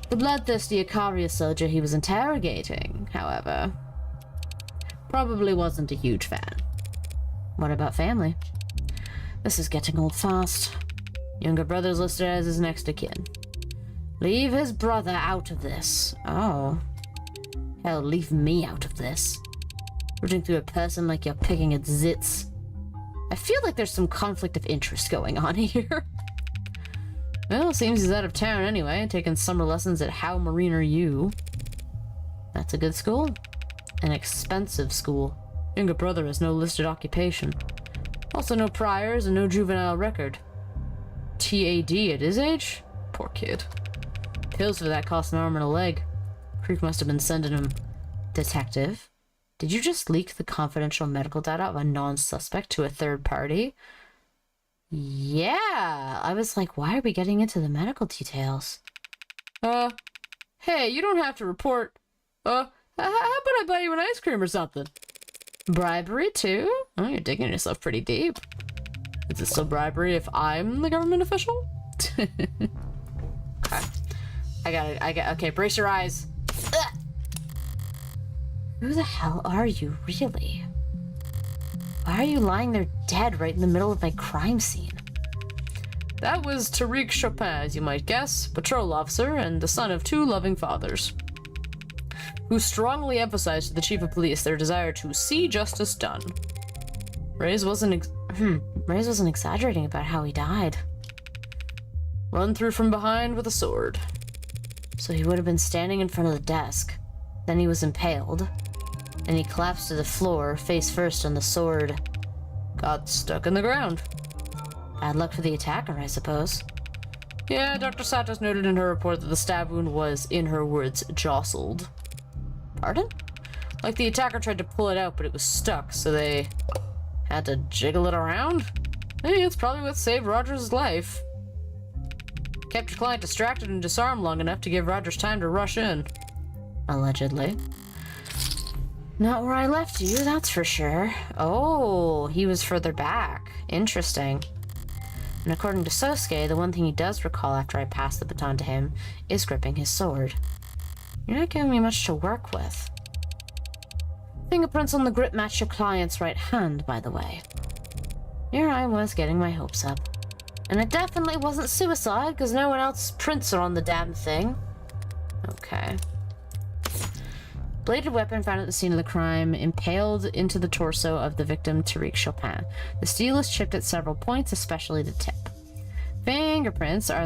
The bloodthirsty Icaria soldier he was interrogating, however, probably wasn't a huge fan. What about family? This is getting old fast. Younger brother's listed as his next of kin. Leave his brother out of this. Oh. Hell, leave me out of this. Rooting through a person like you're picking at zits. I feel like there's some conflict of interest going on here. Well, seems he's out of town anyway, taking summer lessons at How Marine Are You? That's a good school. An expensive school. Younger brother has no listed occupation. Also no priors and no juvenile record. TAD at his age? Poor kid. Pills for that cost an arm and a leg. Creek must have been sending him. Detective, did you just leak the confidential medical data of a non-suspect to a third party? Yeah, I was like, why are we getting into the medical details? Hey, you don't have to report. How about I buy you an ice cream or something? Bribery too? Oh, you're digging yourself pretty deep. Is it still bribery if I'm the government official? Okay. Okay, brace your eyes. Ugh. Who the hell are you, really? Why are you lying there dead right in the middle of my crime scene? That was Tariq Chopin, as you might guess, patrol officer and the son of 2 loving fathers, who strongly emphasized to the chief of police their desire to see justice done. Reyes wasn't exaggerating about how he died. Run through from behind with a sword. So he would have been standing in front of the desk. Then he was impaled. And he collapsed to the floor, face first on the sword. Got stuck in the ground. Bad luck for the attacker, I suppose. Yeah, Dr. Satos noted in her report that the stab wound was, in her words, jostled. Pardon? Like the attacker tried to pull it out, but it was stuck, so they had to jiggle it around? Hey, it's probably what saved Rogers' life. Kept your client distracted and disarmed long enough to give Rogers time to rush in. Allegedly. Not where I left you, that's for sure. Oh, he was further back. Interesting. And according to Sosuke, the one thing he does recall after I pass the baton to him is gripping his sword. You're not giving me much to work with. Fingerprints on the grip match your client's right hand, by the way. Here I was getting my hopes up. And it definitely wasn't suicide, because no one else's prints are on the damn thing. Okay. Bladed weapon found at the scene of the crime, impaled into the torso of the victim, Tariq Chopin. The steel is chipped at several points, especially the tip. Fingerprints are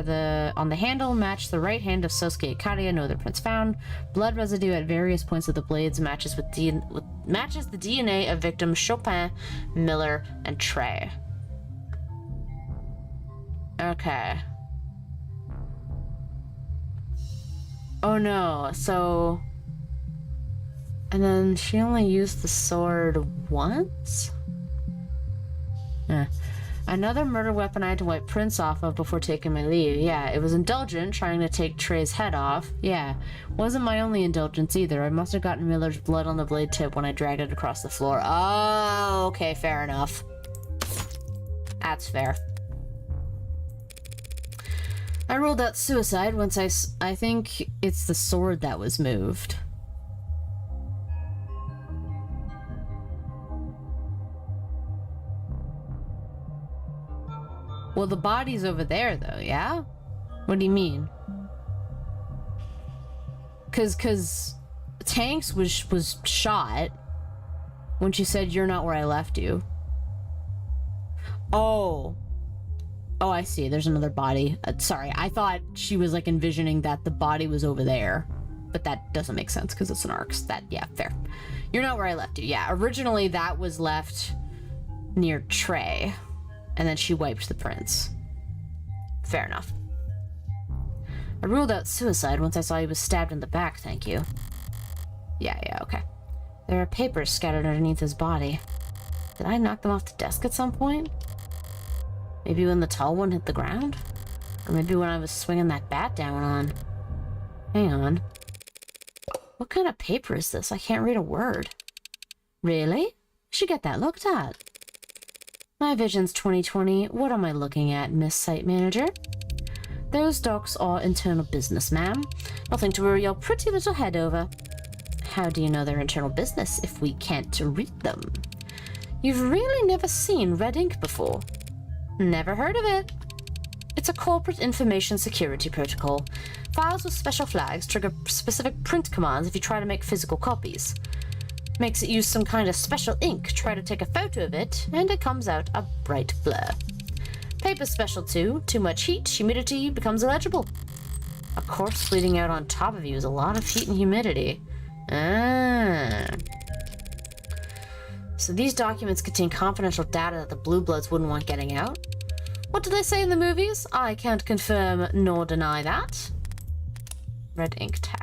on the handle match the right hand of Sosuke Ikaria. No other prints found. Blood residue at various points of the blades matches the DNA of victims Chopin, Miller, and Trey. Okay. Oh no, so... And then she only used the sword once? Another murder weapon I had to wipe prints off of before taking my leave. Yeah, it was indulgent, trying to take Trey's head off. Yeah, wasn't my only indulgence either. I must have gotten Miller's blood on the blade tip when I dragged it across the floor. Oh, okay, fair enough. That's fair. I ruled out suicide once I think it's the sword that was moved. Well, the body's over there, though, yeah? What do you mean? Cause Tanks was shot when she said, "You're not where I left you." Oh, I see. There's another body. Sorry, I thought she was, like, envisioning that the body was over there. But that doesn't make sense, because it's an ARX. Yeah, fair. You're not where I left you. Yeah, originally that was left near Trey. And then she wiped the prints. Fair enough. I ruled out suicide once I saw he was stabbed in the back, thank you. Yeah, okay. There are papers scattered underneath his body. Did I knock them off the desk at some point? Maybe when the tall one hit the ground? Or maybe when I was swinging that bat down on... Hang on. What kind of paper is this? I can't read a word. Really? I should get that looked at. My vision's 20/20. What am I looking at, Miss Site Manager? Those docs are internal business, ma'am. Nothing to worry your pretty little head over. How do you know they're internal business if we can't read them? You've really never seen red ink before. Never heard of it. It's a corporate information security protocol. Files with special flags trigger specific print commands if you try to make physical copies. Makes it use some kind of special ink. Try to take a photo of it, and it comes out a bright blur. Paper's special too. Too much heat, humidity, becomes illegible. A corpse bleeding out on top of you is a lot of heat and humidity. So these documents contain confidential data that the Blue Bloods wouldn't want getting out? What do they say in the movies? I can't confirm nor deny that. Red ink tech.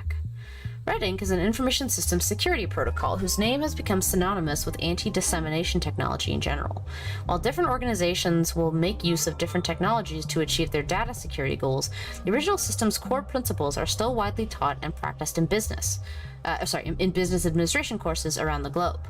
Red ink is an information systems security protocol whose name has become synonymous with anti-dissemination technology in general. While different organizations will make use of different technologies to achieve their data security goals, the original system's core principles are still widely taught and practiced in business administration courses around the globe.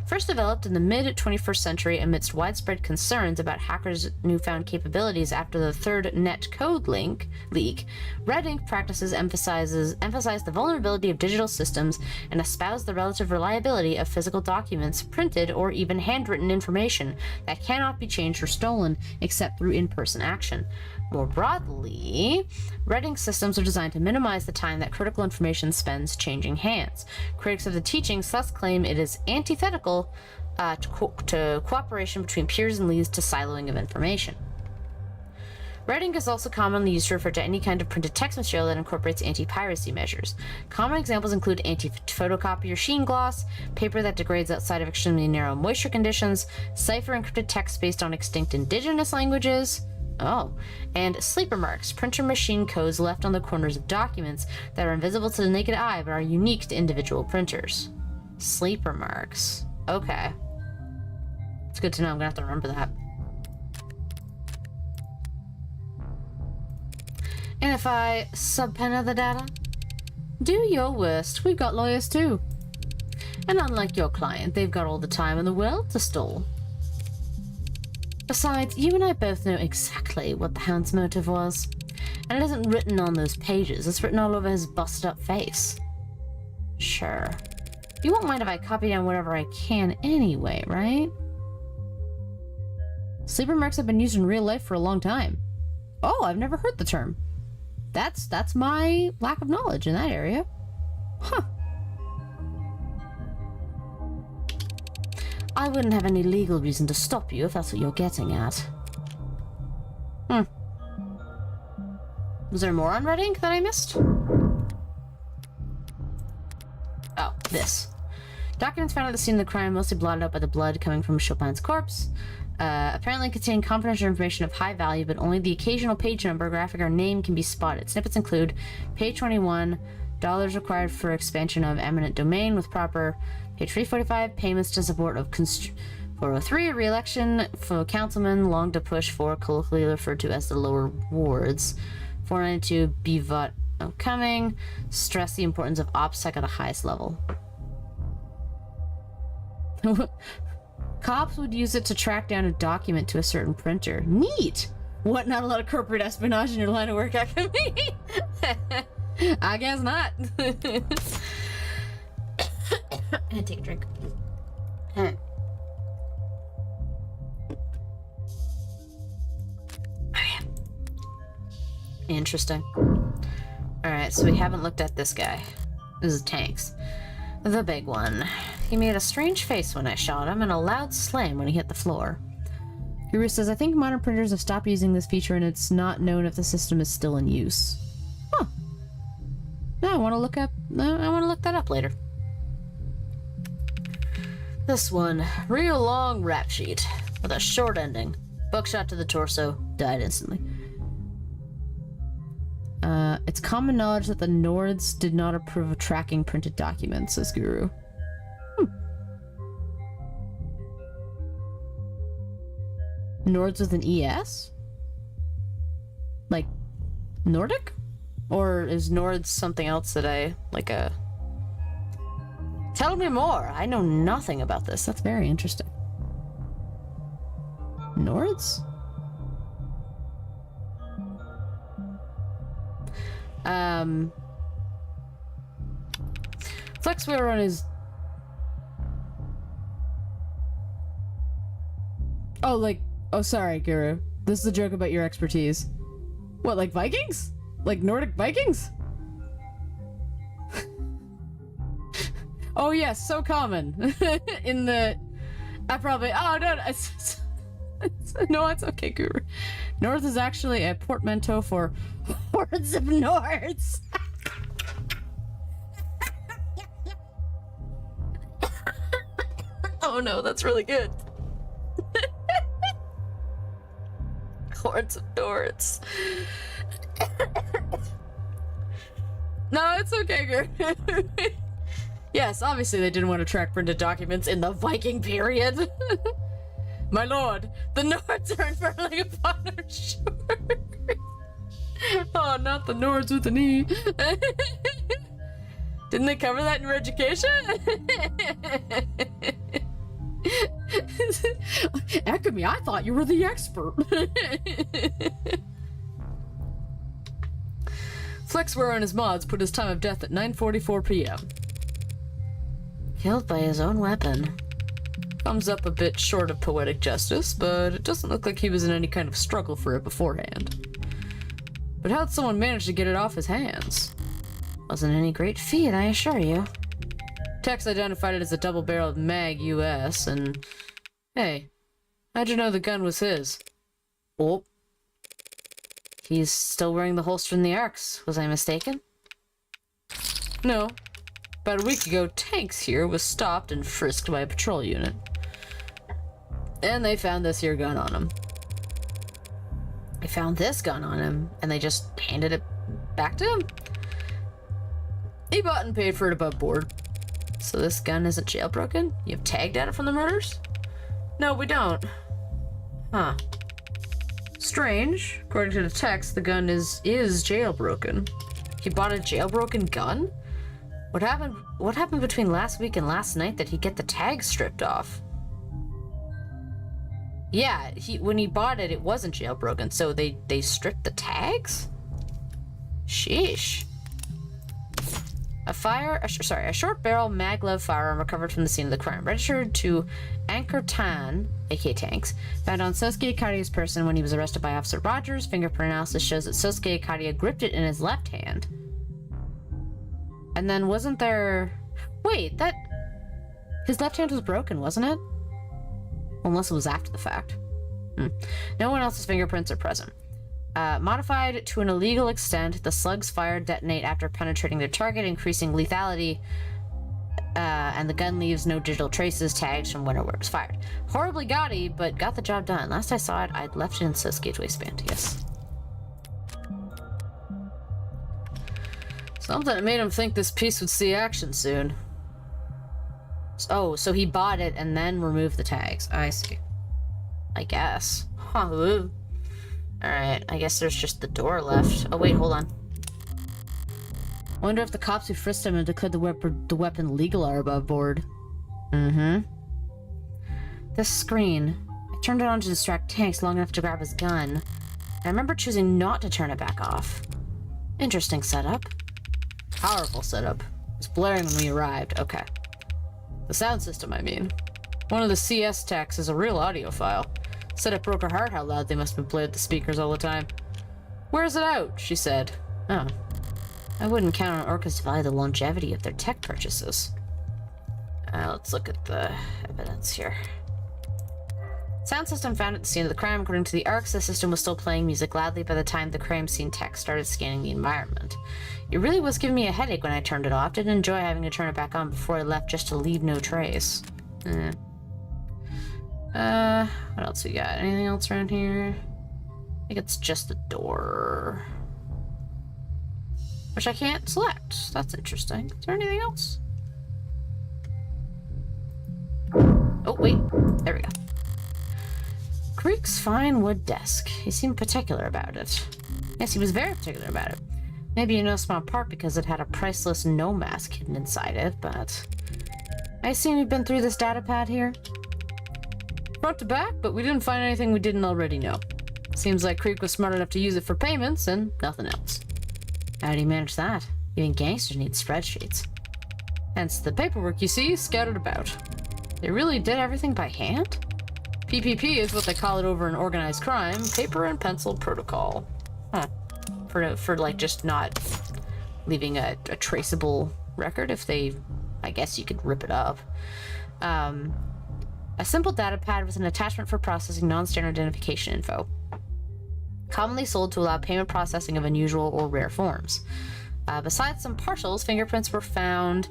First developed in the mid-21st century amidst widespread concerns about hackers' newfound capabilities after the third net code leak, Red Ink practices emphasize the vulnerability of digital systems and espouse the relative reliability of physical documents, printed or even handwritten information that cannot be changed or stolen except through in-person action. More broadly, Red Ink systems are designed to minimize the time that critical information spends changing hands. Critics of the teachings thus claim it is antithetical to cooperation between peers and leads to siloing of information. Red ink is also commonly used to refer to any kind of printed text material that incorporates anti-piracy measures. Common examples include anti-photocopier sheen gloss, paper that degrades outside of extremely narrow moisture conditions, cipher encrypted text based on extinct indigenous languages, and sleeper marks, printer machine codes left on the corners of documents that are invisible to the naked eye but are unique to individual printers. Sleeper marks. Okay. It's good to know. I'm gonna have to remember that. And if I subpoena the data? Do your worst. We've got lawyers too. And unlike your client, they've got all the time in the world to stall. Besides, you and I both know exactly what the Hound's motive was. And it isn't written on those pages, it's written all over his busted up face. Sure. You won't mind if I copy down whatever I can anyway, right? Sleeper marks have been used in real life for a long time. Oh, I've never heard the term. That's my lack of knowledge in that area. Huh. I wouldn't have any legal reason to stop you if that's what you're getting at. Was there more on Red Ink that I missed? Oh, this. Documents found at the scene of the crime, mostly blotted out by the blood coming from Chopin's corpse, apparently contain confidential information of high value, but only the occasional page number, graphic, or name can be spotted. Snippets include page 21, dollars required for expansion of eminent domain with proper, page 345, payments to support of 403, re-election for councilman, long to push for, colloquially referred to as the lower wards. 492, BVOT upcoming, stress the importance of OPSEC at the highest level. Cops would use it to track down a document to a certain printer. Neat! What, not a lot of corporate espionage in your line of work, Akemi? I guess not. I'm gonna take a drink. Interesting. Alright, so we haven't looked at this guy. This is Tanks. The big one. He made a strange face when I shot him and a loud slam when he hit the floor. Guru says, I think modern printers have stopped using this feature and it's not known if the system is still in use. Huh. No, I want to look that up later. This one. Real long rap sheet. With a short ending. Buckshot to the torso. Died instantly. It's common knowledge that the Nords did not approve of tracking printed documents, says Guru. Nords with an ES? Like, Nordic? Or is Nords something else that Tell me more! I know nothing about this. That's very interesting. Nords? Flexware on his... Oh, sorry, Guru. This is a joke about your expertise. What, like Vikings? Like Nordic Vikings? Oh yes, so common. In the... I probably... Oh, no, no, it's okay, Guru. North is actually a portmanteau for hordes of Nords. Oh no, that's really good. Hordes of Nords. No, it's okay, Guru. Yes, obviously they didn't want to track printed documents in the Viking period. My lord, the Nords are unfurling upon our shore. Oh, not the Nords with an E. Didn't they cover that in your education? Akemi, I thought you were the expert. Flexware and his mods put his time of death at 9:44 p.m. Killed by his own weapon. Comes up a bit short of poetic justice, but it doesn't look like he was in any kind of struggle for it beforehand. But how'd someone manage to get it off his hands? Wasn't any great feat, I assure you. Tex identified it as a double-barreled Mag US, and... Hey, how'd you know the gun was his? Oh. He's still wearing the holster in the arcs. Was I mistaken? No. About a week ago, Tanks here was stopped and frisked by a patrol unit. And they found this here gun on him. They found this gun on him, and they just handed it back to him. He bought and paid for it above board. So this gun isn't jailbroken? You've tagged at it from the murders? No, we don't. Huh. Strange. According to the text, the gun is jailbroken. He bought a jailbroken gun? What happened between last week and last night that he get the tag stripped off? Yeah, when he bought it, it wasn't jailbroken, so they stripped the tags? Sheesh. A short barrel maglev firearm recovered from the scene of the crime, registered to Anchor Tan, aka Tanks, found on Sosuke Karia's person when he was arrested by Officer Rogers. Fingerprint analysis shows that Sosuke Karia gripped it in his left hand. And then wasn't there... Wait, his left hand was broken, wasn't it? Unless it was after the fact. No one else's fingerprints are present. Modified to an illegal extent, the slugs fired detonate after penetrating their target, increasing lethality, and the gun leaves no digital traces, tags from when or where it was fired. Horribly gaudy, but got the job done. Last I saw it, I'd left it in Sosuke's waistband, yes. Something that made him think this piece would see action soon. Oh, so he bought it and then removed the tags. I see. I guess. Huh. Alright, I guess there's just the door left. Oh wait, hold on. Wonder if the cops who frisked him and declared the weapon legal are above board. This screen. I turned it on to distract Tanks long enough to grab his gun. I remember choosing not to turn it back off. Interesting setup. Powerful setup. It was blaring when we arrived. Okay. The sound system, I mean. One of the CS techs is a real audiophile. Said it broke her heart how loud they must have played the speakers all the time. Where's it out? She said. Oh. I wouldn't count on Orcas to value the longevity of their tech purchases. Let's look at the evidence here. Sound system found at the scene of the crime. According to the ARCs, the system was still playing music loudly by the time the crime scene tech started scanning the environment. It really was giving me a headache when I turned it off. Didn't enjoy having to turn it back on before I left just to leave no trace. What else we got? Anything else around here? I think it's just the door. Which I can't select. That's interesting. Is there anything else? Oh, wait. There we go. Creek's fine wood desk. He seemed particular about it. Yes, he was very particular about it. Maybe in no small part because it had a priceless no mask hidden inside it, but... I assume you've been through this data pad here? Front to back, but we didn't find anything we didn't already know. Seems like Creek was smart enough to use it for payments and nothing else. How did he manage that? Even gangsters need spreadsheets. Hence the paperwork you see scattered about. They really did everything by hand? PPP is what they call it over in organized crime. Paper and pencil protocol. Huh. For like just not leaving a traceable record if they... I guess you could rip it up. A simple data pad with an attachment for processing non-standard identification info. Commonly sold to allow payment processing of unusual or rare forms. Besides some partials, fingerprints were found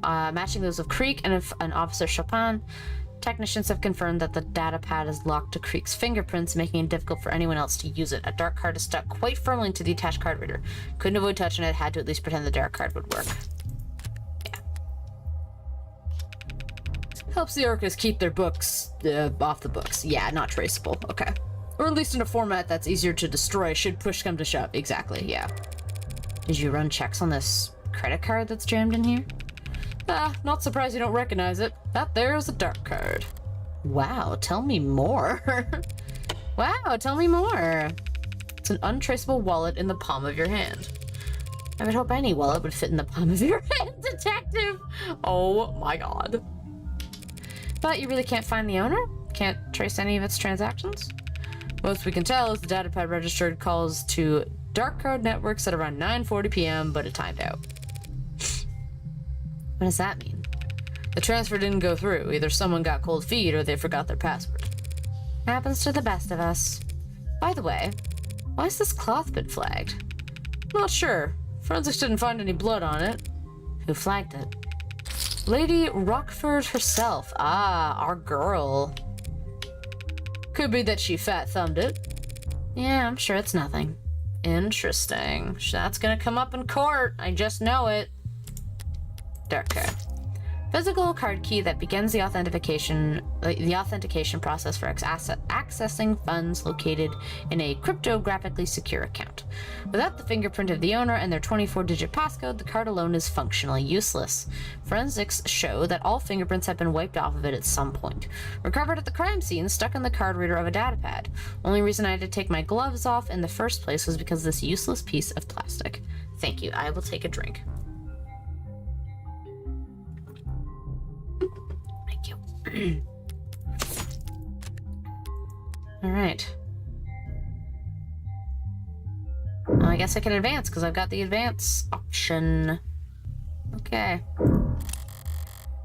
matching those of Creek and Officer Chopin. Technicians have confirmed that the data pad is locked to Creek's fingerprints, making it difficult for anyone else to use it. A dark card is stuck quite firmly to the attached card reader. Couldn't avoid touching it, had to at least pretend the dark card would work. Yeah. Helps the Orcas keep their books off the books. Yeah, not traceable. Okay. Or at least in a format that's easier to destroy should push come to shove. Exactly, yeah. Did you run checks on this credit card that's jammed in here? Not surprised you don't recognize it. That there is a dark card. Wow, tell me more. Wow, tell me more. It's an untraceable wallet in the palm of your hand. I would hope any wallet would fit in the palm of your hand, detective. Oh my god. But you really can't find the owner? Can't trace any of its transactions? Most we can tell is the datapad registered calls to dark card networks at around 9:40 p.m., but it timed out. What does that mean? The transfer didn't go through. Either someone got cold feet or they forgot their password. Happens to the best of us. By the way, why is this cloth been flagged? Not sure. Forensics didn't find any blood on it. Who flagged it? Lady Rockford herself. Ah, our girl. Could be that she fat-thumbed it. Yeah, I'm sure it's nothing. Interesting. That's gonna come up in court. I just know it. Dark card. Physical card key that begins the authentication process for accessing funds located in a cryptographically secure account. Without the fingerprint of the owner and their 24-digit passcode, the card alone is functionally useless. Forensics show that all fingerprints have been wiped off of it at some point. Recovered at the crime scene, stuck in the card reader of a datapad. Only reason I had to take my gloves off in the first place was because of this useless piece of plastic. Thank you. I will take a drink. Alright. Well, I guess I can advance because I've got the advance option. Okay.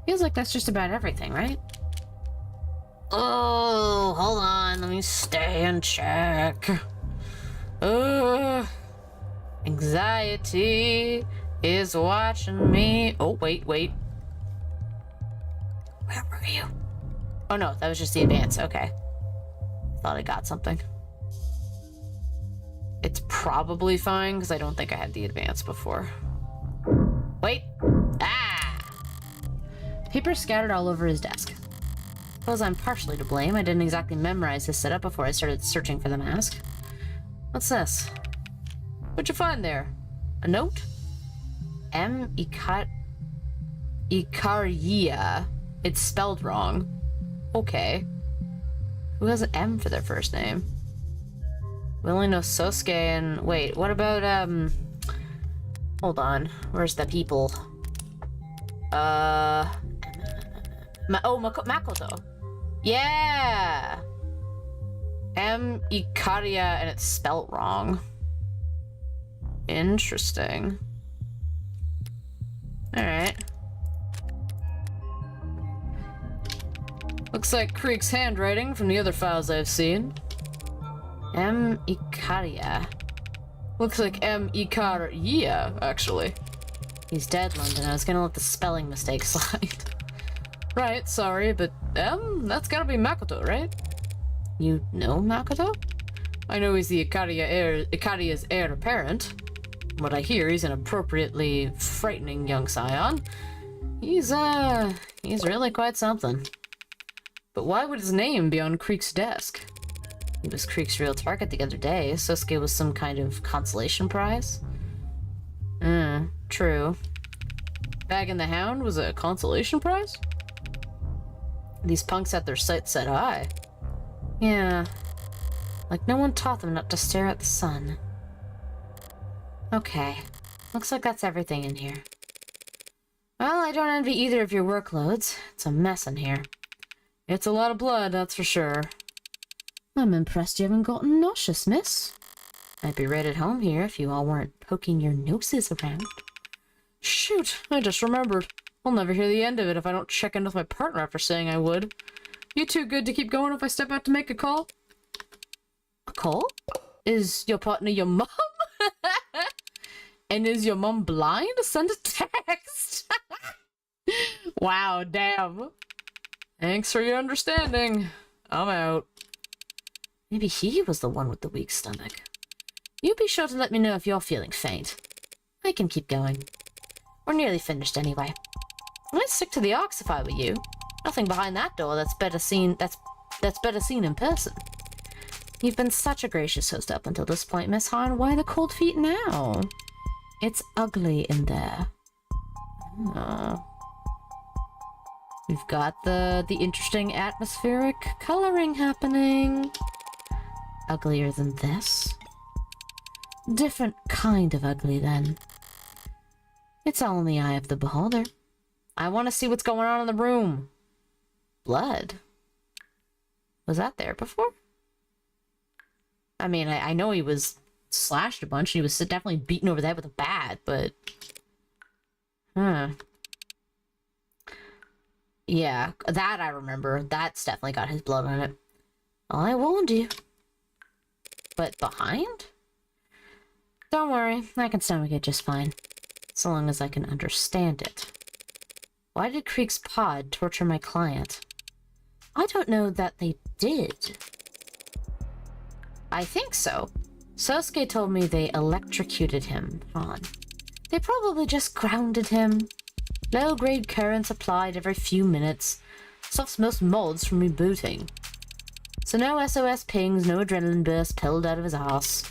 Feels like that's just about everything, right? Oh, hold on. Let me stay and check. Anxiety is watching me. Oh, wait. Where were you? Oh no, that was just the advance. Okay. Thought I got something. It's probably fine because I don't think I had the advance before. Wait. Ah! Paper scattered all over his desk. Suppose I'm partially to blame. I didn't exactly memorize his setup before I started searching for the mask. What's this? What'd you find there? A note? M. Ikaria. It's spelled wrong. Okay. Who has an M for their first name? We only know Sosuke and... Wait, what about, Hold on. Where's the people? Makoto. Yeah! M. Ikaria, and it's spelt wrong. Interesting. Alright. Looks like Creek's handwriting from the other files I've seen. M. Ikaria. Looks like M. Ikaria, actually. He's dead, London. I was gonna let the spelling mistake slide. Right, sorry, but M? That's gotta be Makoto, right? You know Makoto? I know he's the Ikaria's heir apparent. From what I hear, he's an appropriately frightening young scion. He's really quite something. But why would his name be on Creek's desk? He was Creek's real target the other day. Sosuke was some kind of consolation prize? True. Bag in the Hound was a consolation prize? These punks had their sights set high. Yeah. Like no one taught them not to stare at the sun. Okay. Looks like that's everything in here. Well, I don't envy either of your workloads. It's a mess in here. It's a lot of blood, that's for sure. I'm impressed you haven't gotten nauseous, miss. I'd be right at home here if you all weren't poking your noses around. Shoot, I just remembered. I'll never hear the end of it if I don't check in with my partner after saying I would. You too good to keep going if I step out to make a call? A call? Is your partner your mom? And is your mom blind? Send a text. Wow, damn. Thanks for your understanding. I'm out. Maybe he was the one with the weak stomach. You be sure to let me know if you're feeling faint. I can keep going. We're nearly finished anyway. I'd stick to the Arks if I were you. Nothing behind that door that's better seen in person. You've been such a gracious host up until this point, Miss Hahn. Why the cold feet now? It's ugly in there. Oh. We've got the interesting atmospheric coloring happening. Uglier than this? Different kind of ugly, then. It's all in the eye of the beholder. I want to see what's going on in the room. Blood? Was that there before? I mean, I know he was slashed a bunch, and he was definitely beaten over the head with a bat, but... Yeah, that I remember. That's definitely got his blood on it. Well, I warned you. But behind? Don't worry, I can stomach it just fine. So long as I can understand it. Why did Creek's pod torture my client? I don't know that they did. I think so. Sosuke told me they electrocuted him, Han. They probably just grounded him. Low-grade currents applied every few minutes. Stops most mods from rebooting. So no SOS pings, no adrenaline burst pilled out of his ass.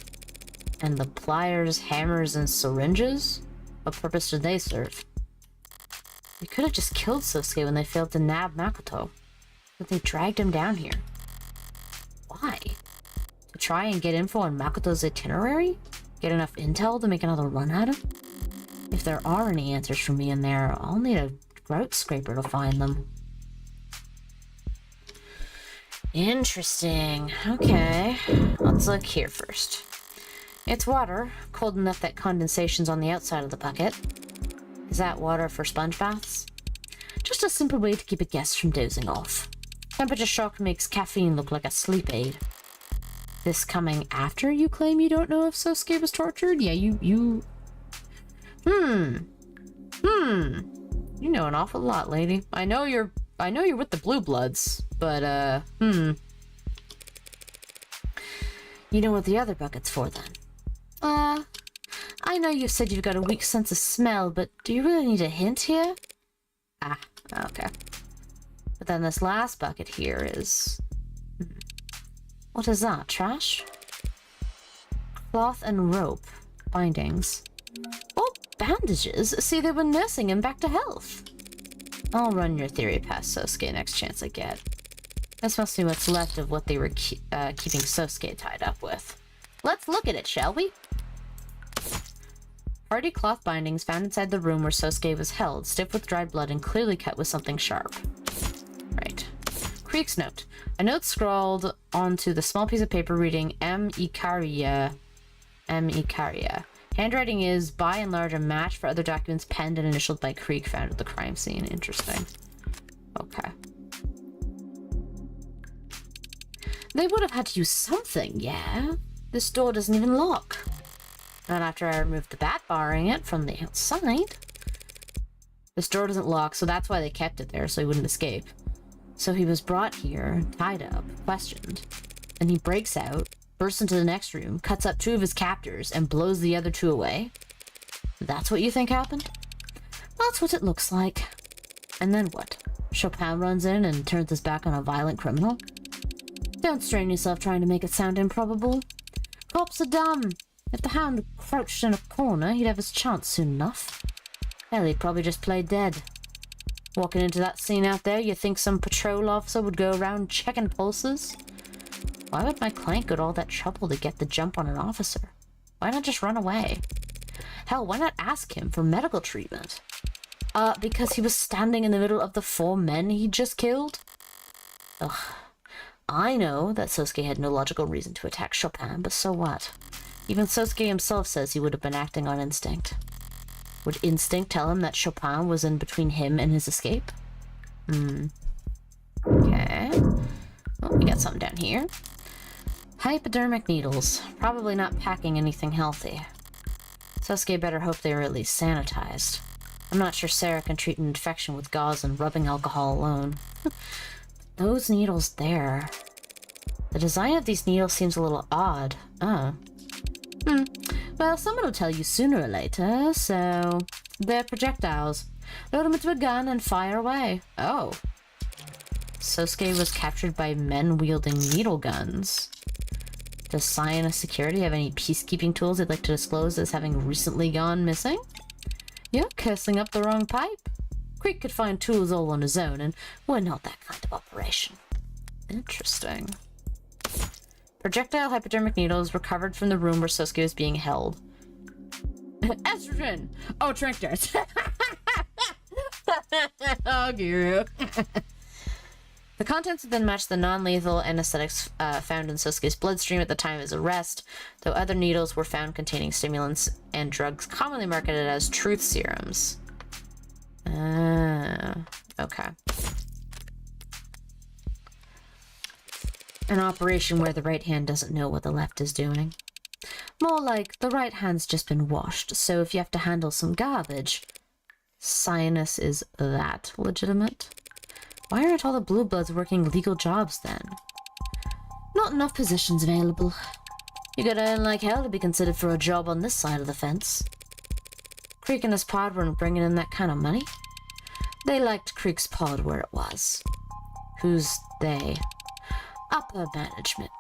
And the pliers, hammers, and syringes? What purpose did they serve? They could have just killed Sosuke when they failed to nab Makoto. But they dragged him down here. Why? To try and get info on Makoto's itinerary? Get enough intel to make another run at him? If there are any answers for me in there, I'll need a grout scraper to find them. Interesting. Okay, let's look here first. It's water, cold enough that condensation's on the outside of the bucket. Is that water for sponge baths? Just a simple way to keep a guest from dozing off. Temperature shock makes caffeine look like a sleep aid. This coming after you claim you don't know if Sosuke was tortured? Yeah, you... You know an awful lot, lady. I know you're with the Blue Bloods, but, You know what the other bucket's for, then? I know you've said you've got a weak sense of smell, but do you really need a hint here? Ah, okay. But then this last bucket here is... What is that, trash? Cloth and rope. Bindings. Oh, bandages? See, they were nursing him back to health. I'll run your theory past Sosuke next chance I get. This must be what's left of what they were keeping Sosuke tied up with. Let's look at it, shall we? Hardy cloth bindings found inside the room where Sosuke was held, stiff with dried blood and clearly cut with something sharp. Right. Creek's note. A note scrawled onto the small piece of paper reading M. Ikaria. M. Ikaria. Handwriting is, by and large, a match for other documents penned and initialed by Creek found at the crime scene. Interesting. Okay. They would have had to use something, yeah? This door doesn't even lock. Not after I removed the bat barring it from the outside. This door doesn't lock, so that's why they kept it there, so he wouldn't escape. So he was brought here, tied up, questioned. Then he breaks out, bursts into the next room, cuts up 2 of his captors, and blows the other 2 away. That's what you think happened? That's what it looks like. And then what? Chopin runs in and turns his back on a violent criminal? Don't strain yourself trying to make it sound improbable. Cops are dumb. If the Hound crouched in a corner, he'd have his chance soon enough. Hell, he'd probably just play dead. Walking into that scene out there, you think some patrol officer would go around checking pulses? Why would my client go to all that trouble to get the jump on an officer? Why not just run away? Hell, why not ask him for medical treatment? Because he was standing in the middle of the 4 men he just killed? Ugh. I know that Sosuke had no logical reason to attack Chopin, but so what? Even Sosuke himself says he would have been acting on instinct. Would instinct tell him that Chopin was in between him and his escape? Okay. Well, we got something down here. Hypodermic needles. Probably not packing anything healthy. Sosuke better hope they were at least sanitized. I'm not sure Sarah can treat an infection with gauze and rubbing alcohol alone. Those needles there. The design of these needles seems a little odd. Well, someone will tell you sooner or later, so... They're projectiles. Load them into a gun and fire away. Oh. Sosuke was captured by men wielding needle guns. Does Cyanus Security have any peacekeeping tools they'd like to disclose as having recently gone missing? You're cursing up the wrong pipe. Creek could find tools all on his own, and we're not that kind of operation. Interesting. Projectile hypodermic needles recovered from the room where Sosuke was being held. Estrogen! Oh, tricksters! Oh, Guru. The contents then matched the non-lethal anesthetics found in Sosuke's bloodstream at the time of his arrest, though other needles were found containing stimulants and drugs commonly marketed as truth serums. Okay. An operation where the right hand doesn't know what the left is doing. More like the right hand's just been washed, so if you have to handle some garbage, Cyanus is that legitimate? Why aren't all the Blue Bloods working legal jobs then? Not enough positions available. You gotta earn like hell to be considered for a job on this side of the fence. Creek and his pod weren't bringing in that kind of money. They liked Creek's Pod where it was. Who's they? Upper management.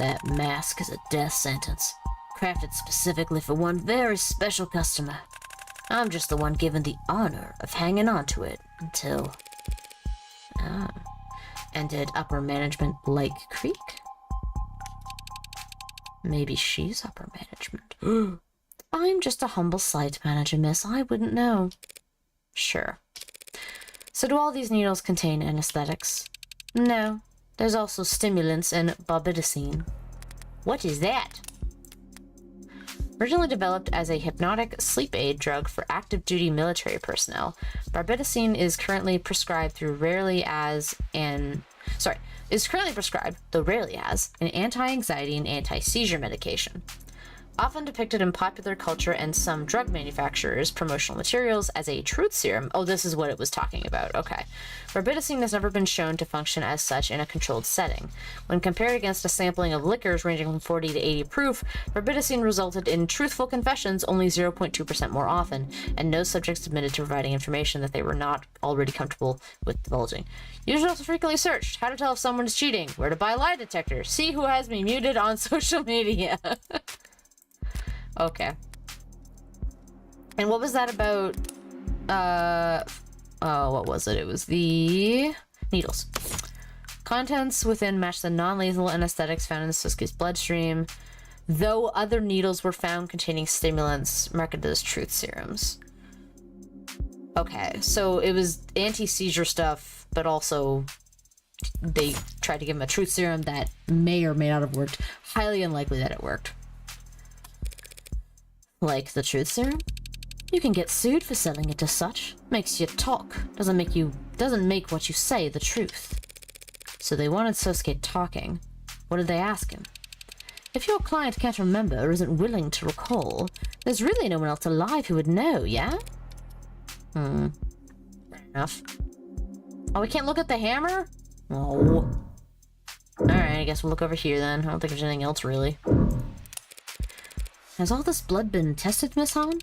That mask is a death sentence, crafted specifically for one very special customer. I'm just the one given the honor of hanging on to it until... Ah. And did upper management like Creek? Maybe she's upper management. I'm just a humble site manager, miss. I wouldn't know. Sure. So do all these needles contain anesthetics? No. There's also stimulants and barbitocene. What is that? Originally developed as a hypnotic sleep aid drug for active duty military personnel, barbitocene is currently prescribed though rarely as, an anti-anxiety and anti-seizure medication. Often depicted in popular culture and some drug manufacturers' promotional materials as a truth serum. Oh, this is what it was talking about. Okay. Barbitocene has never been shown to function as such in a controlled setting. When compared against a sampling of liquors ranging from 40 to 80 proof, barbitocene resulted in truthful confessions only 0.2% more often, and no subjects admitted to providing information that they were not already comfortable with divulging. Users also frequently searched how to tell if someone is cheating, where to buy a lie detector, see who has me muted on social media. Okay. And what was that about? What was it? It was the needles. Contents within match the non-lethal anesthetics found in Suski's bloodstream, though other needles were found containing stimulants marketed as truth serums. Okay, so it was anti-seizure stuff, but also they tried to give him a truth serum that may or may not have worked. Highly unlikely that it worked. Like the truth serum? You can get sued for selling it as such. Makes you talk. Doesn't make what you say the truth. So they wanted Sosuke talking. What did they ask him? If your client can't remember or isn't willing to recall, there's really no one else alive who would know, yeah? Fair enough. Oh, we can't look at the hammer? Oh. Alright, I guess we'll look over here then. I don't think there's anything else really. Has all this blood been tested, Miss Hahn?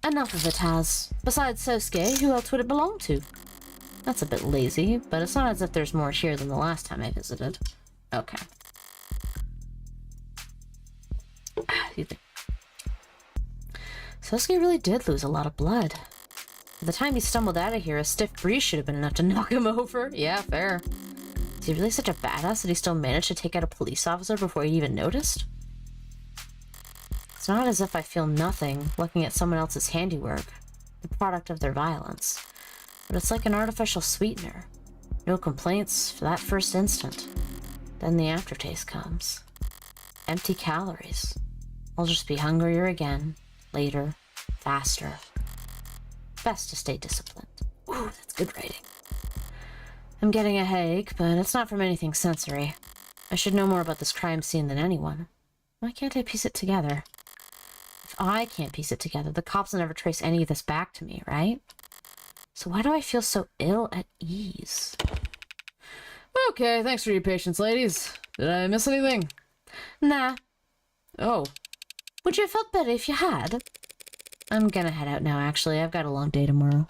Enough of it has. Besides Sosuke, who else would it belong to? That's a bit lazy, but it's not as if there's more here than the last time I visited. Okay. Excuse me. Sosuke really did lose a lot of blood. By the time he stumbled out of here, a stiff breeze should have been enough to knock him over. Yeah, fair. Is he really such a badass that he still managed to take out a police officer before he even noticed? It's not as if I feel nothing looking at someone else's handiwork, the product of their violence, but it's like an artificial sweetener. No complaints for that first instant. Then the aftertaste comes. Empty calories. I'll just be hungrier again, later, faster. Best to stay disciplined. Ooh, that's good writing. I'm getting a headache, but it's not from anything sensory. I should know more about this crime scene than anyone. Why can't I piece it together? If I can't piece it together, the cops will never trace any of this back to me, right? So why do I feel so ill at ease? Okay, thanks for your patience, ladies. Did I miss anything? Nah. Oh. Would you have felt better if you had? I'm gonna head out now, actually. I've got a long day tomorrow.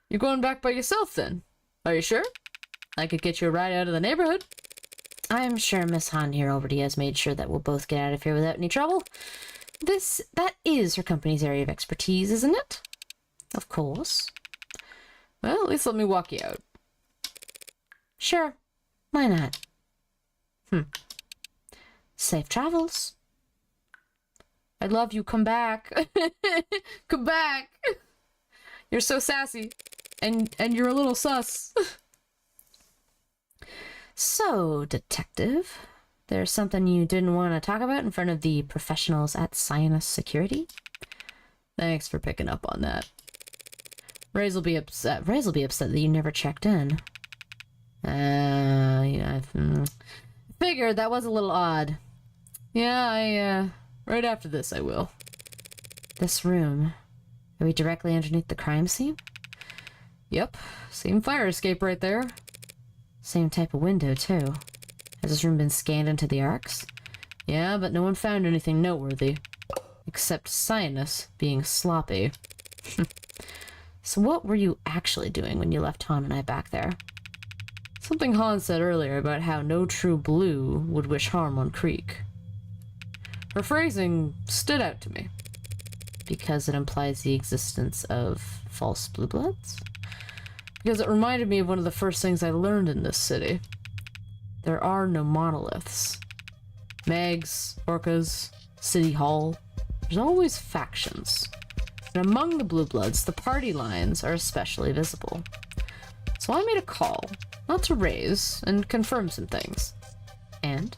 You're going back by yourself, then? Are you sure? I could get you a ride out of the neighborhood. I'm sure Miss Hahn here already has made sure that we'll both get out of here without any trouble. That is her company's area of expertise, isn't it? Of course. Well, at least let me walk you out. Sure. Why not? Safe travels. I love you. Come back. Come back. You're so sassy. And you're a little sus. So, detective, there's something you didn't want to talk about in front of the professionals at Cyanus Security? Thanks for picking up on that. Ray's will be upset that you never checked in. Yeah, figured that was a little odd. Yeah, right after this I will. This room, are we directly underneath the crime scene? Yep, same fire escape right there. Same type of window, too. Has this room been scanned into the arcs? Yeah, but no one found anything noteworthy. Except Cyanus being sloppy. So what were you actually doing when you left Han and I back there? Something Han said earlier about how no true blue would wish harm on Krieg. Her phrasing stood out to me. Because it implies the existence of false blue bloods? Because it reminded me of one of the first things I learned in this city. There are no monoliths. Megs, Orcas, City Hall. There's always factions. And among the blue bloods, the party lines are especially visible. So I made a call, not to raise, and confirm some things. And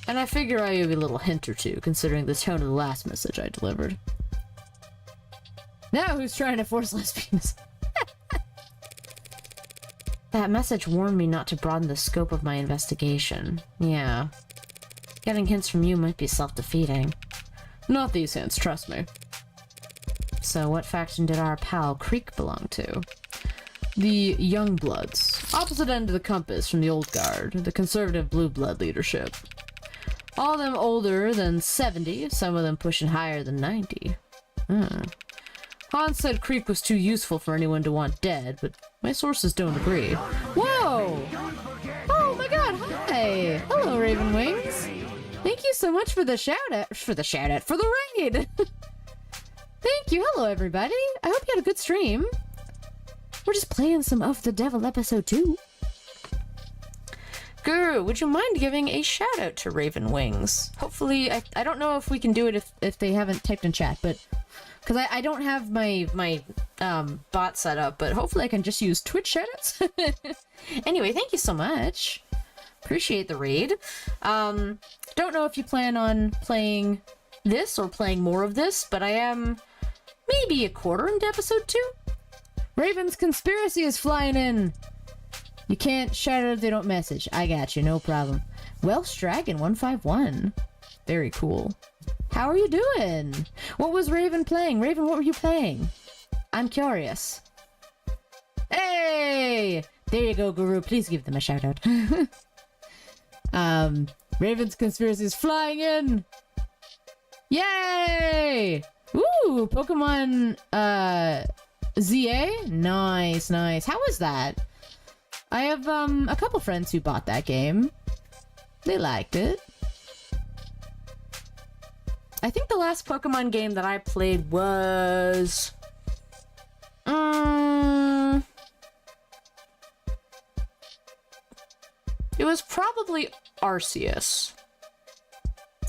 I figure I owe you a little hint or two, considering the tone of the last message I delivered. Now who's trying to force lesbians? That message warned me not to broaden the scope of my investigation. Yeah. Getting hints from you might be self-defeating. Not these hints, trust me. So what faction did our pal Krieg belong to? The Youngbloods. Opposite end of the compass from the Old Guard, the conservative blue blood leadership. All of them older than 70, some of them pushing higher than 90. Han said Krieg was too useful for anyone to want dead, but my sources don't agree. Whoa! Oh my god, hi! Hello, Raven Wings! Thank you so much for the for the raid! Thank you, hello everybody! I hope you had a good stream. We're just playing some Of the Devil episode 2. Guru, would you mind giving a shout out to Raven Wings? Hopefully, I don't know if we can do it if they haven't typed in chat, but because I don't have my bot set up, but hopefully I can just use Twitch shoutouts. Anyway, thank you so much. Appreciate the raid. Don't know if you plan on playing this or playing more of this, but I am maybe a quarter into episode 2. Raven's conspiracy is flying in. You can't shout out if they don't message. I got you, no problem. Welsh Dragon 151. Very cool. How are you doing? What was Raven playing? Raven, what were you playing? I'm curious. Hey! There you go, Guru. Please give them a shout out. Raven's conspiracy is flying in. Yay! Ooh, Pokemon ZA? Nice, nice. How was that? I have a couple friends who bought that game. They liked it. I think the last Pokemon game that I played was... it was probably Arceus.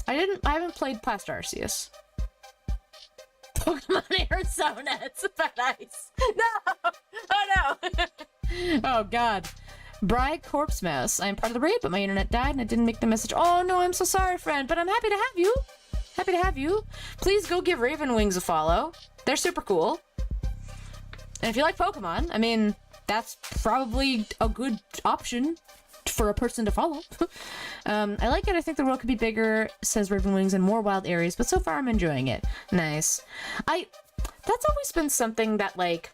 I haven't played past Arceus. Pokemon Arizona, it's about ice. No! Oh no! Oh god. Bry Corpse Mouse. I am part of the raid, but my internet died and I didn't make the message. Oh no, I'm so sorry, friend, but I'm happy to have you. Happy to have you. Please go give Raven Wings a follow. They're super cool. And if you like Pokemon, I mean, that's probably a good option for a person to follow. I like it. I think the world could be bigger, says Raven Wings, and more wild areas, but so far I'm enjoying it. Nice. That's always been something that, like,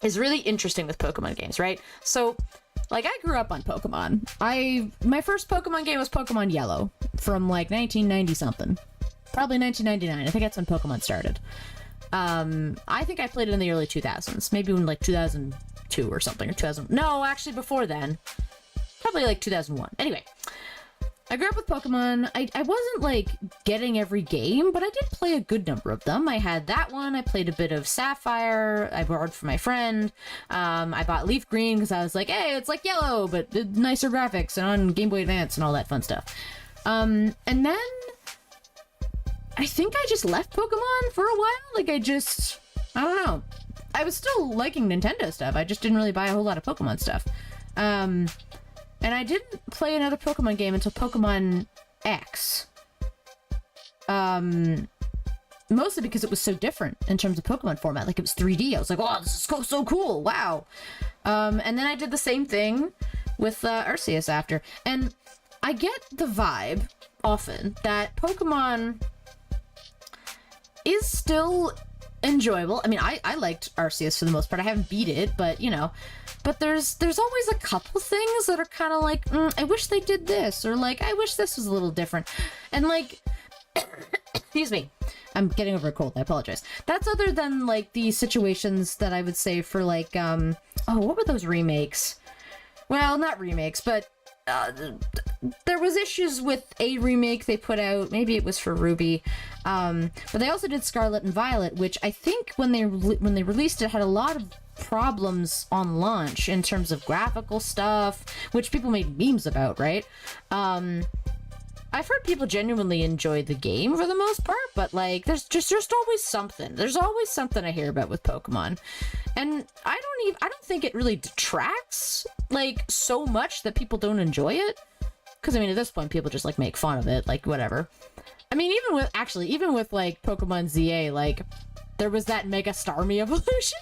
is really interesting with Pokemon games, right? So, like, I grew up on Pokemon. My first Pokemon game was Pokemon Yellow from, like, 1990-something. Probably 1999. I think that's when Pokemon started. I think I played it in the early 2000s. Maybe in, like, 2002 or something, or 2000... No, actually, before then. Probably, like, 2001. Anyway, I grew up with Pokemon. I wasn't, like, getting every game, but I did play a good number of them. I had that one. I played a bit of Sapphire. I borrowed from my friend. I bought Leaf Green because I was like, hey, it's like Yellow, but nicer graphics and on Game Boy Advance and all that fun stuff. And then I think I just left Pokemon for a while. Like, I don't know. I was still liking Nintendo stuff. I just didn't really buy a whole lot of Pokemon stuff. And I didn't play another Pokemon game until Pokemon X. Mostly because it was so different in terms of Pokemon format. Like, it was 3D. I was like, oh, this is so cool. Wow. And then I did the same thing with Arceus after. And I get the vibe, often, that Pokemon is still enjoyable. I mean, I liked Arceus for the most part. I haven't beat it, but, you know... But there's always a couple things that are kind of like, I wish they did this, or like, I wish this was a little different. And like, Excuse me. I'm getting over a cold. I apologize. That's other than, like, the situations that I would say for, like, oh, what were those remakes? Well, not remakes, but there was issues with a remake they put out. Maybe it was for Ruby. But they also did Scarlet and Violet, which I think when they released it had a lot of problems on launch in terms of graphical stuff, which people made memes about, right? I've heard people genuinely enjoy the game for the most part, but like there's always something. There's always something I hear about with Pokemon. And I don't think it really detracts like so much that people don't enjoy it. Cuz I mean at this point people just like make fun of it, like whatever. I mean even with like Pokemon ZA, like there was that Mega Starmie evolution,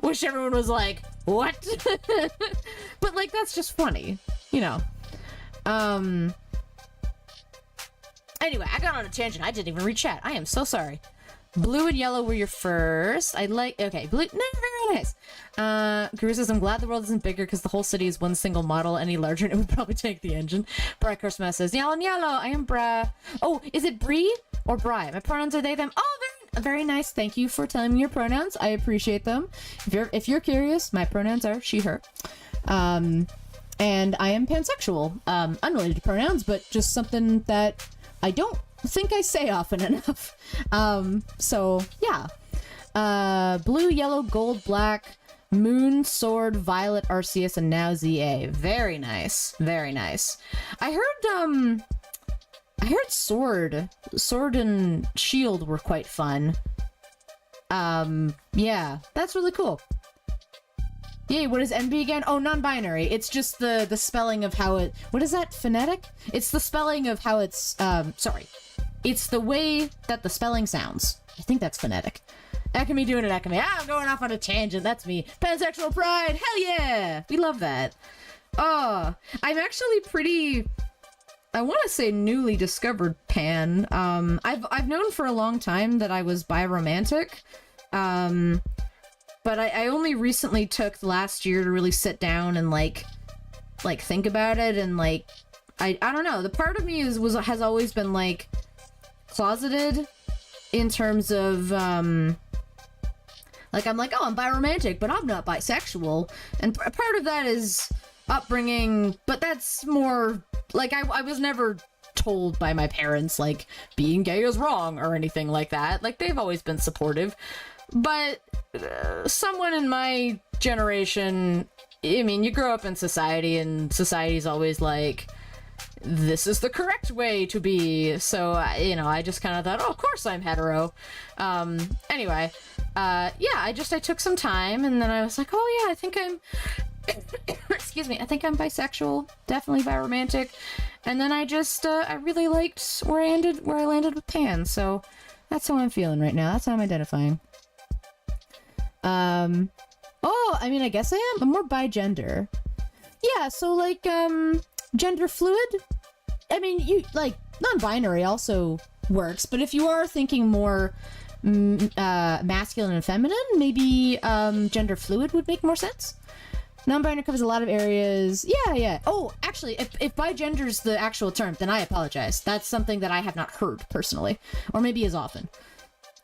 which everyone was like, "What?" But like that's just funny, you know. Anyway, I got on a tangent. I didn't even read chat. I am so sorry. Blue and yellow were your first. Okay, blue. No, very nice. Guru says, I'm glad the world isn't bigger because the whole city is one single model. Any larger and it would probably take the engine. Bri Kursma says, yellow and yellow. I am Bra. Oh, is it Bri or Bri? My pronouns are they, them. Oh, very nice. Thank you for telling me your pronouns. I appreciate them. If you're curious, my pronouns are she, her. And I am pansexual. Unrelated to pronouns, but just something that I don't think I say often enough. So yeah. Blue, yellow, gold, black, moon, sword, violet, Arceus, and now ZA. Very nice. Very nice. I heard sword and shield were quite fun. Yeah, that's really cool. Yay, what is NB again? Oh, non-binary. It's just the spelling of how it... What is that? Phonetic? It's the spelling of how it's... sorry. It's the way that the spelling sounds. I think that's phonetic. Ekami doing it, Ekami. Ah, I'm going off on a tangent. That's me. Pansexual pride. Hell yeah! We love that. Oh, I'm actually pretty... I want to say newly discovered pan. I've known for a long time that I was biromantic. But I only recently took the last year to really sit down and like think about it, and like I don't know, the part of me has always been like closeted in terms of like I'm like, oh, I'm biromantic, but I'm not bisexual, and part of that is upbringing, but that's more like I was never told by my parents like being gay is wrong or anything like that. Like they've always been supportive. But someone in my generation, I mean, you grow up in society and society's always like, this is the correct way to be. So, you know, I just kind of thought, oh, of course I'm hetero. Anyway, yeah, I took some time and then I was like, oh yeah, I think I'm, excuse me, I think I'm bisexual, definitely biromantic. And then I really liked where I landed with pan. So that's how I'm feeling right now. That's how I'm identifying. Oh, I mean, I guess I am. I'm more bi-gender. Yeah, so, like, gender fluid? I mean, you, like, non-binary also works, but if you are thinking more, masculine and feminine, maybe, gender fluid would make more sense. Non-binary covers a lot of areas. Yeah. Oh, actually, if bi-gender's the actual term, then I apologize. That's something that I have not heard, personally. Or maybe as often.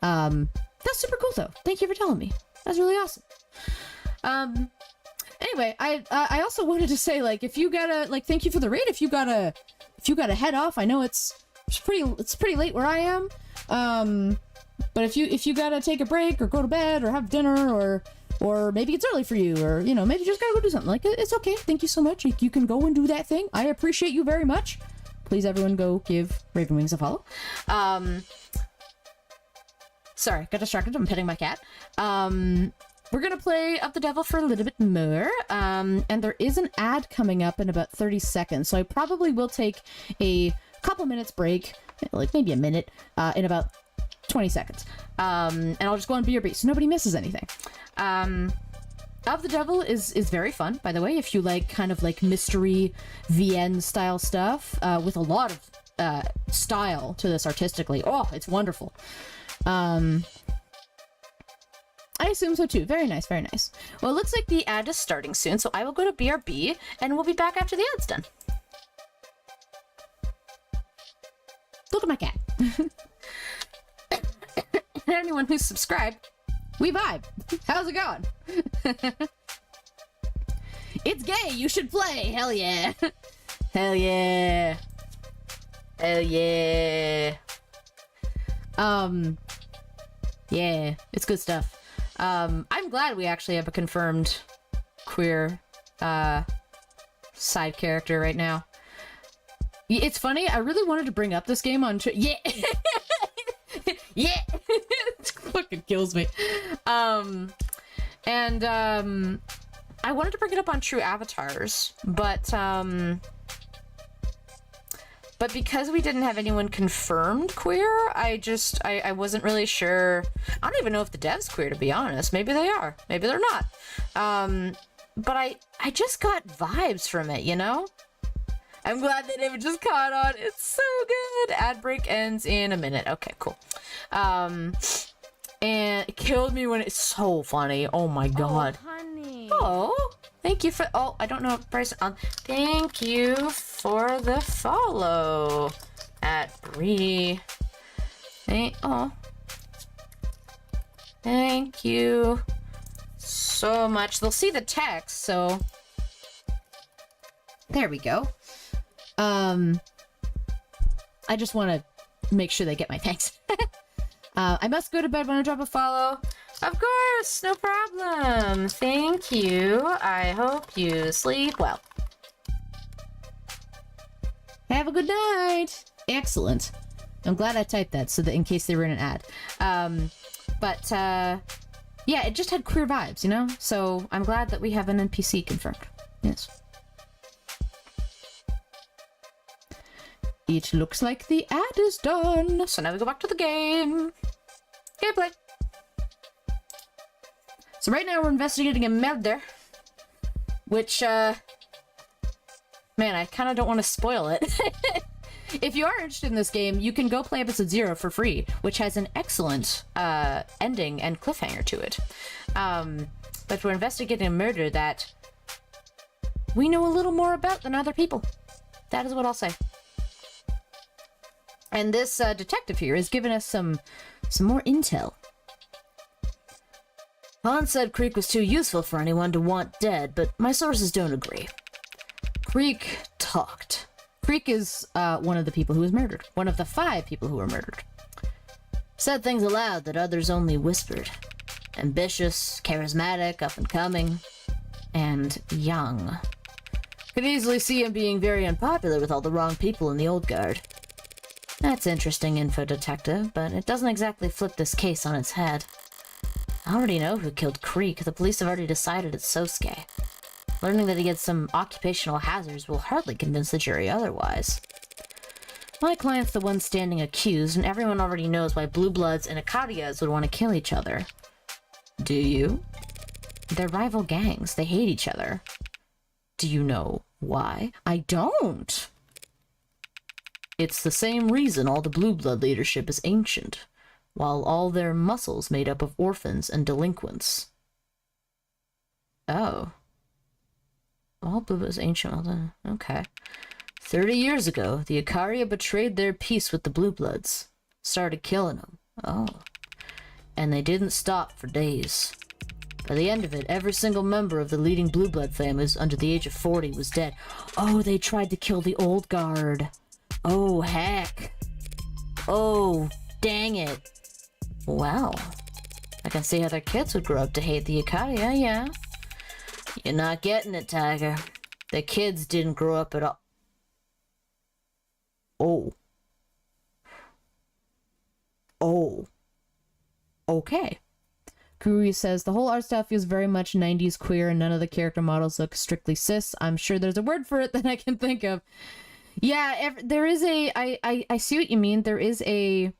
That's super cool, though. Thank you for telling me. That's really awesome. Anyway, I also wanted to say, like, if you gotta, like, thank you for the raid. If you gotta head off, I know it's pretty late where I am. But if you gotta take a break or go to bed or have dinner or maybe it's early for you, or, you know, maybe you just gotta go do something, like, it's okay. Thank you so much. You can go and do that thing. I appreciate you very much. Please, everyone, go give Raven Wings a follow. Sorry, got distracted. I'm petting my cat. We're gonna play Up the Devil for a little bit more, and there is an ad coming up in about 30 seconds, so I probably will take a couple minutes break, like maybe a minute, in about 20 seconds. And I'll just go on BRB so nobody misses anything. Up the Devil is very fun, by the way, if you like kind of like mystery VN style stuff, with a lot of style to this artistically. Oh, it's wonderful. I assume so too. Very nice, very nice. Well, it looks like the ad is starting soon, so I will go to BRB, and we'll be back after the ad's done. Look at my cat. Anyone who's subscribed, we vibe. How's it going? It's gay, you should play. Hell yeah. Hell yeah. Hell yeah. Yeah, it's good stuff. I'm glad we actually have a confirmed queer side character right now. It's funny, I really wanted to bring up this game on yeah. Yeah. It fucking kills me. I wanted to bring it up on True Avatars, but because we didn't have anyone confirmed queer, I wasn't really sure. I don't even know if the dev's queer, to be honest. Maybe they are. Maybe they're not. But I just got vibes from it, you know? I'm glad that it just caught on. It's so good. Ad break ends in a minute. Okay, cool. And it killed me when it's so funny. Oh my god. Oh, honey. Oh, thank you for. Oh, I don't know if Bryce. Thank you for the follow at Bree. Thank you so much. They'll see the text, so there we go. I just want to make sure they get my thanks. I must go to bed when I drop a follow. Of course, no problem. Thank you. I hope you sleep well. Have a good night. Excellent. I'm glad I typed that so that in case they were in an ad. Yeah, it just had queer vibes, you know? So I'm glad that we have an NPC confirmed. Yes. It looks like the ad is done. So now we go back to the game. Gameplay. So right now we're investigating a murder. Which, man, I kind of don't want to spoil it. If you are interested in this game, you can go play episode 0 for free, which has an excellent ending and cliffhanger to it. But we're investigating a murder that we know a little more about than other people. That is what I'll say. And this detective here has given us some more intel. Han said Creek was too useful for anyone to want dead, but my sources don't agree. Creek talked. Creek is one of the people who was murdered. One of the 5 people who were murdered. Said things aloud that others only whispered. Ambitious, charismatic, up and coming, and young. Could easily see him being very unpopular with all the wrong people in the old guard. That's interesting info, detective, but it doesn't exactly flip this case on its head. I already know who killed Creek. The police have already decided it's Sosuke. Learning that he had some occupational hazards will hardly convince the jury otherwise. My client's the one standing accused, and everyone already knows why Blue Bloods and Ikarias would want to kill each other. Do you? They're rival gangs. They hate each other. Do you know why? I don't! It's the same reason all the Blue Blood leadership is ancient, while all their muscles made up of orphans and delinquents. Oh. All Blue Blood is ancient, well then, okay. 30 years ago, the Ikaria betrayed their peace with the Blue Bloods. Started killing them. Oh. And they didn't stop for days. By the end of it, every single member of the leading Blue Blood families under the age of 40 was dead. Oh, they tried to kill the old guard. Oh, heck. Oh, dang it. Well, I can see how their kids would grow up to hate the Ikaria, yeah. You're not getting it, Tiger. The kids didn't grow up at all. Oh. Oh. Okay. Guru says, the whole art style feels very much 90s queer and none of the character models look strictly cis. I'm sure there's a word for it that I can think of. Yeah, there is a... I see what you mean. There is a...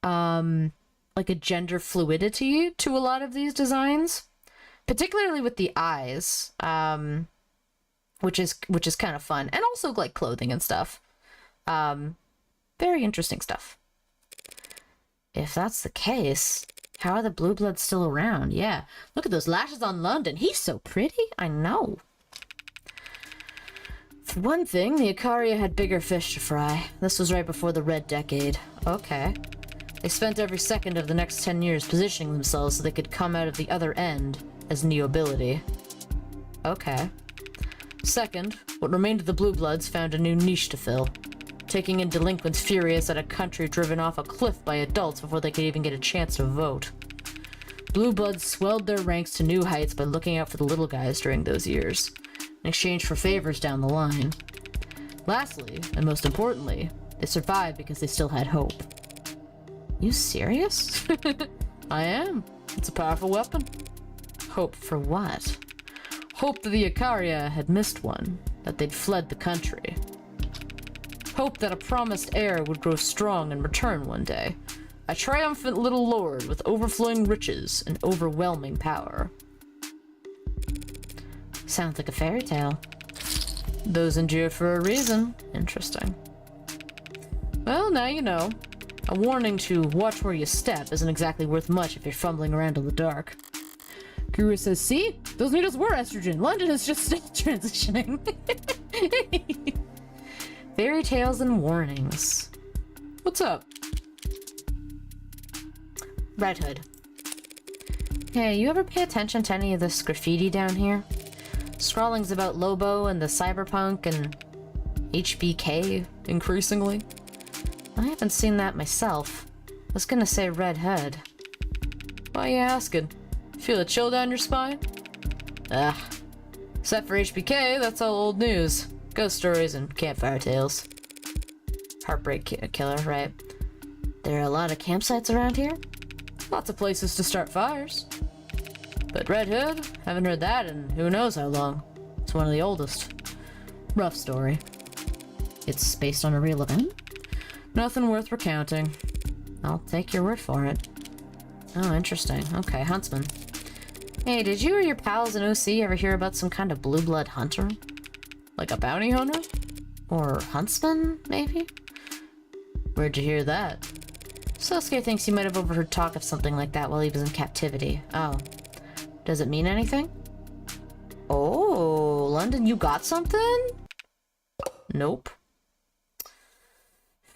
like a gender fluidity to a lot of these designs. Particularly with the eyes. Which is kind of fun. And also, like, clothing and stuff. Very interesting stuff. If that's the case... How are the Blue Bloods still around? Yeah. Look at those lashes on London. He's so pretty. I know. For one thing, the Ikaria had bigger fish to fry. This was right before the Red Decade. Okay. They spent every second of the next 10 years positioning themselves so they could come out of the other end as neo-ability. Okay. Second, what remained of the Blue Bloods found a new niche to fill, taking in delinquents furious at a country driven off a cliff by adults before they could even get a chance to vote. Blue Bloods swelled their ranks to new heights by looking out for the little guys during those years, in exchange for favors down the line. Lastly, and most importantly, they survived because they still had hope. You serious? I am. It's a powerful weapon. Hope for what? Hope that the Ikaria had missed one, that they'd fled the country. Hope that a promised heir would grow strong and return one day. A triumphant little lord with overflowing riches and overwhelming power. Sounds like a fairy tale. Those endure for a reason. Interesting. Well, now you know. A warning to watch where you step isn't exactly worth much if you're fumbling around in the dark. Guru says, see? Those needles were estrogen. London is just still transitioning. Fairy tales and warnings. What's up? Red Hood. Hey, you ever pay attention to any of this graffiti down here? Scrawlings about Lobo and the cyberpunk and HBK, increasingly. I haven't seen that myself. I was gonna say Red Hood. Why you asking? Feel a chill down your spine? Except for HBK, that's all old news. Ghost stories and campfire tales. Heartbreak killer, right? There are a lot of campsites around here? Lots of places to start fires. But Red Hood? Haven't heard that in who knows how long. It's one of the oldest. Rough story. It's based on a real event? Nothing worth recounting. I'll take your word for it. Oh, interesting. Okay, Huntsman. Hey, did you or your pals in OC ever hear about some kind of blue blood hunter? Like a bounty hunter? Or huntsman, maybe? Where'd you hear that? Sosuke thinks he might have overheard talk of something like that while he was in captivity. Oh. Does it mean anything? Oh, London, you got something? Nope.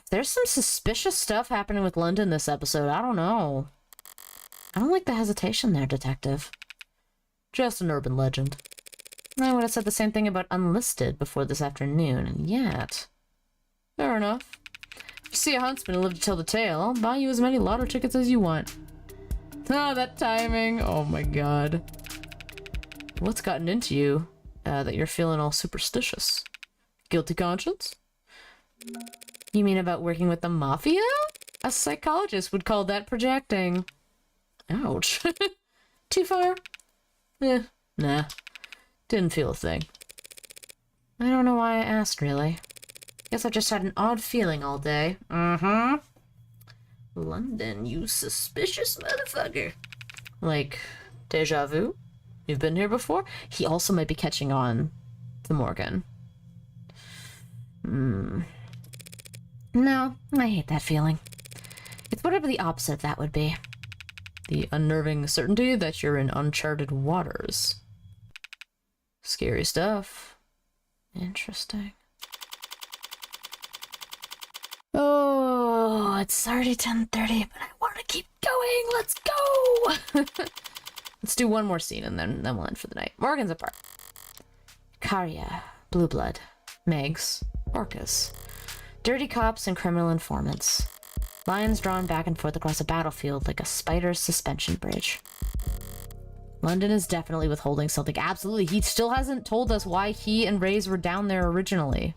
There's some suspicious stuff happening with London this episode. I don't know. I don't like the hesitation there, Detective. Just an urban legend. I would have said the same thing about Unlisted before this afternoon, and yet... Fair enough. If you see a huntsman and live to tell the tale, I'll buy you as many lotto tickets as you want. Ah, that timing. Oh my god. What's gotten into you that you're feeling all superstitious? Guilty conscience? You mean about working with the Mafia? A psychologist would call that projecting. Ouch. Too far? Nah. Didn't feel a thing. I don't know why I asked, really. Guess I've just had an odd feeling all day. London, you suspicious motherfucker. Like, deja vu? You've been here before? He also might be catching on to Morgan. No, I hate that feeling. It's whatever the opposite of that would be. The unnerving certainty that you're in uncharted waters. Scary stuff. Interesting. Oh, it's already 10:30, but I want to keep going. Let's go! Let's do one more scene and then we'll end for the night. Morgan's apart. Karia, Blue Blood, Megs, Orcus. Dirty cops and criminal informants. Lines drawn back and forth across a battlefield like a spider's suspension bridge. London is definitely withholding something. Absolutely. He still hasn't told us why he and Reyes were down there originally.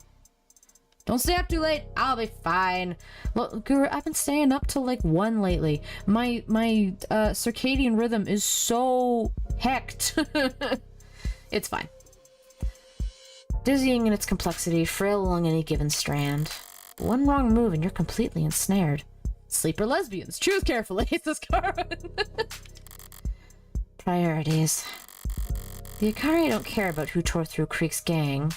Don't stay up too late. I'll be fine. Look, Guru, I've been staying up till like 1 lately. My circadian rhythm is so hecked. It's fine. Dizzying in its complexity, frail along any given strand. One wrong move and you're completely ensnared. Sleeper lesbians. Choose carefully, says Karen. Priorities. The Ikari don't care about who tore through Creek's gang,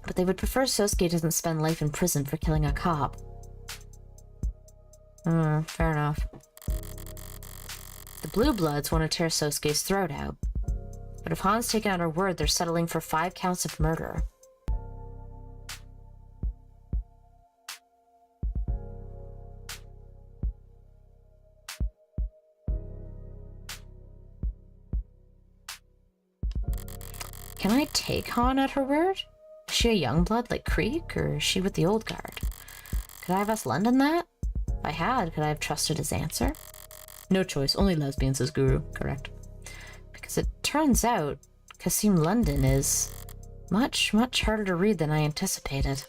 but they would prefer Sosuke doesn't spend life in prison for killing a cop. Fair enough. The Blue Bloods want to tear Sosuke's throat out. But if Han's taken out her word, they're settling for 5 counts of murder. Can I take Han at her word? Is she a Youngblood like Creek, or is she with the old guard? Could I have asked London that? If I had, could I have trusted his answer? No choice. Only lesbians as guru. Correct. Because it turns out Kasim London is much, much harder to read than I anticipated.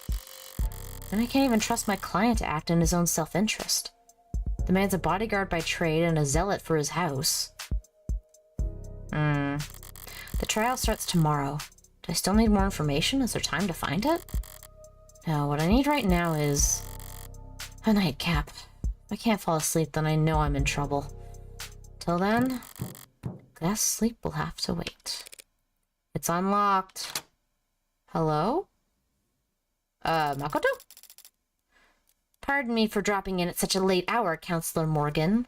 And I can't even trust my client to act in his own self-interest. The man's a bodyguard by trade and a zealot for his house. The trial starts tomorrow. Do I still need more information? Is there time to find it? No, what I need right now is a nightcap. If I can't fall asleep, then I know I'm in trouble. Till then, guess sleep will have to wait. It's unlocked. Hello? Makoto? Pardon me for dropping in at such a late hour, Counselor Morgan.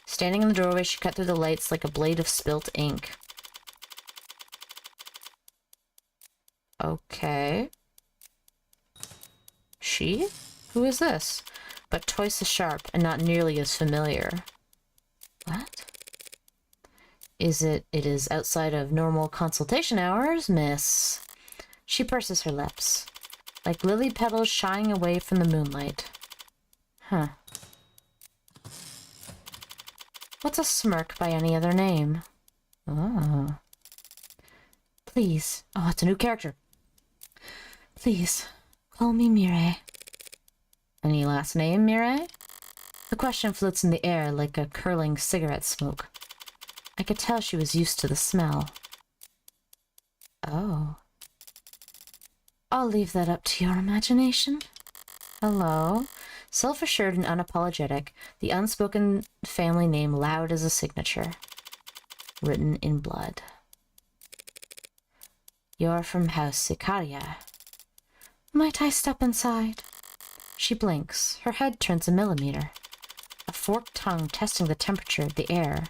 Standing in the doorway, she cut through the lights like a blade of spilt ink. Okay. She? Who is this? But twice as sharp and not nearly as familiar. What? It is outside of normal consultation hours, miss. She purses her lips, like lily petals shying away from the moonlight. Huh. What's a smirk by any other name? Oh. Please. Oh, it's a new character. Please, call me Mireille. Any last name, Mireille? The question floats in the air like a curling cigarette smoke. I could tell she was used to the smell. Oh. I'll leave that up to your imagination. Hello. Self-assured and unapologetic, the unspoken family name loud as a signature. Written in blood. You're from House Sicaria. Might I step inside? She blinks. Her head turns a millimeter. A forked tongue testing the temperature of the air.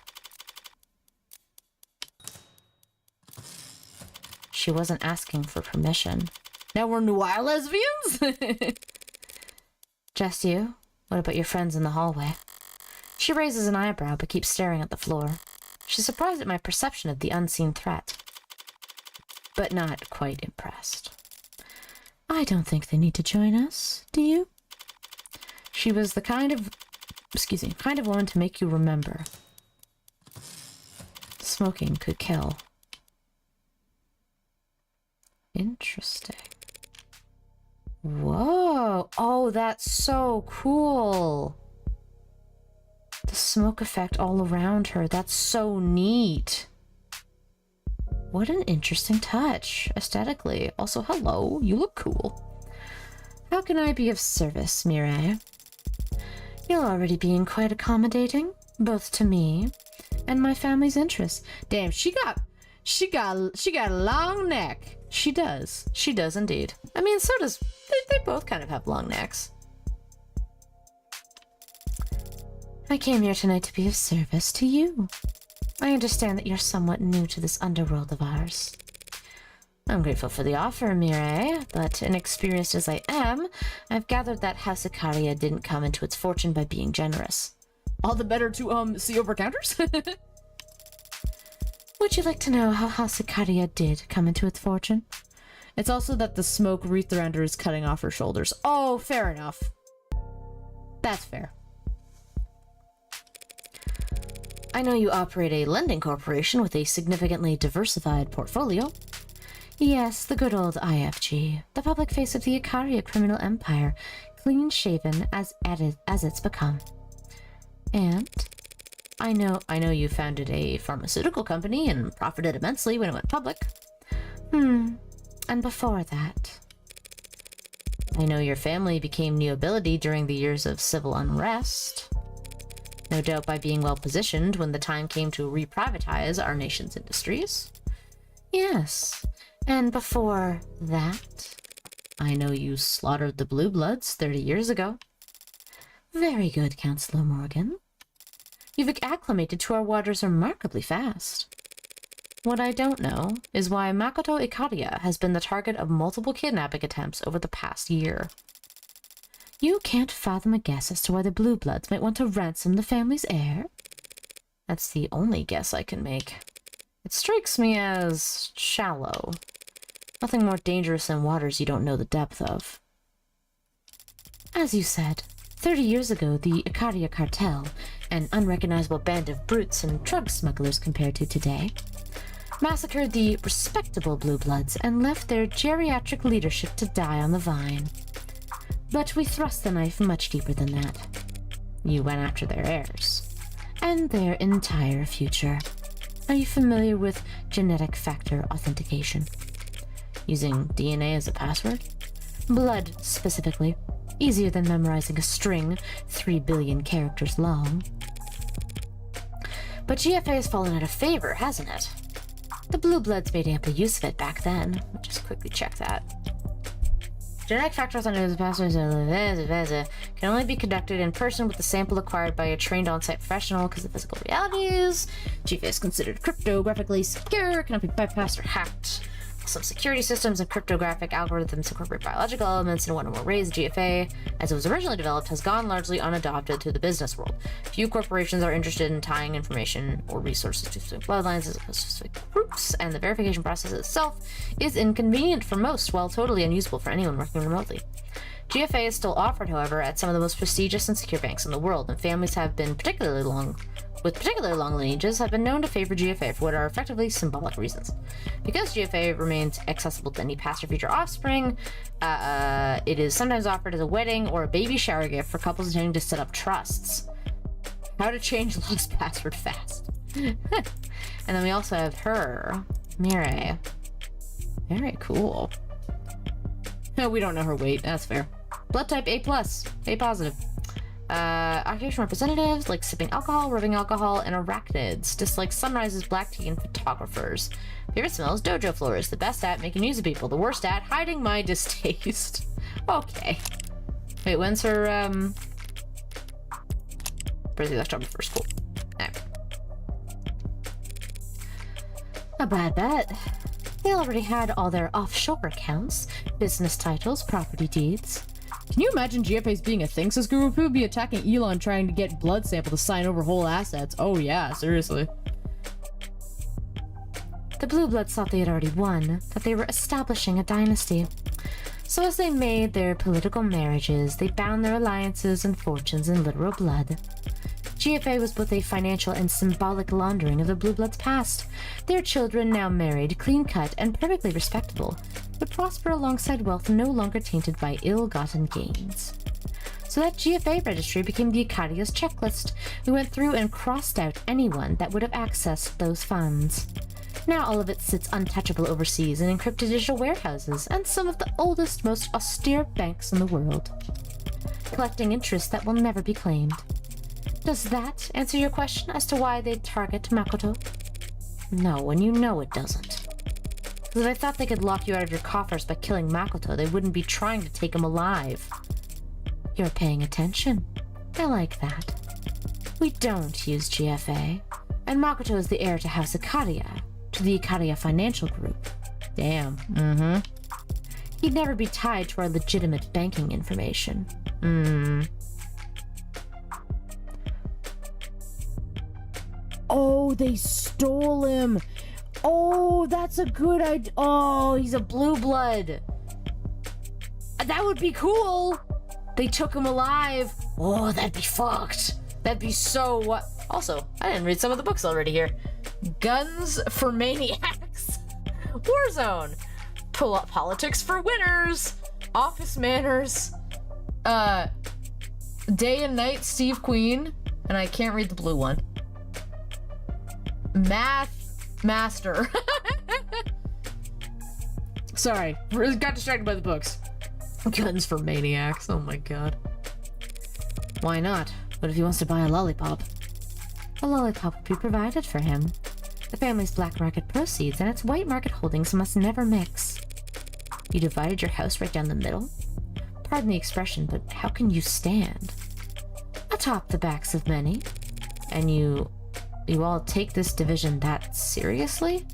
She wasn't asking for permission. Now we're noir lesbians? Just you? What about your friends in the hallway? She raises an eyebrow but keeps staring at the floor. She's surprised at my perception of the unseen threat, but not quite impressed. I don't think they need to join us, do you? She was the kind of woman to make you remember. Smoking could kill. Interesting. Whoa! Oh, that's so cool! The smoke effect all around her, that's so neat. What an interesting touch, aesthetically. Also, hello, you look cool. How can I be of service, Mireille? You're already being quite accommodating, both to me and my family's interests. Damn, she got a long neck. She does indeed. I mean, so does, they both kind of have long necks. I came here tonight to be of service to you. I understand that you're somewhat new to this underworld of ours. I'm grateful for the offer, Mireille, but inexperienced as I am, I've gathered that House Sicaria didn't come into its fortune by being generous. All the better to, see over counters? Would you like to know how House Sicaria did come into its fortune? It's also that the smoke wreath around her is cutting off her shoulders. Oh, fair enough. That's fair. I know you operate a lending corporation with a significantly diversified portfolio. Yes, the good old IFG, the public face of the Icaria criminal empire, clean-shaven as it's become. And I know you founded a pharmaceutical company and profited immensely when it went public. And before that, I know your family became nobility during the years of civil unrest. No doubt by being well positioned when the time came to reprivatize our nation's industries. Yes, and before that, I know you slaughtered the Blue Bloods 30 years ago. Very good, Counselor Morgan. You've acclimated to our waters remarkably fast. What I don't know is why Makoto Ikaria has been the target of multiple kidnapping attempts over the past year. You can't fathom a guess as to why the Blue Bloods might want to ransom the family's heir? That's the only guess I can make. It strikes me as shallow. Nothing more dangerous than waters you don't know the depth of. As you said, 30 years ago, the Ikaria cartel, an unrecognizable band of brutes and drug smugglers compared to today, massacred the respectable Blue Bloods and left their geriatric leadership to die on the vine. But we thrust the knife much deeper than that. You went after their heirs, and their entire future. Are you familiar with genetic factor authentication? Using DNA as a password? Blood, specifically. Easier than memorizing a string 3 billion characters long. But GFA has fallen out of favor, hasn't it? The Blue Bloods made ample use of it back then. I'll just quickly check that. Genetic factor authentication can only be conducted in person with the sample acquired by a trained on-site professional because of physical realities. GFA is considered cryptographically secure, cannot be bypassed or hacked. Some security systems and cryptographic algorithms incorporate biological elements in one or more ways. GFA, as it was originally developed, has gone largely unadopted to the business world. Few corporations are interested in tying information or resources to specific bloodlines as opposed to specific groups, and the verification process itself is inconvenient for most, while totally unusable for anyone working remotely. GFA is still offered, however, at some of the most prestigious and secure banks in the world, and families have been particularly long lineages have been known to favor GFA for what are effectively symbolic reasons. Because GFA remains accessible to any past or future offspring, it is sometimes offered as a wedding or a baby shower gift for couples intending to set up trusts. How to change lost password fast. And then we also have her, Mireille. Very cool. No, we don't know her weight. That's fair. Blood type A+, A positive. Occupation representatives like sipping alcohol, rubbing alcohol, and arachnids. Dislikes sunrises, black tea, and photographers. Favorite smells, dojo floors. The best at making use of people. The worst at hiding my distaste. Okay. Wait, when's her, birthday October 1st. Cool. Alright. A bad bet. They already had all their offshore accounts, business titles, property deeds. Can you imagine GFA's being a thing, says Guru Poo? Be attacking Elon trying to get blood sample to sign over whole assets. Oh yeah, seriously. The Blue Bloods thought they had already won, that they were establishing a dynasty. So as they made their political marriages, they bound their alliances and fortunes in literal blood. GFA was both a financial and symbolic laundering of the Blue Bloods' past. Their children, now married, clean-cut, and perfectly respectable, would prosper alongside wealth no longer tainted by ill-gotten gains. So that GFA registry became the Ikaria's checklist. We went through and crossed out anyone that would have accessed those funds. Now all of it sits untouchable overseas in encrypted digital warehouses and some of the oldest, most austere banks in the world, collecting interest that will never be claimed. Does that answer your question as to why they'd target Makoto? No, and you know it doesn't. Because if I thought they could lock you out of your coffers by killing Makoto, they wouldn't be trying to take him alive. You're paying attention. I like that. We don't use GFA, and Makoto is the heir to House Ikaria, to the Ikaria Financial Group. Damn. He'd never be tied to our legitimate banking information. Oh, they stole him. Oh, that's a good idea. Oh, he's a blue blood. That would be cool. They took him alive. Oh, that'd be fucked. That'd be so... Also, I didn't read some of the books already here. Guns for Maniacs. Warzone. Politics for Winners. Office Manners. Day and Night Steve Queen. And I can't read the blue one. Math Master. Sorry, got distracted by the books. Guns for Maniacs. Oh my god. Why not? What if he wants to buy a lollipop? A lollipop would be provided for him. The family's black market proceeds and its white market holdings must never mix. You divided your house right down the middle? Pardon the expression, but how can you stand? Atop the backs of many. And you you all take this division that seriously?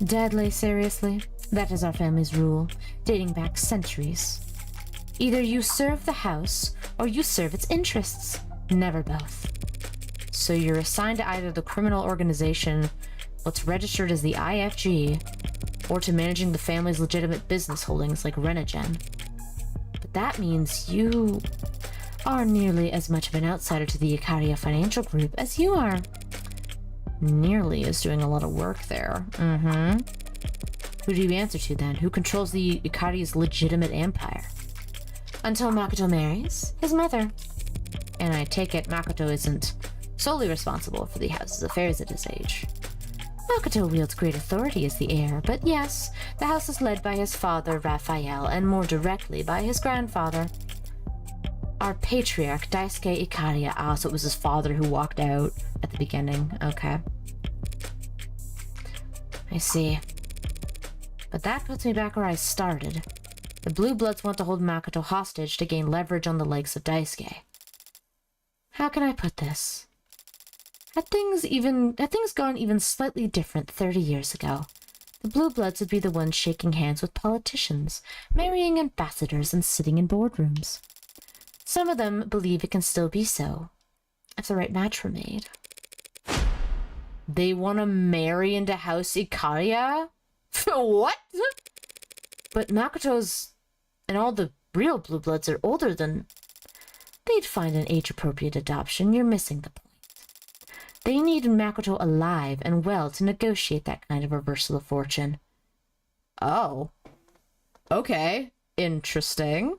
Deadly seriously. That is our family's rule, dating back centuries. Either you serve the house, or you serve its interests. Never both. So you're assigned to either the criminal organization, what's registered as the IFG, or to managing the family's legitimate business holdings like Renogen. But that means you are nearly as much of an outsider to the Icaria Financial Group as you are. Nearly is doing a lot of work there. Who do you answer to then? Who controls the Icaria's legitimate empire? Until Makoto marries his mother. And I take it Makoto isn't solely responsible for the house's affairs at his age. Makoto wields great authority as the heir, but yes, the house is led by his father, Raphael, and more directly by his grandfather. Our patriarch, Daisuke Icaria. Ah, so it was his father who walked out at the beginning. Okay. I see. But that puts me back where I started. The Blue Bloods want to hold Makoto hostage to gain leverage on the likes of Daisuke. How can I put this? Had things gone even slightly different 30 years ago, the Blue Bloods would be the ones shaking hands with politicians, marrying ambassadors, and sitting in boardrooms. Some of them believe it can still be so, if the right match were made. They want to marry into House Icaria? What? But Makoto's and all the real Blue Bloods are older than... They'd find an age-appropriate adoption. You're missing the point. They need Makoto alive and well to negotiate that kind of reversal of fortune. Oh. Okay. Interesting.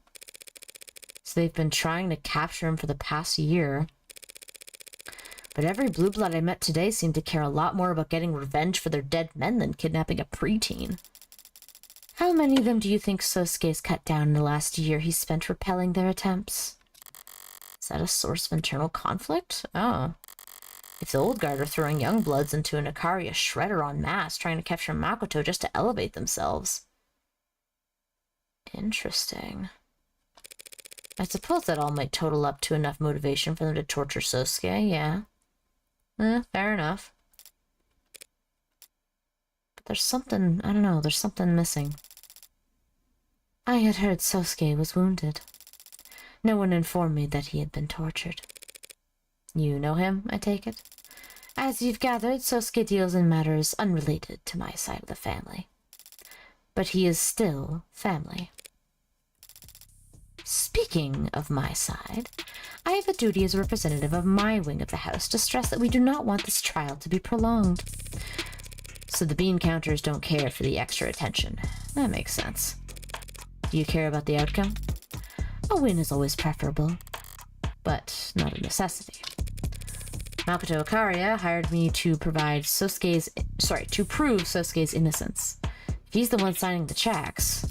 So they've been trying to capture him for the past year. But every Blue Blood I met today seemed to care a lot more about getting revenge for their dead men than kidnapping a preteen. How many of them do you think Sosuke's cut down in the last year he spent repelling their attempts? Is that a source of internal conflict? Oh. If the old guard are throwing young bloods into an Icaria shredder en masse, trying to capture Makoto just to elevate themselves. Interesting. I suppose that all might total up to enough motivation for them to torture Sosuke, yeah. Fair enough. But there's something, I don't know, there's something missing. I had heard Sosuke was wounded. No one informed me that he had been tortured. You know him, I take it? As you've gathered, Sosuke deals in matters unrelated to my side of the family. But he is still family. Speaking of my side, I have a duty as a representative of my wing of the house to stress that we do not want this trial to be prolonged. So the bean counters don't care for the extra attention. That makes sense. Do you care about the outcome? A win is always preferable, but not a necessity. Makoto Icaria hired me to prove Sosuke's innocence. If he's the one signing the checks,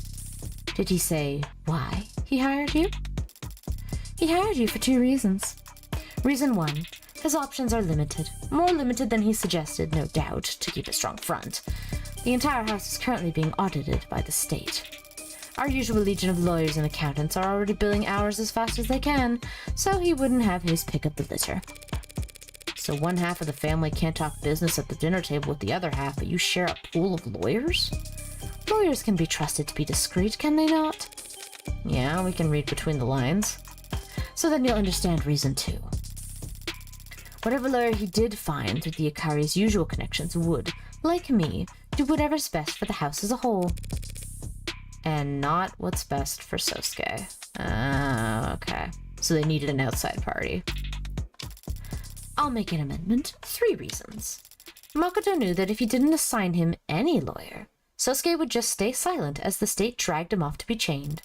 did he say why he hired you? He hired you for 2 reasons. Reason 1, his options are limited. More limited than he suggested, no doubt, to keep a strong front. The entire house is currently being audited by the state. Our usual legion of lawyers and accountants are already billing hours as fast as they can, so he wouldn't have his pick of the litter. So one half of the family can't talk business at the dinner table with the other half, but you share a pool of lawyers? Lawyers can be trusted to be discreet, can they not? Yeah, we can read between the lines. So then you'll understand reason 2. Whatever lawyer he did find through the Ikari's usual connections would, like me, do whatever's best for the house as a whole. And not what's best for Sosuke. Okay. So they needed an outside party. I'll make an amendment. 3 reasons. Makoto knew that if he didn't assign him any lawyer, Sosuke would just stay silent as the state dragged him off to be chained.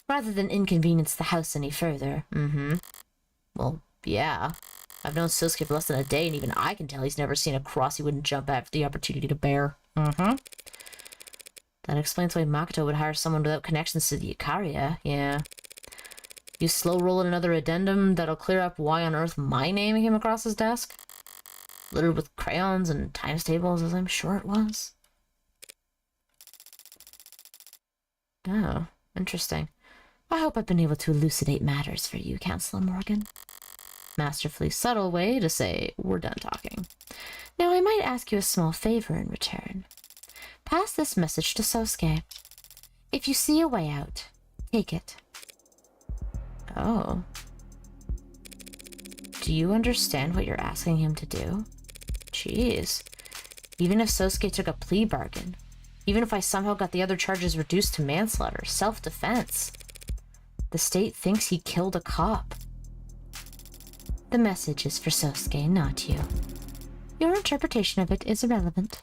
Rather than inconvenience the house any further. Well, yeah. I've known Sosuke for less than a day, and even I can tell he's never seen a cross he wouldn't jump at for the opportunity to bear. That explains why Makoto would hire someone without connections to the Icaria, yeah. You slow rolling another addendum that'll clear up why on earth my name came across his desk? Littered with crayons and times tables, as I'm sure it was. Oh, interesting. I hope I've been able to elucidate matters for you, Counselor Morgan. masterfully subtle way to say, we're done talking. Now I might ask you a small favor in return. Pass this message to Sosuke. If you see a way out, take it. Oh. Do you understand what you're asking him to do? Jeez. Even if Sosuke took a plea bargain, even if I somehow got the other charges reduced to manslaughter, self-defense, the state thinks he killed a cop. The message is for Sosuke, not you. Your interpretation of it is irrelevant.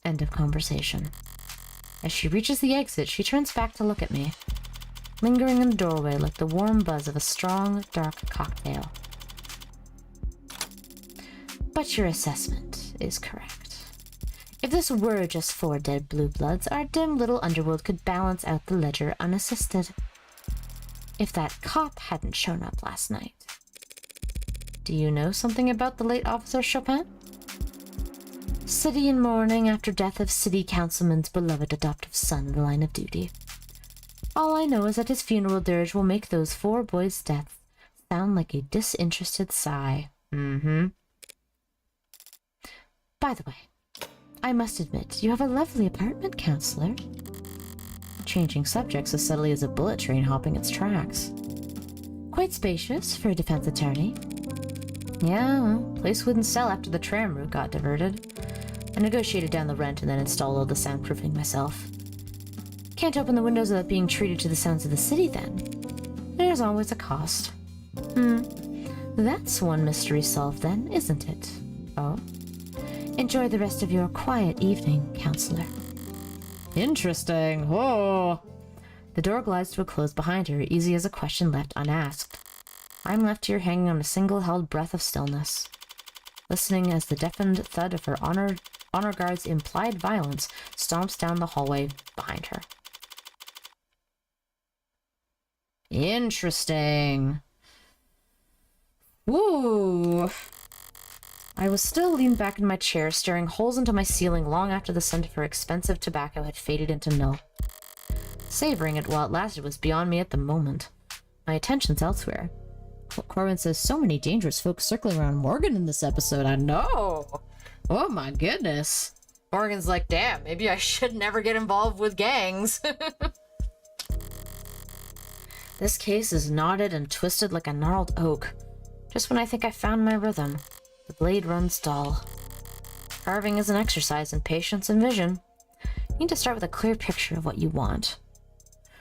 End of conversation. As she reaches the exit, she turns back to look at me, lingering in the doorway like the warm buzz of a strong, dark cocktail. But your assessment is correct. If this were just 4 dead blue bloods, our dim little underworld could balance out the ledger unassisted. If that cop hadn't shown up last night. Do you know something about the late Officer Chopin? City in mourning after death of city councilman's beloved adoptive son in the line of duty. All I know is that his funeral dirge will make those 4 boys' deaths sound like a disinterested sigh. By the way, I must admit, you have a lovely apartment, counselor. Changing subjects as subtly as a bullet train hopping its tracks. Quite spacious for a defense attorney. Yeah, well, place wouldn't sell after the tram route got diverted. I negotiated down the rent and then installed all the soundproofing myself. Can't open the windows without being treated to the sounds of the city then. There's always a cost. That's one mystery solved then, isn't it? Oh? Enjoy the rest of your quiet evening, counselor. Interesting. Oh. The door glides to a close behind her, easy as a question left unasked. I'm left here hanging on a single held breath of stillness, listening as the deafened thud of her honor guard's implied violence stomps down the hallway behind her. Interesting. Ooh. I was still leaned back in my chair, staring holes into my ceiling long after the scent of her expensive tobacco had faded into nil. Savoring it while it lasted was beyond me at the moment. My attention's elsewhere. Corbin says so many dangerous folks circling around Morgan in this episode. I know. Oh my goodness. Morgan's like, damn, maybe I should never get involved with gangs. This case is knotted and twisted like a gnarled oak. Just when I think I found my rhythm, the blade runs dull. Carving is an exercise in patience and vision. You need to start with a clear picture of what you want.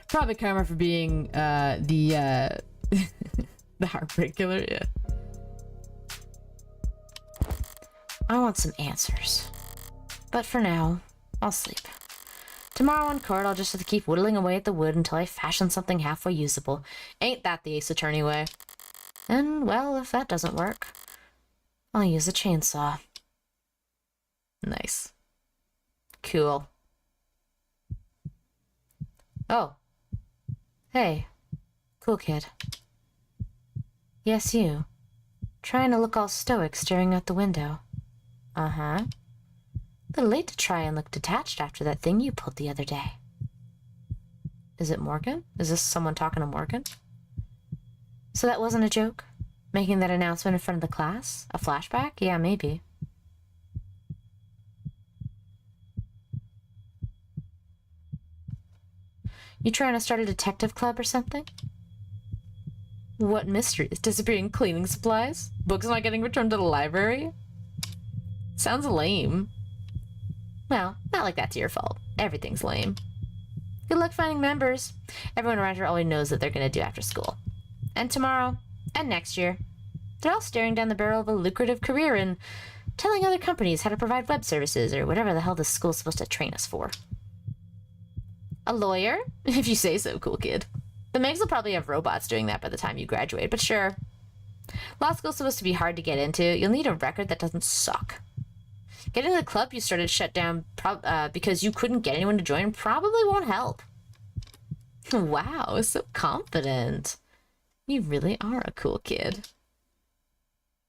Probably karma for being the the heartbreak killer, yeah. I want some answers. But for now, I'll sleep. Tomorrow in court, I'll just have to keep whittling away at the wood until I fashion something halfway usable. Ain't that the Ace Attorney way? And, well, if that doesn't work, I'll use a chainsaw. Nice. Cool. Oh. Hey. Cool kid. Yes, you. Trying to look all stoic staring out the window. Uh-huh. A little late to try and look detached after that thing you pulled the other day. Is it Morgan? Is this someone talking to Morgan? So that wasn't a joke? Making that announcement in front of the class? A flashback? Yeah, maybe. You trying to start a detective club or something? What mysteries? Disappearing cleaning supplies? Books not getting returned to the library? Sounds lame. Well, not like that's your fault. Everything's lame. Good luck finding members. Everyone around here already knows what they're gonna do after school. And tomorrow. And next year. They're all staring down the barrel of a lucrative career in telling other companies how to provide web services or whatever the hell this school's supposed to train us for. A lawyer? If you say so, cool kid. The Megs will probably have robots doing that by the time you graduate, but sure. Law school's supposed to be hard to get into. You'll need a record that doesn't suck. Getting the club you started shut down because you couldn't get anyone to join probably won't help. Wow, so confident. You really are a cool kid.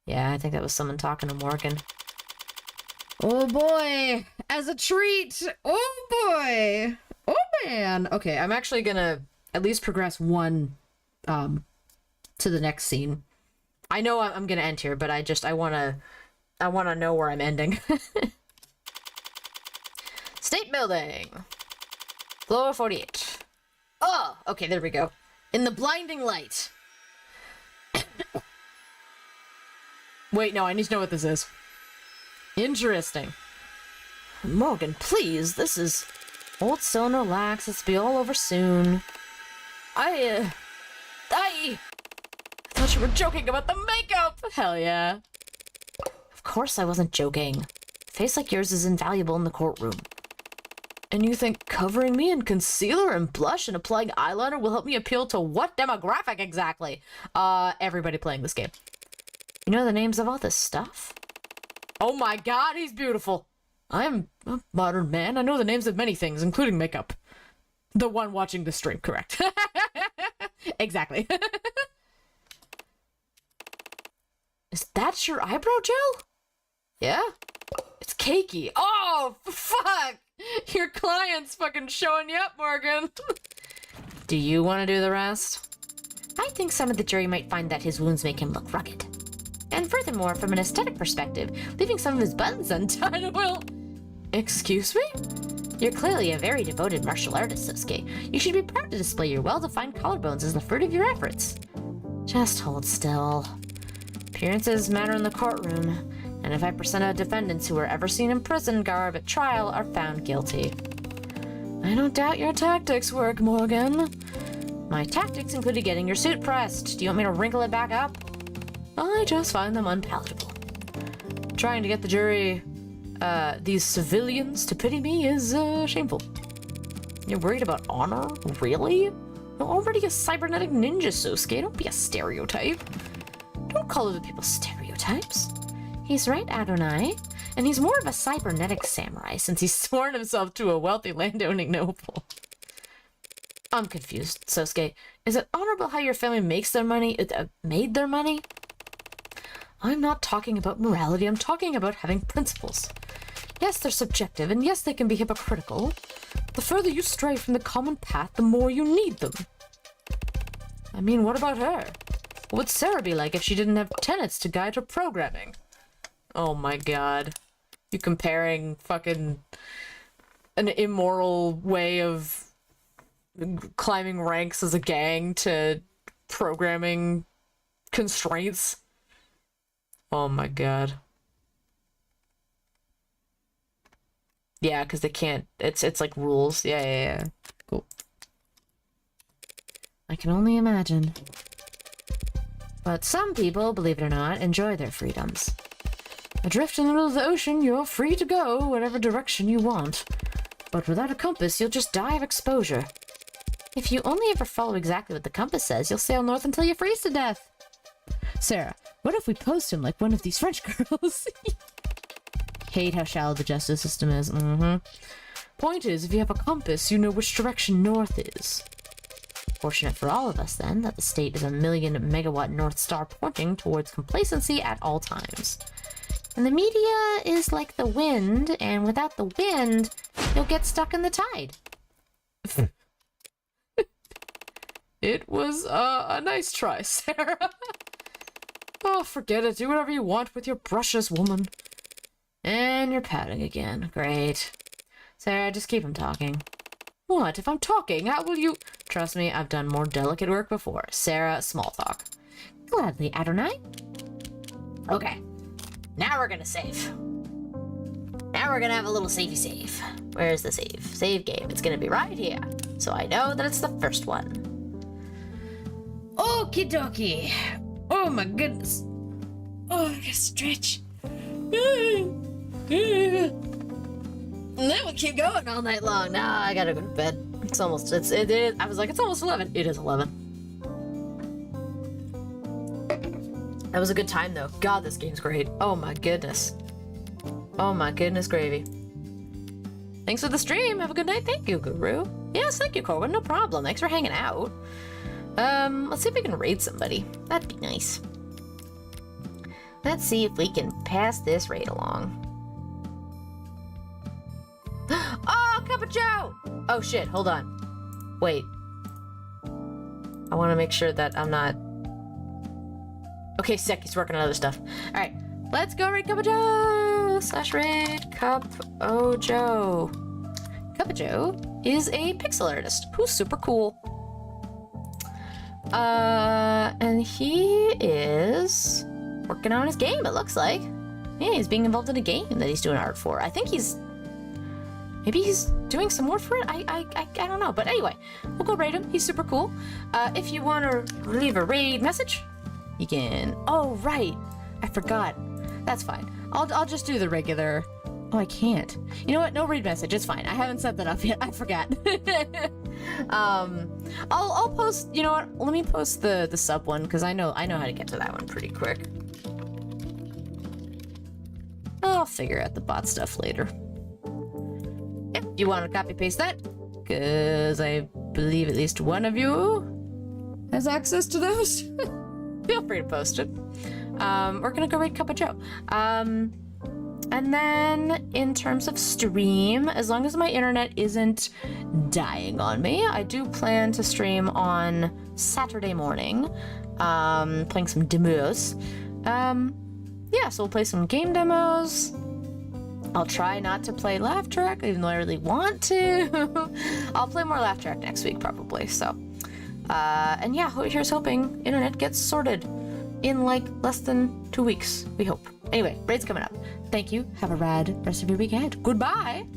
Yeah, I think that was someone talking to Morgan. Oh boy, as a treat. Oh boy. Oh man. Okay, I'm actually gonna at least progress one to the next scene. I know I'm gonna end here, but I wanna know where I'm ending. State building. Floor 48. Oh, okay, there we go. In the blinding light. Wait, no, I need to know what this is. Interesting. Morgan, please, this is... Hold still and relax, let's be all over soon. I thought you were joking about the makeup! Hell yeah. Of course I wasn't joking. A face like yours is invaluable in the courtroom. And you think covering me in concealer and blush and applying eyeliner will help me appeal to what demographic exactly? Everybody playing this game. You know the names of all this stuff? Oh my god, he's beautiful! I'm a modern man. I know the names of many things, including makeup. The one watching the stream, correct. Exactly. Is that your eyebrow gel? Yeah? It's cakey. Oh, fuck! Your client's fucking showing you up, Morgan. Do you want to do the rest? I think some of the jury might find that his wounds make him look rugged. And furthermore, from an aesthetic perspective, leaving some of his buttons undone will... Excuse me? You're clearly a very devoted martial artist, Sosuke. You should be proud to display your well-defined collarbones as the fruit of your efforts. Just hold still. Appearances matter in the courtroom. 95% of defendants who were ever seen in prison garb at trial are found guilty. I don't doubt your tactics work, Morgan. My tactics included getting your suit pressed. Do you want me to wrinkle it back up? I just find them unpalatable. Trying to get the jury, these civilians to pity me is, shameful. You're worried about honor? Really? You're already a cybernetic ninja, Sosuke. Don't be a stereotype. Don't call other people stereotypes. He's right, Adonai. And he's more of a cybernetic samurai since he's sworn himself to a wealthy landowning noble. I'm confused, Sosuke. Is it honorable how your family makes their money, made their money? I'm not talking about morality, I'm talking about having principles. Yes, they're subjective, and yes, they can be hypocritical. The further you stray from the common path, the more you need them. I mean, what about her? What would Sarah be like if she didn't have tenets to guide her programming? Oh my god. You comparing fucking an immoral way of climbing ranks as a gang to programming constraints? Oh my god. Yeah, because they can't, it's like rules. Yeah. Cool. I can only imagine. But some people, believe it or not, enjoy their freedoms. Adrift in the middle of the ocean, you're free to go whatever direction you want. But without a compass, you'll just die of exposure. If you only ever follow exactly what the compass says, you'll sail north until you freeze to death. Sarah, what if we post him like one of these French girls? Hate how shallow the justice system is. Point is, if you have a compass, you know which direction north is. Fortunate for all of us, then, that the state is a 1,000,000-megawatt North Star pointing towards complacency at all times. And the media is like the wind, and without the wind, you'll get stuck in the tide. It was a nice try, Sarah. Oh, forget it. Do whatever you want with your brushes, woman. And you're pouting again. Great. Sarah, just keep him talking. What? If I'm talking, how will you... Trust me, I've done more delicate work before. Sarah, small talk. Gladly, Adonai. Okay. Now we're gonna save. Now we're gonna have a little savey save. Where's the save? Save game. It's gonna be right here. So I know that it's the first one. Okie dokie. Oh my goodness. Oh, I gotta stretch. And then we keep going all night long. Nah, I gotta go to bed. It's almost, it is, I was like, it's almost 11. It is 11. That was a good time though. God, this game's great. Oh my goodness. Oh my goodness gravy. Thanks for the stream. Have a good night. Thank you, Guru. Yes, thank you, Corbin. No problem. Thanks for hanging out. Let's see if we can raid somebody. That'd be nice. Let's see if we can pass this raid along. Oh, Cup of Joe! Oh shit, hold on. Wait. I want to make sure that I'm not... Okay, Okay, sick. He's working on other stuff. All right, let's go raid Cup of Joe / raid Cup O Joe. Cup of Joe is a pixel artist who's super cool. And he is working on his game. It looks like. Yeah, he's being involved in a game that he's doing art for. I think maybe he's doing some more for it. I don't know. But anyway, we'll go raid him. He's super cool. If you want to leave a raid message, you can. Oh right, I forgot. That's fine. I'll just do the regular. Oh, I can't. You know what? No raid message. It's fine. I haven't set that up yet. I forgot. I'll post. You know what? Let me post the sub one because I know how to get to that one pretty quick. I'll figure out the bot stuff later. If you want to copy paste that, because I believe at least one of you has access to those. Feel free to post it. We're gonna go raid Cup of Joe. And then in terms of stream, as long as my internet isn't dying on me, I do plan to stream on Saturday morning, playing some demos. Yeah, so we'll play some game demos. I'll try not to play Laugh Track, even though I really want to. I'll play more Laugh Track next week, probably, so. And yeah, here's hoping internet gets sorted in, like, less than 2 weeks, we hope. Anyway, raid's coming up. Thank you. Have a rad rest of your weekend. Goodbye!